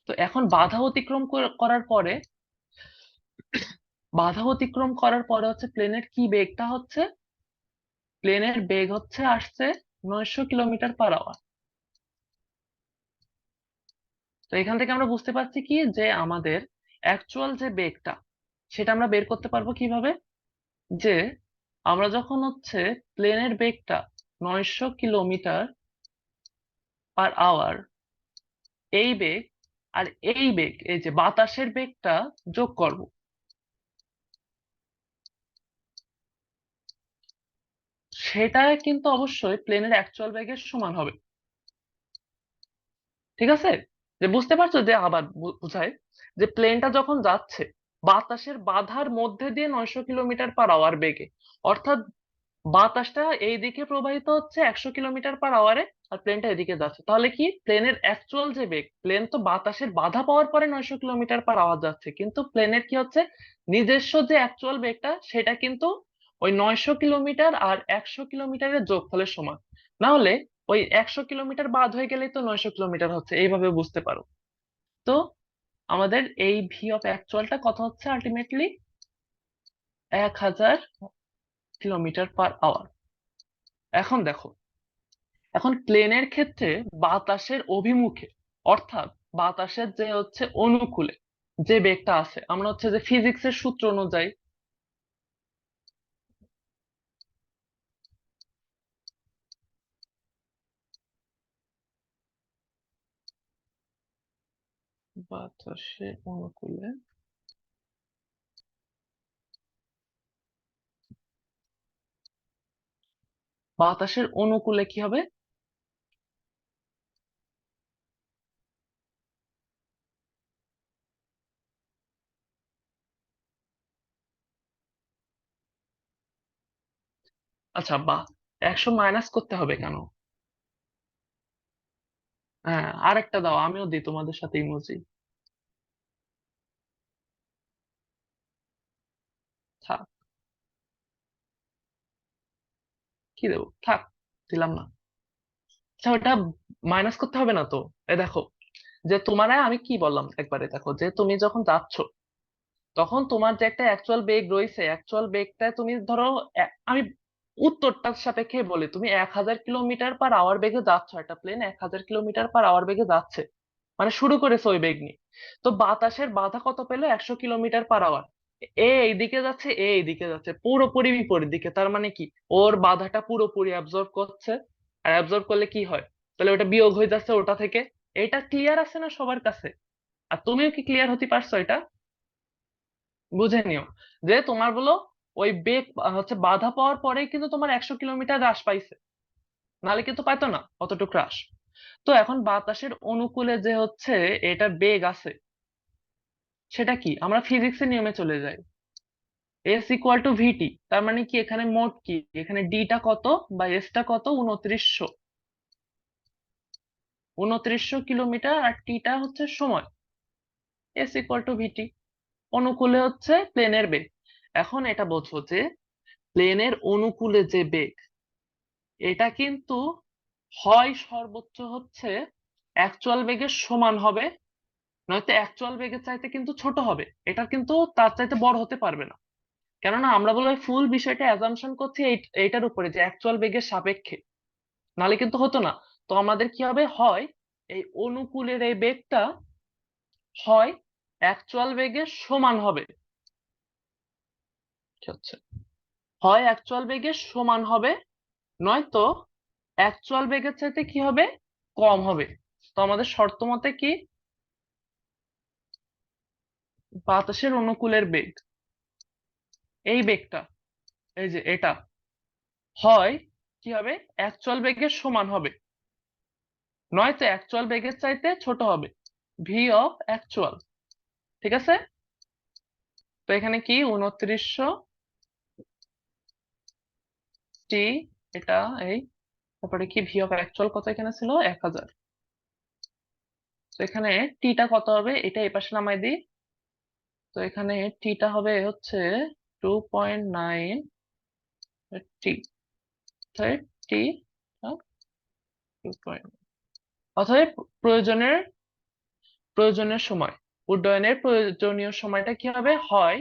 Speaker 1: তো এখন বাধা অতিক্রম করার পরে হচ্ছে প্লেনের কি বেগটা হচ্ছে, প্লেনের বেগ হচ্ছে আসছে 900 কিলোমিটার/আওয়ার। তো এখান থেকে আমরা বুঝতে পারছি কি যে আমাদের অ্যাকচুয়াল যে বেগটা সেটা আমরা বের করতে পারবো কিভাবে, যে আমরা যখন হচ্ছে প্লেনের বেগটা 900 কিলোমিটার/আওয়ার এই বেগ আর এই বেগ, এই যে বাতাসের বেগটা যোগ করব, সেটা কিন্তু অবশ্যই প্লেনের অ্যাকচুয়াল বেগের সমান হবে, ঠিক আছে? যে বুঝতে পারছো যে আবার বুঝায় যে প্লেনটা যখন যাচ্ছে বাতাসের বাধার মধ্যে দিয়ে 900 কিলোমিটার/আওয়ার বেগে, অর্থাৎ বাতাসটা এই দিকে প্রবাহিত হচ্ছে 100 কিলোমিটার/আওয়ারে আর প্লেনটা এদিকে যাচ্ছে, তাহলে কি প্লেনের অ্যাকচুয়াল যে বেগ, প্লেন তো বাতাসের বাধা পাওয়ার পরে 900 কিলোমিটার/আওয়ার যাচ্ছে, কিন্তু প্লেনের কি হচ্ছে নিজস্ব যে অ্যাকচুয়াল বেগটা সেটা কিন্তু ওই 900 কিলোমিটার আর 100 কিলোমিটারের যোগফলের সমান, না হলে ওই 100 কিলোমিটার বাদ হয়ে গেলেই তো 900 কিলোমিটার হচ্ছে, এইভাবে বুঝতে পারো। তো আমাদের এই ভি অফ অ্যাকচুয়ালটা কত হচ্ছে আলটিমেটলি 1000 কিলোমিটার/আওয়ার। এখন দেখো, এখন প্লেনের ক্ষেত্রে বাতাসের অভিমুখে, অর্থাৎ বাতাসের যে হচ্ছে অনুকূলে যে বেগটা আছে, আমরা হচ্ছে যে ফিজিক্সের সূত্র অনুযায়ী বাতাসের অনুকূলে কি হবে, আচ্ছা 100 মাইনাস করতে হবে কেন? হ্যাঁ আরেকটা দাও, আমিও দিই তোমাদের সাথে ইমোজি। থাক, কি দেবো, থাক, দিলাম না। আচ্ছা ওটা মাইনাস করতে হবে না তো। এ দেখো যে তোমার আমি কি বললাম একবারে দেখো, যে তুমি যখন যাচ্ছ তখন তোমার যে একটা অ্যাকচুয়াল বেগ রয়েছে, অ্যাকচুয়াল বেগটা তুমি ধরো আমি উত্তরটার সাপেক্ষে বলি, তুমি 1000 কিলোমিটার/আওয়ার বেগে যাচ্ছ, একটা প্লেন 1000 কিলোমিটার/আওয়ার বেগে যাচ্ছে, মানে শুরু করেছে ওই বেগ নিয়ে। তো বাতাসের বাধা কত পেলো 100 কিলোমিটার/আওয়ার, এ এইদিকে যাচ্ছে, এ এইদিকে যাচ্ছে পুরোপুরি বিপরীত দিকে, তার মানে কি ওর বাধাটা পুরোপুরি অ্যাবজর্ব করছে, আর অ্যাবজর্ব করলে কি হয়, তাহলে ওটা বিয়োগ হয়ে যাচ্ছে ওটা থেকে। এটা ক্লিয়ার আছে না সবার কাছে? আর তুমিও কি ক্লিয়ার হতে পারছো এটা? বুঝে নিও যে তোমার বলো ওই বেগ হচ্ছে বাধা পাওয়ার পরেই কিন্তু তোমার 100 কিলোমিটার হ্রাস পাইছে, নাহলে কিন্তু পাইতো না অতটুকু হ্রাস। তো এখন বাতাসের অনুকূলে যে হচ্ছে এটা বেগ আছে, সেটা কি আমরা ফিজিক্সের নিয়মে চলে যাই, এস ইকুয়াল টু ভিটি, তার মানে কি এখানে মোট কি, এখানে ডিটা কত বা এসটা কত, 2900 আর টিটা হচ্ছে সময়, এস ইকুয়াল টু ভিটি। অনুকূলে হচ্ছে প্লেনের বেগ। এখন এটা বোঝো যে প্লেনের অনুকূলে যে বেগ এটা কিন্তু হয় সর্বোচ্চ হচ্ছে অ্যাকচুয়াল বেগের সমান হবে, নয়তো অ্যাকচুয়াল বেগের চাইতে কিন্তু ছোট হবে, এটা কিন্তু তার চাইতে বড় হতে পারবে না। কেননা আমরা বলে ফুল বিষয়টা অ্যাজাম্পশন করছি এইটার উপরে যে অ্যাকচুয়াল বেগের সাপেক্ষে, নাহলে কিন্তু হতো না। তো আমাদের কি হবে, হয় এই অনুকূলের এই বেগটা হয় অ্যাকচুয়াল বেগের সমান হবে, কি হচ্ছে, হয় অ্যাকচুয়াল বেগের সমান হবে, নয়তো অ্যাকচুয়াল বেগের চাইতে কি হবে, কম হবে। তো আমাদের শর্ত মতে কি, বাতাসের অনুকূলের বেগ, এই বেগটা, এই যে এটা, হয় কি হবে, অ্যাকচুয়াল বেগের সমান হবে, নয়তো অ্যাকচুয়াল বেগের চাইতে ছোট হবে, ভি অফ অ্যাকচুয়াল। ঠিক আছে, তো এখানে কি 2900 টি, এটা এই, তারপরে কি ভি অফ অ্যাকচুয়াল কত এখানে ছিল 1000। তো এখানে টিটা কত হবে, এটা এই পাশে নামাই দিই। তো এখানে টিটা হবে হচ্ছে 2.9 টি, তাই টি 2. অতএব প্রয়োজনের প্রয়োজনের সময়, উড্ডয়নের প্রয়োজনীয় সময়টা কি হবে, হয়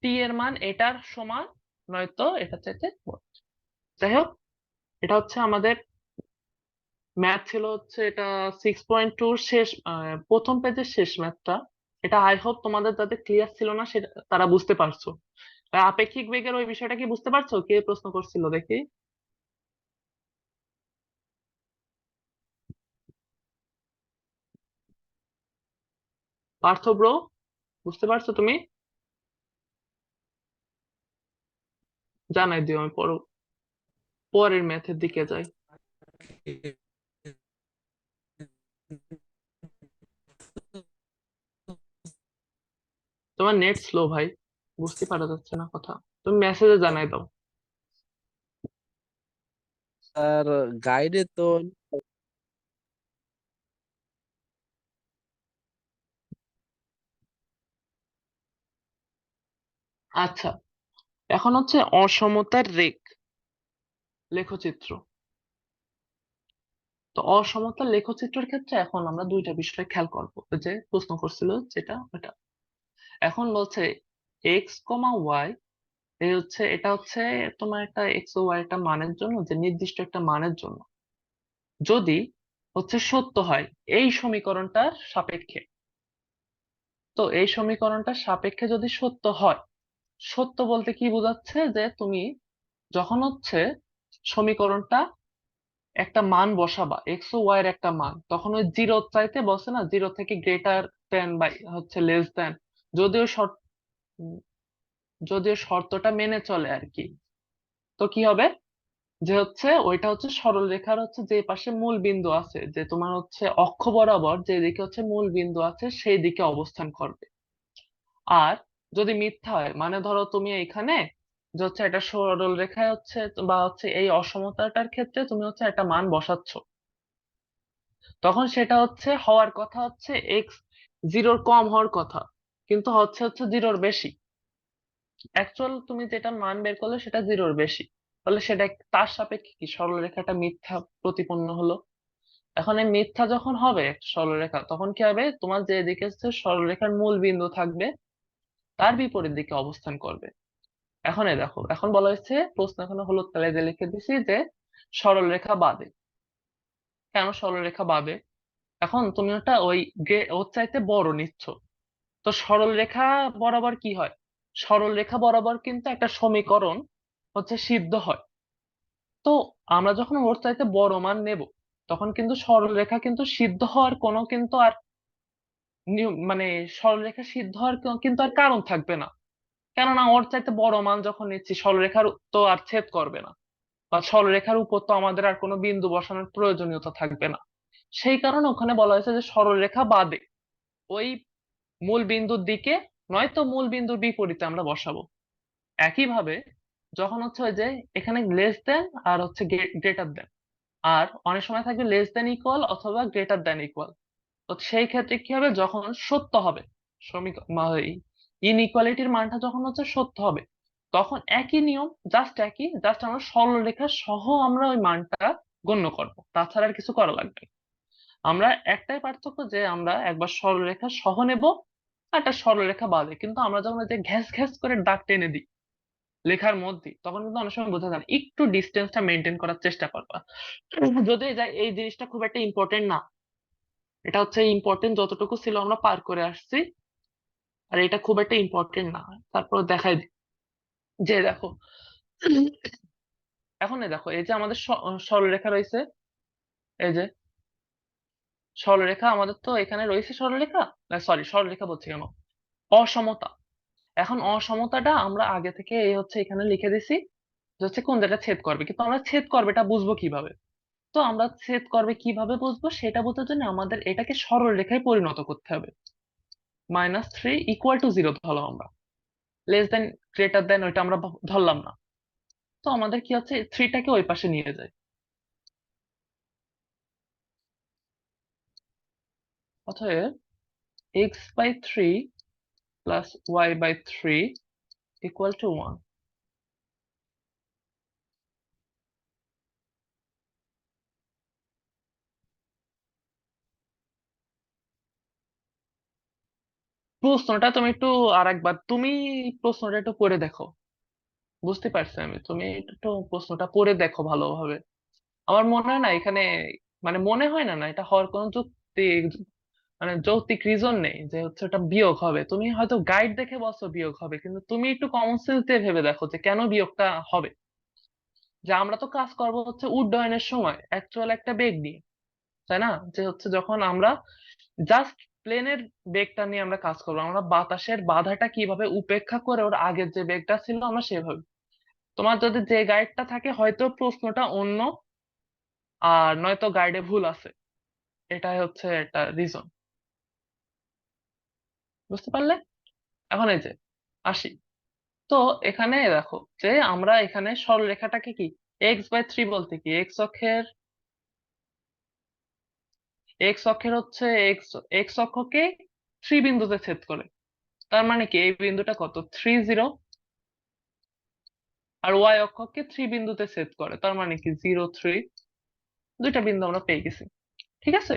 Speaker 1: টি এর মান এটার সমান, নয়তো এটা চাইতে বড়। যাই হোক, এটা হচ্ছে আমাদের ম্যাথ ছিল হচ্ছে এটা 6.2 শেষ, প্রথম পেজের শেষ ম্যাথটা। এটা আই হোপ তোমাদের যাদের ক্লিয়ার ছিল না সেটা তারা বুঝতে পারছো। আপেক্ষিক বেগের ওই বিষয়টা কি বুঝতে পারছো, কে প্রশ্ন করছিল দেখি। পার্থ ব্রো, বুঝতে পারছো তুমি? জানাই দিও, আমি পরের ম্যাথের দিকে যাই। তোমার নেট স্লো ভাই, বুঝতে পারা যাচ্ছে না কথা, তুমি মেসেজে জানাই দাও।
Speaker 3: আর গাইডে তো
Speaker 1: আচ্ছা, এখন হচ্ছে অসমতার রেখ লেখচিত্র। তো অসমতার লেখচিত্রের ক্ষেত্রে এখন আমরা দুইটা বিষয় খেয়াল করবো, ওই যে প্রশ্ন করছিল যেটা ওটা। এখন বলছে এক্স কমা ওয়াই, এই হচ্ছে, এটা হচ্ছে তোমার একটা এক্স ও ওয়াই একটা মানের জন্য, যে নির্দিষ্ট একটা মানের জন্য যদি হচ্ছে সত্য হয় এই সমীকরণটার সাপেক্ষে। তো এই সমীকরণটার সাপেক্ষে যদি সত্য হয়, সত্য বলতে কি বোঝাচ্ছে, যে তুমি যখন হচ্ছে সমীকরণটা একটা মান বসাবা, এক্স ও ওয়াই এর একটা মান, তখন ওই জিরো চাইতে বসে না, জিরো থেকে গ্রেটার দেন বা হচ্ছে লেস দেন, যদিও শর্ত, উম, যদিও শর্তটা মেনে চলে আর কি। তো কি হবে, যে হচ্ছে ওইটা হচ্ছে সরল রেখার হচ্ছে যে পাশে মূল বিন্দু আছে, যে তোমার হচ্ছে অক্ষ বরাবর যে দিকে হচ্ছে মূল বিন্দু আছে সেই দিকে অবস্থান করবে। আর যদি মিথ্যা হয়, মানে ধরো তুমি এখানে যে হচ্ছে একটা সরল রেখায় হচ্ছে বা হচ্ছে এই অসমতাটার ক্ষেত্রে তুমি হচ্ছে একটা মান বসাচ্ছ, তখন সেটা হচ্ছে হওয়ার কথা হচ্ছে এক্স জিরোর কম হওয়ার কথা, কিন্তু হচ্ছে হচ্ছে জিরোর বেশি। অ্যাকচুয়াল তুমি যেটা মান বের করলে সেটা জিরোর বেশি, তাহলে সেটা তার সাপেক্ষে কি সরলরেখাটা মিথ্যা প্রতিপন্ন হলো। এখন এই মিথ্যা যখন হবে একটা সরলরেখা, তখন কি হবে, তোমার যে দিকে হচ্ছে সরলরেখার মূল বিন্দু থাকবে তার বিপরীত দিকে অবস্থান করবে। এখন এই দেখো, এখন বলা হয়েছে প্রশ্ন এখানে হলুদ কালার দিয়ে লিখে দিছি যে সরলরেখা বাদে। কেন সরলরেখা বাদে, এখন তুমি ওটা ওই ওর চাইতে বড় নিচ্ছ। তো সরল রেখা বরাবর কি হয়, সরল রেখা বরাবর কিন্তু একটা সমীকরণ হচ্ছে সিদ্ধ হয়। তো আমরা যখন ওর চাইতে বড় মান নেব, তখন কিন্তু সরল রেখা কিন্তু সিদ্ধ হওয়ার কোনো কিন্তু আর মানে সরল রেখা সিদ্ধ হওয়ার কিন্তু আর কারণ থাকবে না। কেননা ওর চাইতে বড় মান যখন নিচ্ছি, সরলরেখার তো আর ছেদ করবে না, বা সরলরেখার উপর তো আমাদের আর কোনো বিন্দু বসানোর প্রয়োজনীয়তা থাকবে না। সেই কারণে ওখানে বলা হয়েছে যে সরলরেখা বাদে ওই মূল বিন্দুর দিকে, নয়তো মূল বিন্দুর বিপরীতে আমরা বসাবো। একইভাবে যখন হচ্ছে ওই যে এখানে লেস দেন আর হচ্ছে গ্রেটার দেন, আর অনেক সময় থাকবে লেস দেন ইকুয়াল অথবা গ্রেটার দেন ইকুয়াল, তো সেই ক্ষেত্রে কি হবে, যখন সত্য হবে সমীকরণ, ইনইকুয়ালিটির মানটা যখন হচ্ছে সত্য হবে, তখন একই নিয়ম, জাস্ট একই, জাস্ট আমরা সরলরেখা সহ আমরা ওই মানটা গণ্য করব, তাছাড়া আর কিছু করা লাগবে না। আমরা একটাই পার্থক্য, যে আমরা একবার সরলরেখা সহ নেব আর একটা সরলরেখা বাদে, কিন্তু আমরা যখন ওই যে ঘ্যাস ঘ্যাস করে দাগ টেনে দিই লেখার মধ্যে, তখন কিন্তু অনেক সময় বোঝা যায় না, একটু ডিস্টেন্সটা মেনটেন করার চেষ্টা করবা। যদি এই জিনিসটা খুব একটা ইম্পর্টেন্ট না, এটা হচ্ছে ইম্পর্টেন্ট যতটুকু ছিল আমরা পার করে আসছি, আর এটা খুব একটা ইম্পর্টেন্ট না, তারপর দেখাই দিই। যে দেখো, এখন এই দেখো, এই যে আমাদের সরলরেখা রয়েছে, এই যে সরলরেখা আমাদের তো এখানে রয়েছে সরলরেখা, সরি সরলরেখা বলছি কেন, অসমতা। এখন অসমতাটা আমরা আগে থেকে এই হচ্ছে এখানে লিখে দিছি যে হচ্ছে কোন জায়গায় ছেদ করবে, কিন্তু আমরা ছেদ করবেটা বুঝবো কিভাবে? তো আমরা ছেদ করবে কিভাবে বুঝবো সেটা বোঝার জন্য আমাদের এটাকে সরল রেখায় পরিণত করতে হবে। -3 = 0 ধরলাম আমরা, লেস দেন গ্রেটার দেন ওইটা আমরা ধরলাম না। তো আমাদের কি হচ্ছে, থ্রিটাকে ওই পাশে নিয়ে যায়। অতএব x/3 + y/3 = 1। প্রশ্নটা তুমি একটু আরেকবার তুমি প্রশ্নটা একটু পড়ে দেখো, বুঝতে পারছি আমি, তুমি একটু প্রশ্নটা পড়ে দেখো ভালোভাবে। আমার মনে হয় না এখানে, মানে মনে হয় না, না এটা হওয়ার কোনো যুক্তি, মানে যৌক্তিক রিজন নেই যে হচ্ছে ওটা বিয়োগ হবে। তুমি হয়তো গাইড দেখে বলছো বিয়োগ হবে, কিন্তু তুমি একটু কমন সেন্স দিয়ে ভেবে দেখো যে কেন বিয়োগটা হবে। যে আমরা তো কাজ করবো হচ্ছে উড্ডয়নের সময় অ্যাকচুয়াল একটা বেগ নিয়ে, তাই না? যে হচ্ছে যখন আমরা জাস্ট প্লেনের বেগটা নিয়ে আমরা কাজ করবো, আমরা বাতাসের বাধাটা কিভাবে উপেক্ষা করে ওর আগের যে বেগটা ছিল আমরা সেভাবে। তোমার যদি যে গাইডটা থাকে হয়তো প্রশ্নটা অন্য, আর নয়তো গাইডে ভুল আছে, এটাই হচ্ছে একটা রিজন। বুঝতে পারলে? এখন এই যে আসি, তো এখানে দেখো যে আমরা এখানে সরলরেখাটাকে কি x/3 বলতে কি, এক্স অক্ষের হচ্ছে এক্স অক্ষকে 3 বিন্দুতে ছেদ করে। তার মানে কি এই বিন্দুটা কত, 3 0, আর ওয়াই অক্ষকে 3 বিন্দুতে ছেদ করে, তার মানে কি 0 3। দুইটা বিন্দু আমরা পেয়ে গেছি, ঠিক আছে?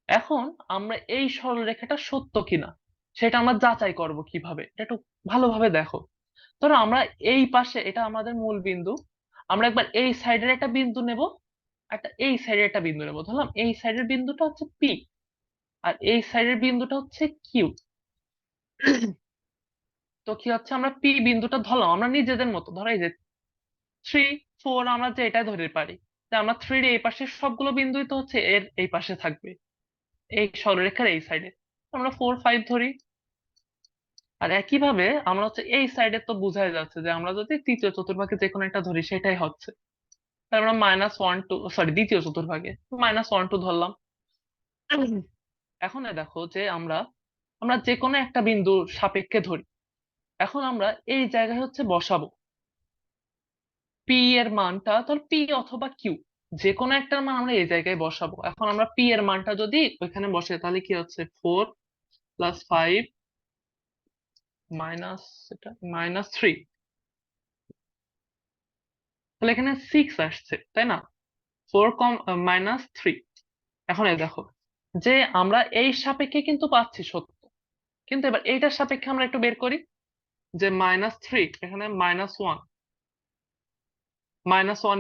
Speaker 1: এখন আমরা এই সরলরেখাটা সত্য কিনা সেটা আমরা যাচাই করব কিভাবে, এটা একটু ভালোভাবে দেখো। ধরো আমরা এই পাশে, এটা আমাদের মূল বিন্দু, আমরা একবার এই সাইডের একটা বিন্দু নেব, একটা এই সাইডের একটা বিন্দু নেব, ধরলাম এই সাইডের বিন্দুটা হচ্ছে পি, আর এই সাইডের বিন্দুটা হচ্ছে কিউ। তো কি হচ্ছে, আমরা পি বিন্দুটা ধরলাম আমরা নিজেদের মতো, ধরো এই যে 3 4 আমরা যে এটা ধরে পারি, যে আমরা 3 এই পাশে সবগুলো বিন্দুই তো হচ্ছে এর এই পাশে থাকবে, এই সরলরেখার এই সাইডে আমরা 4 5 ধরি। আর একইভাবে আমরা হচ্ছে এই সাইডে তো বোঝাই যাচ্ছে যে আমরা যদি তৃতীয় চতুর্ভাগে যে কোনো একটা ধরি সেটাই হচ্ছে, তাই আমরা -1 2, সরি দ্বিতীয় চতুর্ভাগে -1 2 ধরলাম। এখন দেখো যে আমরা আমরা যে কোনো একটা বিন্দুর সাপেক্ষে ধরি, এখন আমরা এই জায়গায় হচ্ছে বসাবো পি এর মানটা, তাহলে পি অথবা কিউ যে কোনো একটার মান আমরা এই জায়গায় বসাবো। এখন আমরা পি এর মানটা যদি ওইখানে বসে তাহলে কি হচ্ছে 4 + 5 মাইনাস, এটা -3, তাহলে এখানে 6 আসছে, তাই না? 4 কম -3। এখন এই দেখো যে আমরা এই সাপেক্ষে কিন্তু পাচ্ছি সত্য, কিন্তু এবার এইটার সাপেক্ষে আমরা একটু বের করি, যে -3 এখানে -1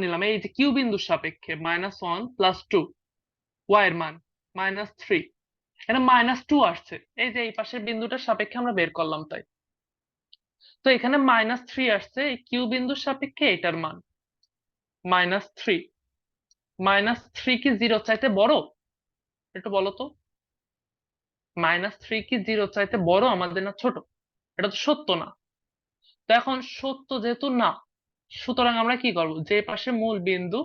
Speaker 1: নিলাম, এই যে কিউ বিন্দুর সাপেক্ষে -1 + 2, ওয়াই এর মান -3, এখানে -2 আসছে, এই যে এই পাশের বিন্দুটার সাপেক্ষে আমরা বের করলাম তাই। তো এখানে -3 আসছে এই কিউ বিন্দুর সাপেক্ষে এটার মান -3। -3 কি 0 চাইতে বড়? একটু বলো তো, -3 কি 0 চাইতে বড় আমাদের না ছোট? এটা তো সত্য না। তো এখন সত্য যেহেতু না, সুতরাং আমরা কি করব, যে পাশে মূল বিন্দু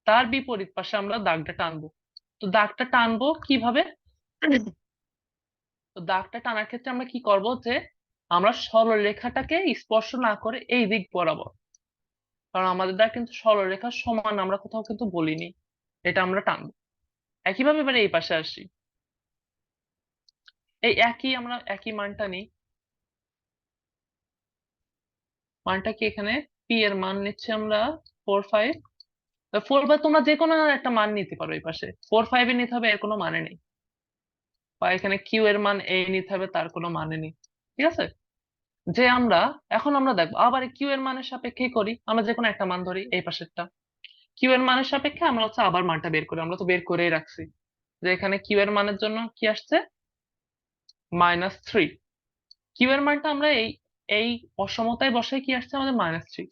Speaker 1: তার বিপরীত পাশে আমরা দাগটা টানবো। তো দাগটা টানবো কিভাবে? তো দাগটা টানার ক্ষেত্রে আমরা কি করব, যে আমরা সরলরেখাটাকে স্পর্শ না করে এই দিক বরাবর, কারণ আমাদের দ্বারা কিন্তু সরলরেখার সমান আমরা কোথাও কিন্তু বলিনি, এটা আমরা টানবো। একইভাবে এবার এই পাশে আসি, এই আমরা একই মানটা নিই, মানটা কি এখানে পি এর মান নিচ্ছি আমরা 4 5। 4 বা তোমরা যে কোনো একটা মান নিতে পারো, এই পাশে 4 5 এ নিতে হবে এর কোনো মানে নেই, বা এখানে কিউ এর মান এ নিতে হবে তার কোনো মানে নেই, ঠিক আছে? যে আমরা এখন আমরা দেখবো আবার কিউ এর মানের সাপেক্ষে করি, আমরা যে কোনো একটা মান ধরি এই পাশেরটা, কিউ এর মানের সাপেক্ষে আমরা হচ্ছে আবার মানটা বের করি, আমরা তো বের করেই রাখছি যে এখানে কিউ এর মানের জন্য কি আসছে -3। কিউ এর মানটা আমরা এই এই অসমতায় বসাই, কি আসছে আমাদের -3,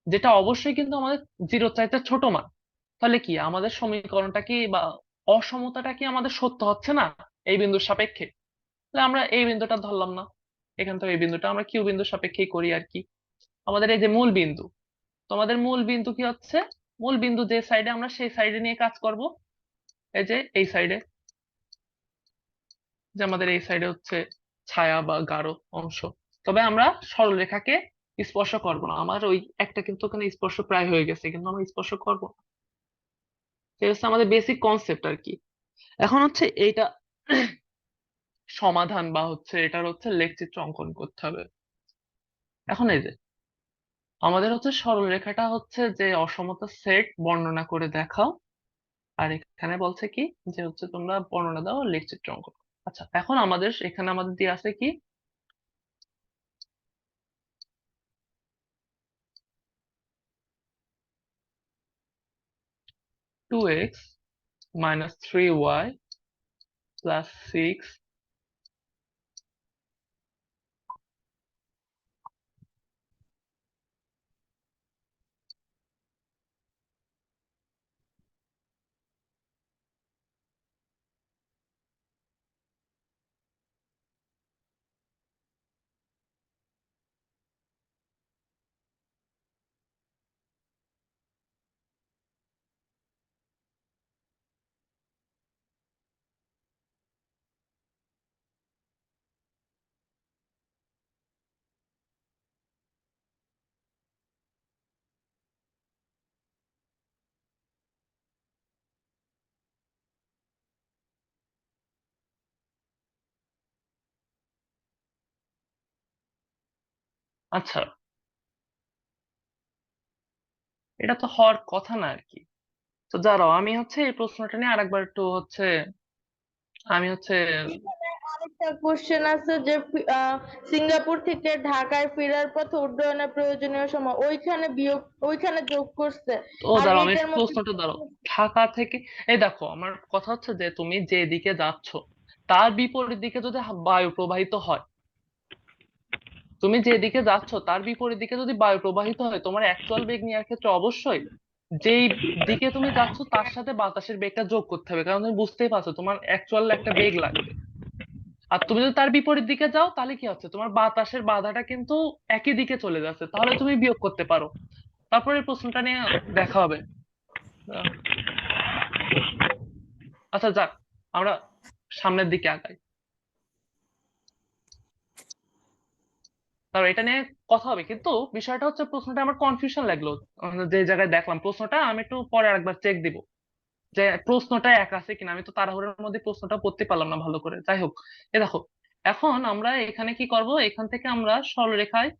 Speaker 1: যেটা অবশ্যই কিন্তু আমাদের জিরো চাইতে ছোট মান। তাহলে কি আমাদের সমীকরণটা কি বা অসমতাটা কি আমাদের সত্য হচ্ছে না এই বিন্দুর সাপেক্ষে? তাহলে আমরা এই বিন্দুটা ধরলাম না, এখান থেকে এই বিন্দুটা আমরা কিউ বিন্দুর সাপেক্ষেই করি আর কি। আমাদের এই যে মূল বিন্দু, তো আমাদের মূল বিন্দু কি হচ্ছে, মূল বিন্দু যে সাইডে আমরা সেই সাইডে নিয়ে কাজ করব। এই যে এই সাইডে, যে আমাদের এই সাইডে হচ্ছে ছায়া বা গাঢ় অংশ। তবে আমরা সরলরেখাকে স্পর্শ করব না, আমার ওই একটা কিন্তু ওখানে স্পর্শ প্রায় হয়ে গেছে, কিন্তু আমরা স্পর্শ করব না। এই হচ্ছে আমাদের বেসিক কনসেপ্ট আর কি। এখন হচ্ছে এইটা সমাধান বা হচ্ছে এটার হচ্ছে লেখচিত্র অঙ্কন করতে হবে। এখন এই যে আমাদের হচ্ছে সরলরেখাটা হচ্ছে যে অসমতার সেট বর্ণনা করে দেখাও, আর এখানে বলছে কি যে হচ্ছে তোমরা বর্ণনা দাও লেখচিত্র অঙ্কন। আচ্ছা, এখন আমাদের এখানে আমাদের দিয়ে আছে কি, 2x minus 3y plus 6 আচ্ছা, এটা তো হওয়ার কথা না আর কি। তো দাঁড়াও, আমি হচ্ছে এই প্রশ্নটা নিয়ে আরেকবার একটু হচ্ছে আমি হচ্ছে
Speaker 4: এখানে আরেকটা কোশ্চেন আছে যে সিঙ্গাপুর থেকে ঢাকায় ফেরার পথে উড্ডয়নের প্রয়োজনীয় সময় ওইখানে বিয়োগ ওইখানে যোগ করছে।
Speaker 1: ও
Speaker 4: আর
Speaker 1: দাঁড়াও, আমি
Speaker 4: এইটার মধ্যে
Speaker 1: প্রশ্নটা দাঁড়াও। ঢাকা থেকে, এই দেখো আমার কথা হচ্ছে যে তুমি যে দিকে যাচ্ছ তার বিপরীত দিকে যদি বায়ু প্রবাহিত হয়, তুমি যেদিকে যাচ্ছ তার বিপরীত দিকে যদি বায়ু প্রবাহিত হয়, তোমার অ্যাকচুয়াল বেগ নেওয়ার ক্ষেত্রে অবশ্যই যেই দিকে তুমি যাচ্ছ তার সাথে বাতাসের বেগটা যোগ করতে হবে, কারণ তুমি বুঝতেই পারছো তোমার অ্যাকচুয়াল একটা বেগ লাগবে। আর তুমি যদি তার বিপরীত দিকে যাও তাহলে কি হচ্ছে, তোমার বাতাসের বাধাটা কিন্তু একই দিকে চলে যাচ্ছে, তাহলে তুমি বিয়োগ করতে পারো। তারপরে প্রশ্নটা নিয়ে দেখা হবে। আহ, আচ্ছা যাক, আমরা সামনের দিকে আগাই। তারপর এটা নিয়ে কথা হবে, কিন্তু বিষয়টা হচ্ছে প্রশ্নটা আমার কনফিউশন লাগলো। যে জায়গায় দেখলাম প্রশ্নটা, আমি একটু পরে আরেকবার চেক দিব যে প্রশ্নটা এক আছে কিনা। আমি তো তাড়াহুড়োর মধ্যে প্রশ্নটা পড়তে পারলাম না ভালো করে, যাই হোক। এ দেখো, এখন আমরা এখানে কি করব, এখান থেকে আমরা সরলরেখায়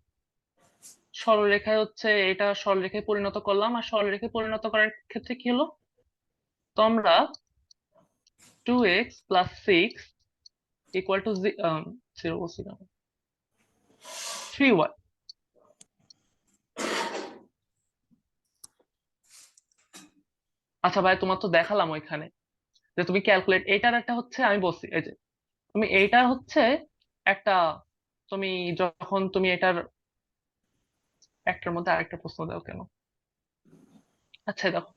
Speaker 1: সরলরেখায় হচ্ছে এটা সরলরেখায় পরিণত করলাম, আর সরলরেখায় পরিণত করার ক্ষেত্রে কি হলো, তো আমরা 2x plus 6 equal to 0 বলছি কেন? 3y। আচ্ছা ভাই, তোমার তো দেখালাম ওইখানে যে তুমি ক্যালকুলেট, এইটার একটা হচ্ছে আমি বলছি এই যে তুমি এইটা হচ্ছে একটা, তুমি যখন তুমি এটার একটার মধ্যে আরেকটা প্রশ্ন দাও কেন। আচ্ছা দেখো,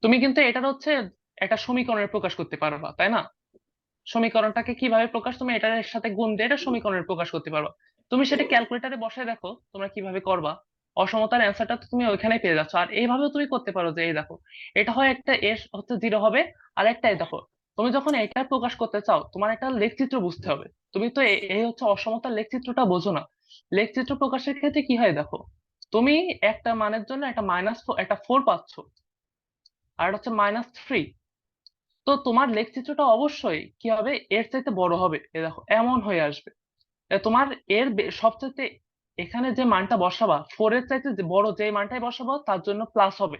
Speaker 1: তুমি কিন্তু এটার হচ্ছে একটা সমীকরণের প্রকাশ করতে পারবা, তাই না? সমীকরণটাকে কিভাবে প্রকাশ, তুমি এটার সাথে গুণ দিয়ে এটা সমীকরণের প্রকাশ করতে পারবা। তুমি সেটা ক্যালকুলেটারে বসায় দেখো তোমরা কিভাবে করবা, অসমতার অ্যান্সারটা তুমি ওইখানেই পেয়ে যাচ্ছ। আর এইভাবেও তুমি করতে পারো যে এই দেখো, এটা হয় একটা এর হচ্ছে 0 হবে, আর একটা এই দেখো, তুমি যখন এটা প্রকাশ করতে চাও তোমার একটা লেখচিত্র বুঝতে হবে। তুমি তো এই হচ্ছে অসমতার লেখচিত্রটা বোঝো না। লেখচিত্র প্রকাশের ক্ষেত্রে কি হয় দেখো, তুমি একটা মানের জন্য একটা একটা 4 পাচ্ছ, আর এটা হচ্ছে -3। তো তোমার লেখচিত্রটা অবশ্যই কি হবে, এর চাইতে বড় হবে, এ দেখো এমন হয়ে আসবে। তোমার এর সবচাইতে এখানে যে মানটা বসাবা 4 এর চাইতে যে বড় যে মানটাই বসাবো তার জন্য প্লাস হবে।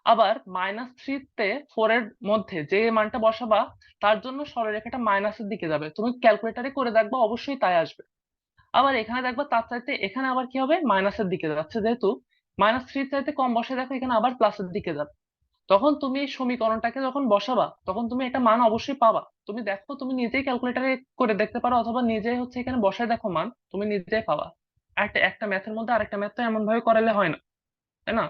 Speaker 1: আবার -3 তে 4 এর মধ্যে যে মানটা বসাবা তার জন্য সরলরেখাটা মাইনাসের দিকে যাবে, তুমি ক্যালকুলেটারে করে দেখবা অবশ্যই তাই আসবে। আবার এখানে দেখবা তার চাইতে এখানে আবার কি হবে, মাইনাসের দিকে যাচ্ছে, যেহেতু -3 চাইতে কম বসে দেখো এখানে আবার প্লাসের দিকে যাবে। তখন তুমি এই সমীকরণটাকে যখন বসাবা তখন তুমি একটা মান অবশ্যই পাবা। তুমি দেখো, তুমি নিজেই ক্যালকুলেটারে করে দেখতে পারো, অথবা নিজেই হচ্ছে এখানে বসায় দেখো মান, তুমি নিজেই পাবা। একটা একটা ম্যাথের মধ্যে আরেকটা ম্যাথ তো এমন ভাবে করালে হয় না, তাই না?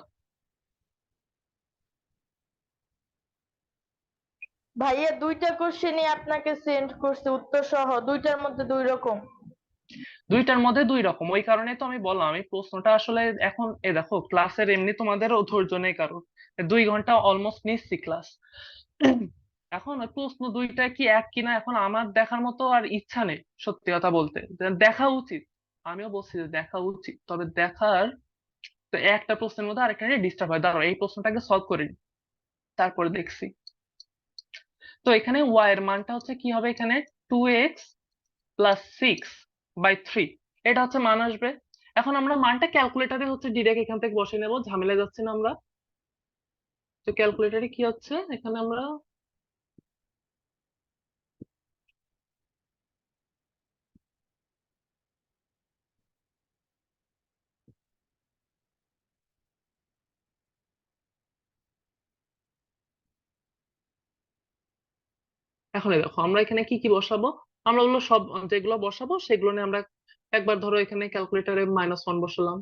Speaker 4: ভাইয়া দুইটা কোশ্চেনই আপনাকে সেন্ড করছে উত্তর সহ, দুইটার মধ্যে দুই রকম।
Speaker 1: দুইটার মধ্যে দুই রকম, ওই কারণে তো আমি বললাম, আমি প্রশ্নটা আসলে এখন দেখো ক্লাসের এমনি তোমাদেরও ধৈর্য নেই কারণ 2 ঘন্টা অলমোস্ট নিচ্ছি ক্লাস। এখন ওই প্রশ্ন দুইটা কি এক কিনা এখন আমার দেখার মতো আর ইচ্ছা নেই, সত্যি কথা বলতে। দেখা উচিত, আমিও বলছি যে দেখা উচিত, তবে দেখার তো একটা প্রশ্নের মধ্যে আরেকটা নিয়ে ডিস্টার্ব হয়। দাঁড়াও এই প্রশ্নটাকে সলভ করে নিই, তারপরে দেখছি। তো এখানে ওয়াই এর মানটা হচ্ছে কি হবে, এখানে 2x + 6/3, এটা হচ্ছে মান আসবে। এখন আমরা মানটা ক্যালকুলেটারে হচ্ছে ডিরেক্ট এখান থেকে বসে নেবো, ঝামেলা যাচ্ছে না আমরা। তো ক্যালকুলেটারে কি হচ্ছে এখানে আমরা, এখন এই দেখো আমরা এখানে কি কি বসাবো। আমরা ওগুলো সব যেগুলো বসাবো সেগুলো নিয়ে আমরা একবার ধরো এখানে ক্যালকুলেটারে -1 বসালাম,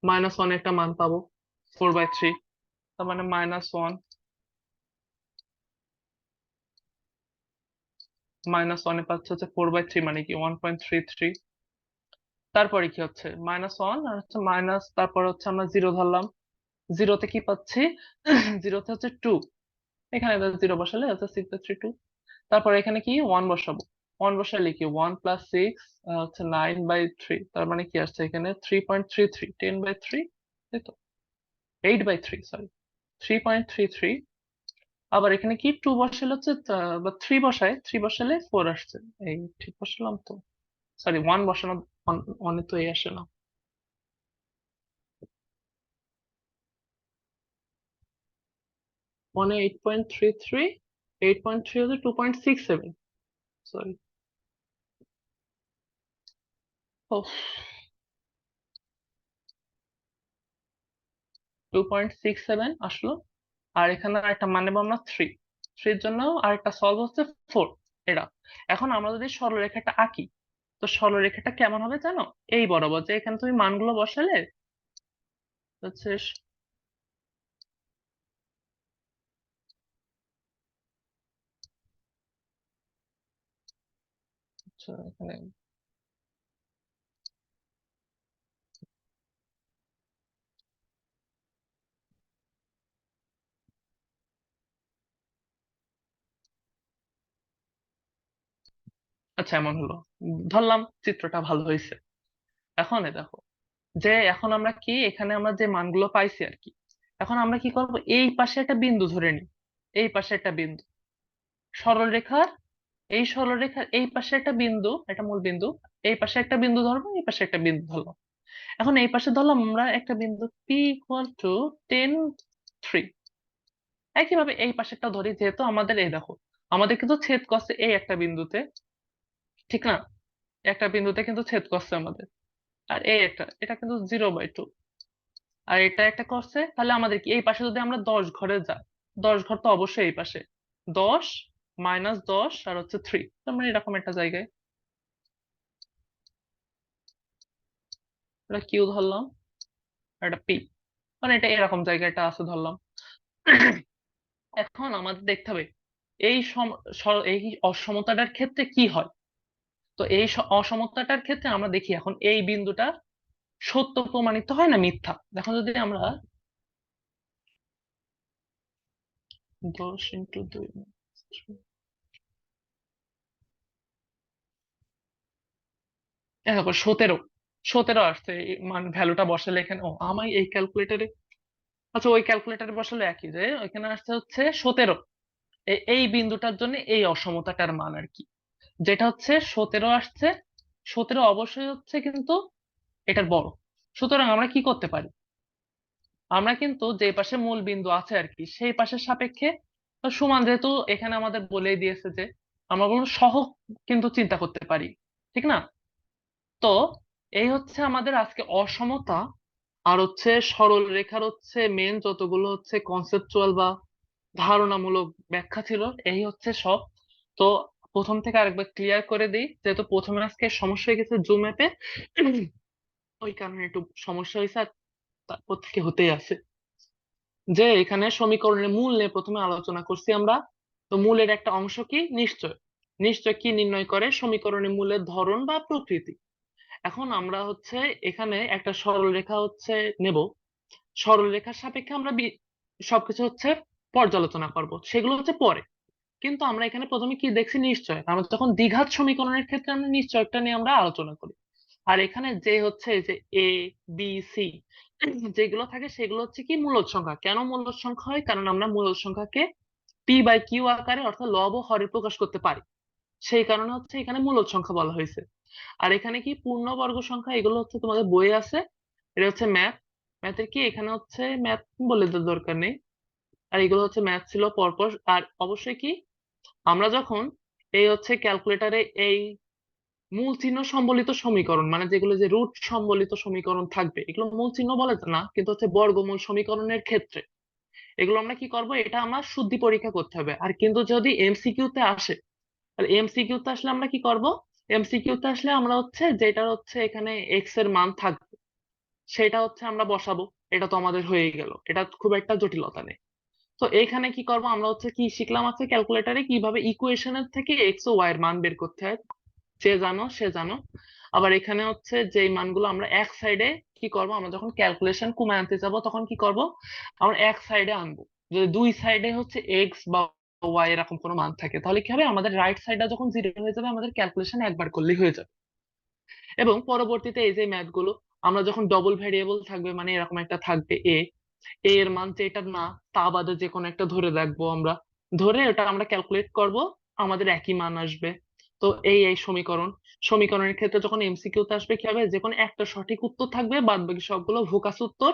Speaker 1: -1 একটা মান পাবো 4/3, তার মানে -1, -1 এ পাচ্ছে হচ্ছে 4/3 মানে কি 1.33। তারপরে কি হচ্ছে -1 আর হচ্ছে মাইনাস, তারপর হচ্ছে আমরা 0 ধরলাম, জিরোতে কি পাচ্ছি, জিরোতে হচ্ছে 2, এখানে 0 বসালে হচ্ছে 6/3 2। তারপর এখানে কি 1 বসাবো, 1 বসালে কি 1 + 6 হচ্ছে 9/3, তার মানে কি আসছে এখানে 3.33, 10/3, তাই তো 8/3, সরি 3.33। আবার এখানে কি 2 বসালে হচ্ছে বা 3 বসায়, 3 বসালে 4 আসছে, এই ঠিক বসালাম তো, সরি 1 বসানো, 1 এ তো এই আসে না, 1 এ 8.33, 8.3 হচ্ছে 2.67, সরি। 2.67 আসলো। আর এখানে একটা মান নেবো আমরা 3, 3 এর জন্য আরেকটা সলভ হচ্ছে 4, এটা। এখন আমরা যদি সরলরেখাটা আঁকি, তো সরলরেখাটা কেমন হবে জানো, এই বরাবর যে এখানে তুমি মানগুলো বসালে হচ্ছে আচ্ছা, এখানে আচ্ছা এমন হলো, ধরলাম চিত্রটা ভালো হয়েছে। এখন এ দেখো যে এখন আমরা কি এখানে আমরা যে মানগুলো পাইছি আর কি, এখন আমরা কি করব, এই পাশে একটা বিন্দু ধরে নিই, এই পাশে একটা বিন্দু, সরলরেখার এই সরলরেখার এই পাশে একটা বিন্দু, একটা মূল বিন্দু, এই পাশে একটা বিন্দু ধরবো, এই পাশে একটা বিন্দু ধরলাম। এখন এই পাশে ধরলাম আমরা একটা বিন্দু p = 10 3। একইভাবে এই পাশেরটা ধরি, যেহেতু আমাদের এই দেখো আমাদের কিন্তু ছেদ করছে এই একটা বিন্দুতে, ঠিক না, একটা বিন্দুতে কিন্তু ছেদ করছে আমাদের। আর এই একটা, এটা কিন্তু 0/2, আর এটা একটা করছে, তাহলে আমাদের কি এই পাশে যদি আমরা 10 ঘরে যাই, 10 ঘর তো অবশ্যই এই পাশে, 10 -10 আর হচ্ছে 3, তার মানে এরকম একটা জায়গায় এটা কিউ ধরলাম, আর এটা পি, মানে এটা এরকম জায়গায় এটা আছে ধরলাম। এখন আমাদের দেখতে হবে এই এই অসমতাটার ক্ষেত্রে কি হয়। তো এই অসমতাটার ক্ষেত্রে আমরা দেখি এখন এই বিন্দুটা সত্য প্রমাণিত হয় না মিথ্যা। দেখো যদি আমরা 10 × 2, দেখো 17, 17 আসছে, মানে ভ্যালুটা বসালে এখানে, ও আমার এই ক্যালকুলেটারে, আচ্ছা ওই ক্যালকুলেটারে বসালে একই, যে ওইখানে আসছে হচ্ছে 17, এই বিন্দুটার জন্য এই অসমতাটার মান আর কি, যেটা হচ্ছে 17 আসছে, 17 অবশ্যই হচ্ছে কিন্তু এটার বড়। সুতরাং আমরা কি করতে পারি, আমরা কিন্তু যে পাশে মূল বিন্দু আছে আর কি সেই পাশের সাপেক্ষে সমান, যেহেতু এখানে আমাদের বলেই দিয়েছে যে আমরা কোনো সহগ কিন্তু চিন্তা করতে পারি, ঠিক না? তো এই হচ্ছে আমাদের আজকে অসমতা আর হচ্ছে সরল রেখার হচ্ছে মেন যতগুলো হচ্ছে কনসেপচুয়াল বা ধারণামূলক ব্যাখ্যা ছিল, এই হচ্ছে সব। তো প্রথম থেকে আরেকবার ক্লিয়ার করে দিই, যেহেতু প্রথমে আজকে সমস্যা হয়ে গেছে জুম অ্যাপে, ওই কারণে একটু সমস্যা হয়েছে, আর তারপর থেকে হতেই আছে। যে এখানে সমীকরণের মূল নিয়ে প্রথমে আলোচনা করছি আমরা। তো মূলের একটা অংশ কি নিশ্চয়। নিশ্চয় কি নির্ণয় করে? সমীকরণের মূলের ধরন বা প্রকৃতি। এখন আমরা হচ্ছে এখানে একটা সরলরেখা হচ্ছে নেব। সরলরেখার সাপেক্ষে আমরা সবকিছু হচ্ছে পর্যালোচনা করব, সেগুলো হচ্ছে পরে। কিন্তু আমরা এখানে প্রথমে কি দেখছি? নিশ্চয়। আমরা যখন দ্বিঘাত সমীকরণের ক্ষেত্রে আমরা নিশ্চয়টা নিয়ে আমরা আলোচনা করি। আর এখানে যে হচ্ছে এই যে এ, বি, সি যেগুলো থাকে সেগুলো হচ্ছে কি মূলদ সংখ্যা। কেন মূলদ সংখ্যা হয়? কারণ আমরা মূলদ সংখ্যাকে পি বাই কিউ আকারে অর্থাৎ লব ও হরে প্রকাশ করতে পারি। সেই কারণে হচ্ছে এখানে মূলদ সংখ্যা বলা হয়েছে। আর এখানে কি পূর্ণবর্গ সংখ্যা, এগুলো হচ্ছে তোমাদের বইয়ে আছে। এটা হচ্ছে ম্যাথ। ম্যাথের কি এখানে হচ্ছে ম্যাথ বলে দেওয়ার দরকার নেই। আর এগুলো হচ্ছে ম্যাথ ছিল পরপর। আর অবশ্যই কি আমরা যখন এই হচ্ছে ক্যালকুলেটরে এই মূল চিহ্ন সম্বলিত সমীকরণ, মানে যেগুলো যে রুট সম্বলিত সমীকরণ থাকবে, এগুলো মূল চিহ্ন বলে না, কিন্তু হচ্ছে বর্গমূল সমীকরণের ক্ষেত্রে এগুলো আমরা কি করব? এটা আমরা শুদ্ধি পরীক্ষা করতে হবে। আর কিন্তু যদি এমসিকিউ তে আসে, তাহলে এমসিকিউ তে আসলে আমরা কি করব? এমসিকিউ তে আসলে আমরা হচ্ছে যেটা হচ্ছে এখানে এক্স এর মান থাকবে সেটা হচ্ছে আমরা বসাবো। এটা তো আমাদের হয়ে গেল, এটা খুব একটা জটিলতা নেই। তো এইখানে কি করব? আমরা হচ্ছে কি শিখলাম আছে ক্যালকুলেটরে কিভাবে ইকুয়েশনের থেকে এক্স ও ওয়াই এর মান বের করতে হয়। যে জানো সে জানো। আবার এখানে হচ্ছে যে মানগুলো আমরা এক সাইডে কি করব? আমরা যখন ক্যালকুলেশন কমে আনতে যাব তখন কি করব? আমরা এক সাইডে আনবো। যদি দুই সাইডে হচ্ছে এক্স বা ওয়াই এরকম কোনো মান থাকে, তাহলে কি হবে? আমাদের রাইট সাইডটা যখন জিরো হয়ে যাবে, আমাদের ক্যালকুলেশন একবার করলেই হয়ে যাবে। এবং পরবর্তীতে এই যে ম্যাথ গুলো আমরা যখন ডবল ভেরিয়েবল থাকবে, মানে এরকম একটা থাকবে এ, এর মান যেটা না তা বাদে যে কোনো একটা ধরে রাখবো আমরা, ধরে ওটা আমরা ক্যালকুলেট করব, আমাদের একই মান আসবে। তো এই সমীকরণ, সমীকরণের ক্ষেত্রে যখন এমসিকিউ তে আসবে কি হবে? যে কোনো একটা সঠিক উত্তর থাকবে, বাদ বাকি সবগুলো ভোকাস উত্তর।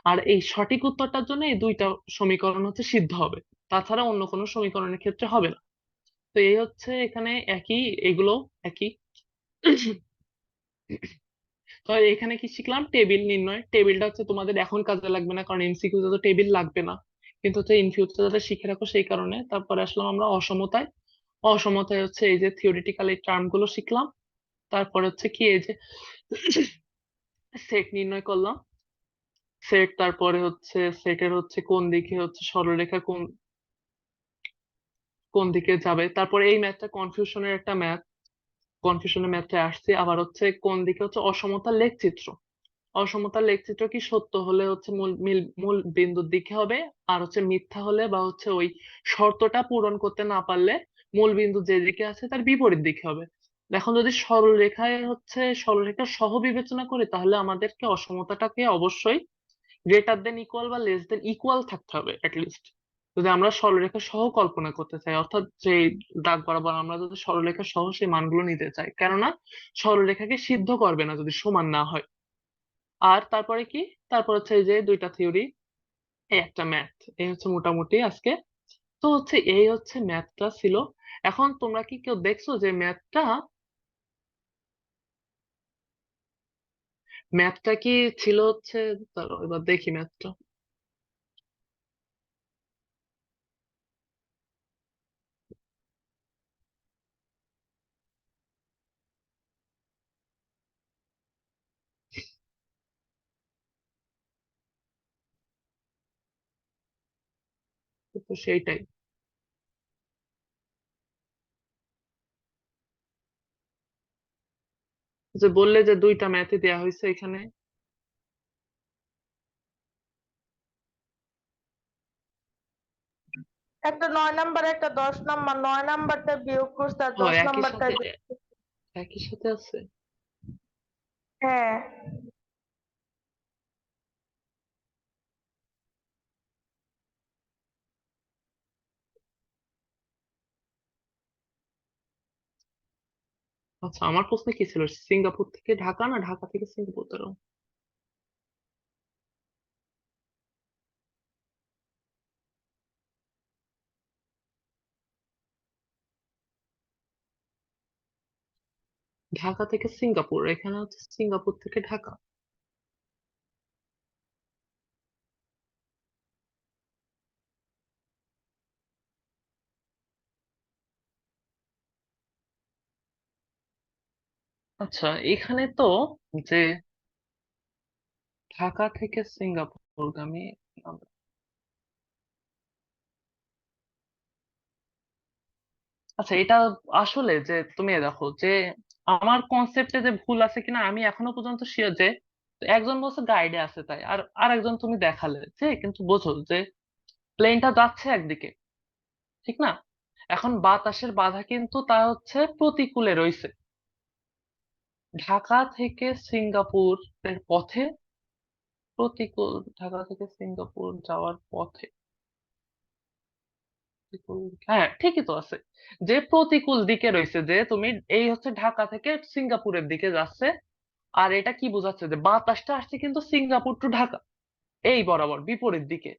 Speaker 1: আর এই সঠিক উত্তরটার জন্য এই দুইটা সমীকরণ হচ্ছে সিদ্ধ হবে, তাছাড়া অন্য কোনো সমীকরণের ক্ষেত্রে হবে না। তো এই হচ্ছে এখানে একই, এগুলো একই। তো এখানে কি শিখলাম? টেবিল নির্ণয়। টেবিলটা হচ্ছে তোমাদের এখন কাজে লাগবে না, কারণ এমসিকিউ তে তো টেবিল লাগবে না, কিন্তু হচ্ছে ইন ফিউচার যাতে শিখে রাখো সেই কারণে। তারপরে আসলাম আমরা অসমতায়। অসমতায় হচ্ছে এই যে থিওরিটিক্যাল এই টার্ম গুলো শিখলাম। তারপরে হচ্ছে কি এই যে সেট নির্ণয় করলাম। সেট, তারপরে হচ্ছে সেটের হচ্ছে কোন দিকে হচ্ছে সরলরেখা কোন কোন দিকে যাবে। তারপরে এই ম্যাথটা কনফিউশনের একটা ম্যাথ, কনফিউশনের ম্যাথে আসছে। আবার হচ্ছে কোন দিকে হচ্ছে অসমতার লেখচিত্র। অসমতার লেখচিত্র কি সত্য হলে হচ্ছে মূল বিন্দুর দিকে হবে, আর হচ্ছে মিথ্যা হলে বা হচ্ছে ওই শর্তটা পূরণ করতে না পারলে মূল বিন্দু যেদিকে আছে তার বিপরীত দিকে হবে। এখন যদি সরলরেখায় হচ্ছে সরলরেখা সহ বিবেচনা করি, তাহলে আমাদেরকে অসমতাটাকে অবশ্যই গ্রেটার দেন ইকুয়াল বা লেস দেন ইকুয়াল থাকতে হবে লিস্ট। যদি আমরা সরলরেখা সহ কল্পনা করতে চাই, অর্থাৎ যে দাগ বরাবর আমরা যদি সরলরেখা সহ সেই মানগুলো নিতে চাই, কেননা সরলরেখাকে সিদ্ধ করবে না যদি সমান না হয়। আর তারপরে কি? তারপর হচ্ছে এই যে দুইটা থিওরি, এই একটা ম্যাথ। এই হচ্ছে মোটামুটি আজকে। তো হচ্ছে এই হচ্ছে ম্যাথটা ছিল। এখন তোমরা কি কেউ দেখছো যে ম্যাথটা, ম্যাথটা কি ছিল হচ্ছে? দাঁড়াও, এবার দেখি ম্যাথটা। তো সেইটাই, যে বললে যে দুইটা ম্যাথই দেয়া হয়েছে এখানে।
Speaker 4: একটা 9 নাম্বার একটা 10 নাম্বার, 9 নাম্বারটা বিয়োগ করছে আর
Speaker 1: ও,
Speaker 4: দশ
Speaker 1: একই
Speaker 4: নাম্বারটা
Speaker 1: সাথে, একই সাথে আছে।
Speaker 4: হ্যাঁ।
Speaker 1: আচ্ছা, আমার প্রশ্ন কি ছিল? সিঙ্গাপুর থেকে ঢাকা না ঢাকা থেকে সিঙ্গাপুর ধরো? ঢাকা থেকে সিঙ্গাপুর, এখানে হচ্ছে সিঙ্গাপুর থেকে ঢাকা। আচ্ছা, এখানে তো যে ঢাকা থেকে সিঙ্গাপুরগামী, আচ্ছা এটা আসলে যে তুমি দেখো যে আমার কনসেপ্টে যে ভুল আছে কিনা আমি এখনো পর্যন্ত শিওর যে একজন বলছে গাইডে আছে তাই, আর আরেকজন তুমি দেখালে যে, কিন্তু বোঝো যে প্লেনটা যাচ্ছে একদিকে, ঠিক না? এখন বাতাসের বাধা কিন্তু তা হচ্ছে প্রতিকূলে রইছে। ঢাকা থেকে সিঙ্গাপুর এর পথে প্রতিকূল, ঢাকা থেকে সিঙ্গাপুর যাওয়ার পথে প্রতিকূল, হ্যাঁ ঠিকই তো আছে যে প্রতিকূল দিকে রয়েছে, যে তুমি এই হচ্ছে ঢাকা থেকে সিঙ্গাপুরের দিকে যাচ্ছে, আর এটা কি বোঝাচ্ছে যে বাতাসটা আসছে কিন্তু সিঙ্গাপুর টু ঢাকা এই বরাবর বিপরীত দিকে।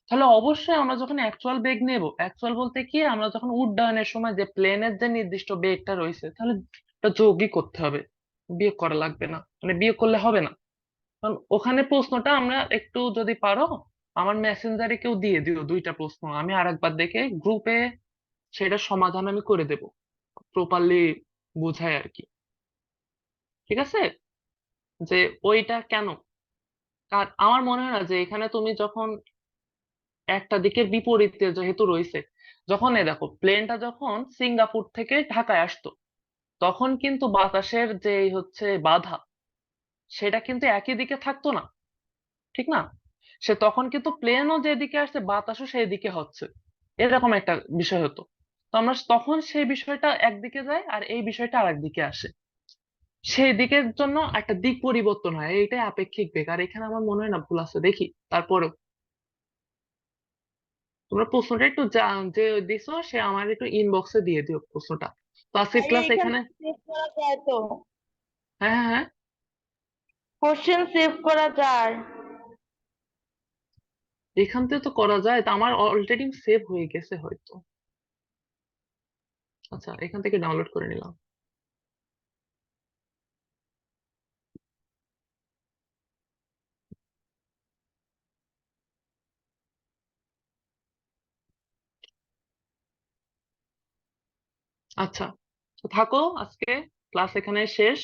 Speaker 1: তাহলে অবশ্যই আমরা যখন অ্যাকচুয়াল বেগ নেব, অ্যাকচুয়াল বলতে কি আমরা যখন উড্ডয়নের সময় যে প্লেনের যে নির্দিষ্ট বেগটা রয়েছে, তাহলে এটা যোগই করতে হবে, বিয়োগ করা লাগবে না, মানে বিয়োগ করলে হবে না। কারণ ওখানে প্রশ্নটা আমরা একটু যদি পারো আমার মেসেঞ্জারে কেউ দিয়ে দিও দুইটা প্রশ্ন, আমি আরেকবার দেখে গ্রুপে সেটার সমাধান আমি করে দেব, প্রপারলি বুঝায় আর কি। ঠিক আছে? যে ওইটা কেন, আর আমার মনে হয় না যে এখানে তুমি যখন একটা দিকের বিপরীতে যেহেতু রয়েছে, যখন এই দেখো প্লেনটা যখন সিঙ্গাপুর থেকে ঢাকায় আসতো, তখন কিন্তু বাতাসের যে এই হচ্ছে বাধা, সেটা কিন্তু একই দিকে থাকতো না, ঠিক না? সে তখন কিন্তু প্লেনও যেদিকে আসছে বাতাসও সেই দিকে হচ্ছে, এরকম একটা বিষয় হতো। তো আমরা তখন সেই বিষয়টা একদিকে যায় আর এই বিষয়টা আরেক দিকে আসে, সেই দিকের জন্য একটা দিক পরিবর্তন হয়, এইটাই আপেক্ষিক বেগ। আর এখানে আমার মনে হয় না ভুল আছে, দেখি তারপরেও তোমরা প্রশ্নটা একটু যে দিছো সে আমার একটু ইনবক্সে দিয়ে দিও প্রশ্নটা। তো আসিফ
Speaker 4: ভাইয়া
Speaker 1: ক্লাস
Speaker 4: এখানে
Speaker 1: এখানে,
Speaker 4: সেভ করা যায় তো?
Speaker 1: হ্যাঁ হ্যাঁ হ্যাঁ,
Speaker 4: কোশ্চেন সেভ করা যায়?
Speaker 1: এখান থেকে তো করা যায়, তা আমার অলরেডি সেভ হয়ে গেছে হয়তো। আচ্ছা, এখান থেকে ডাউনলোড করে নিলাম। আচ্ছা, তো থাকো, আজকে ক্লাস এখানে শেষ।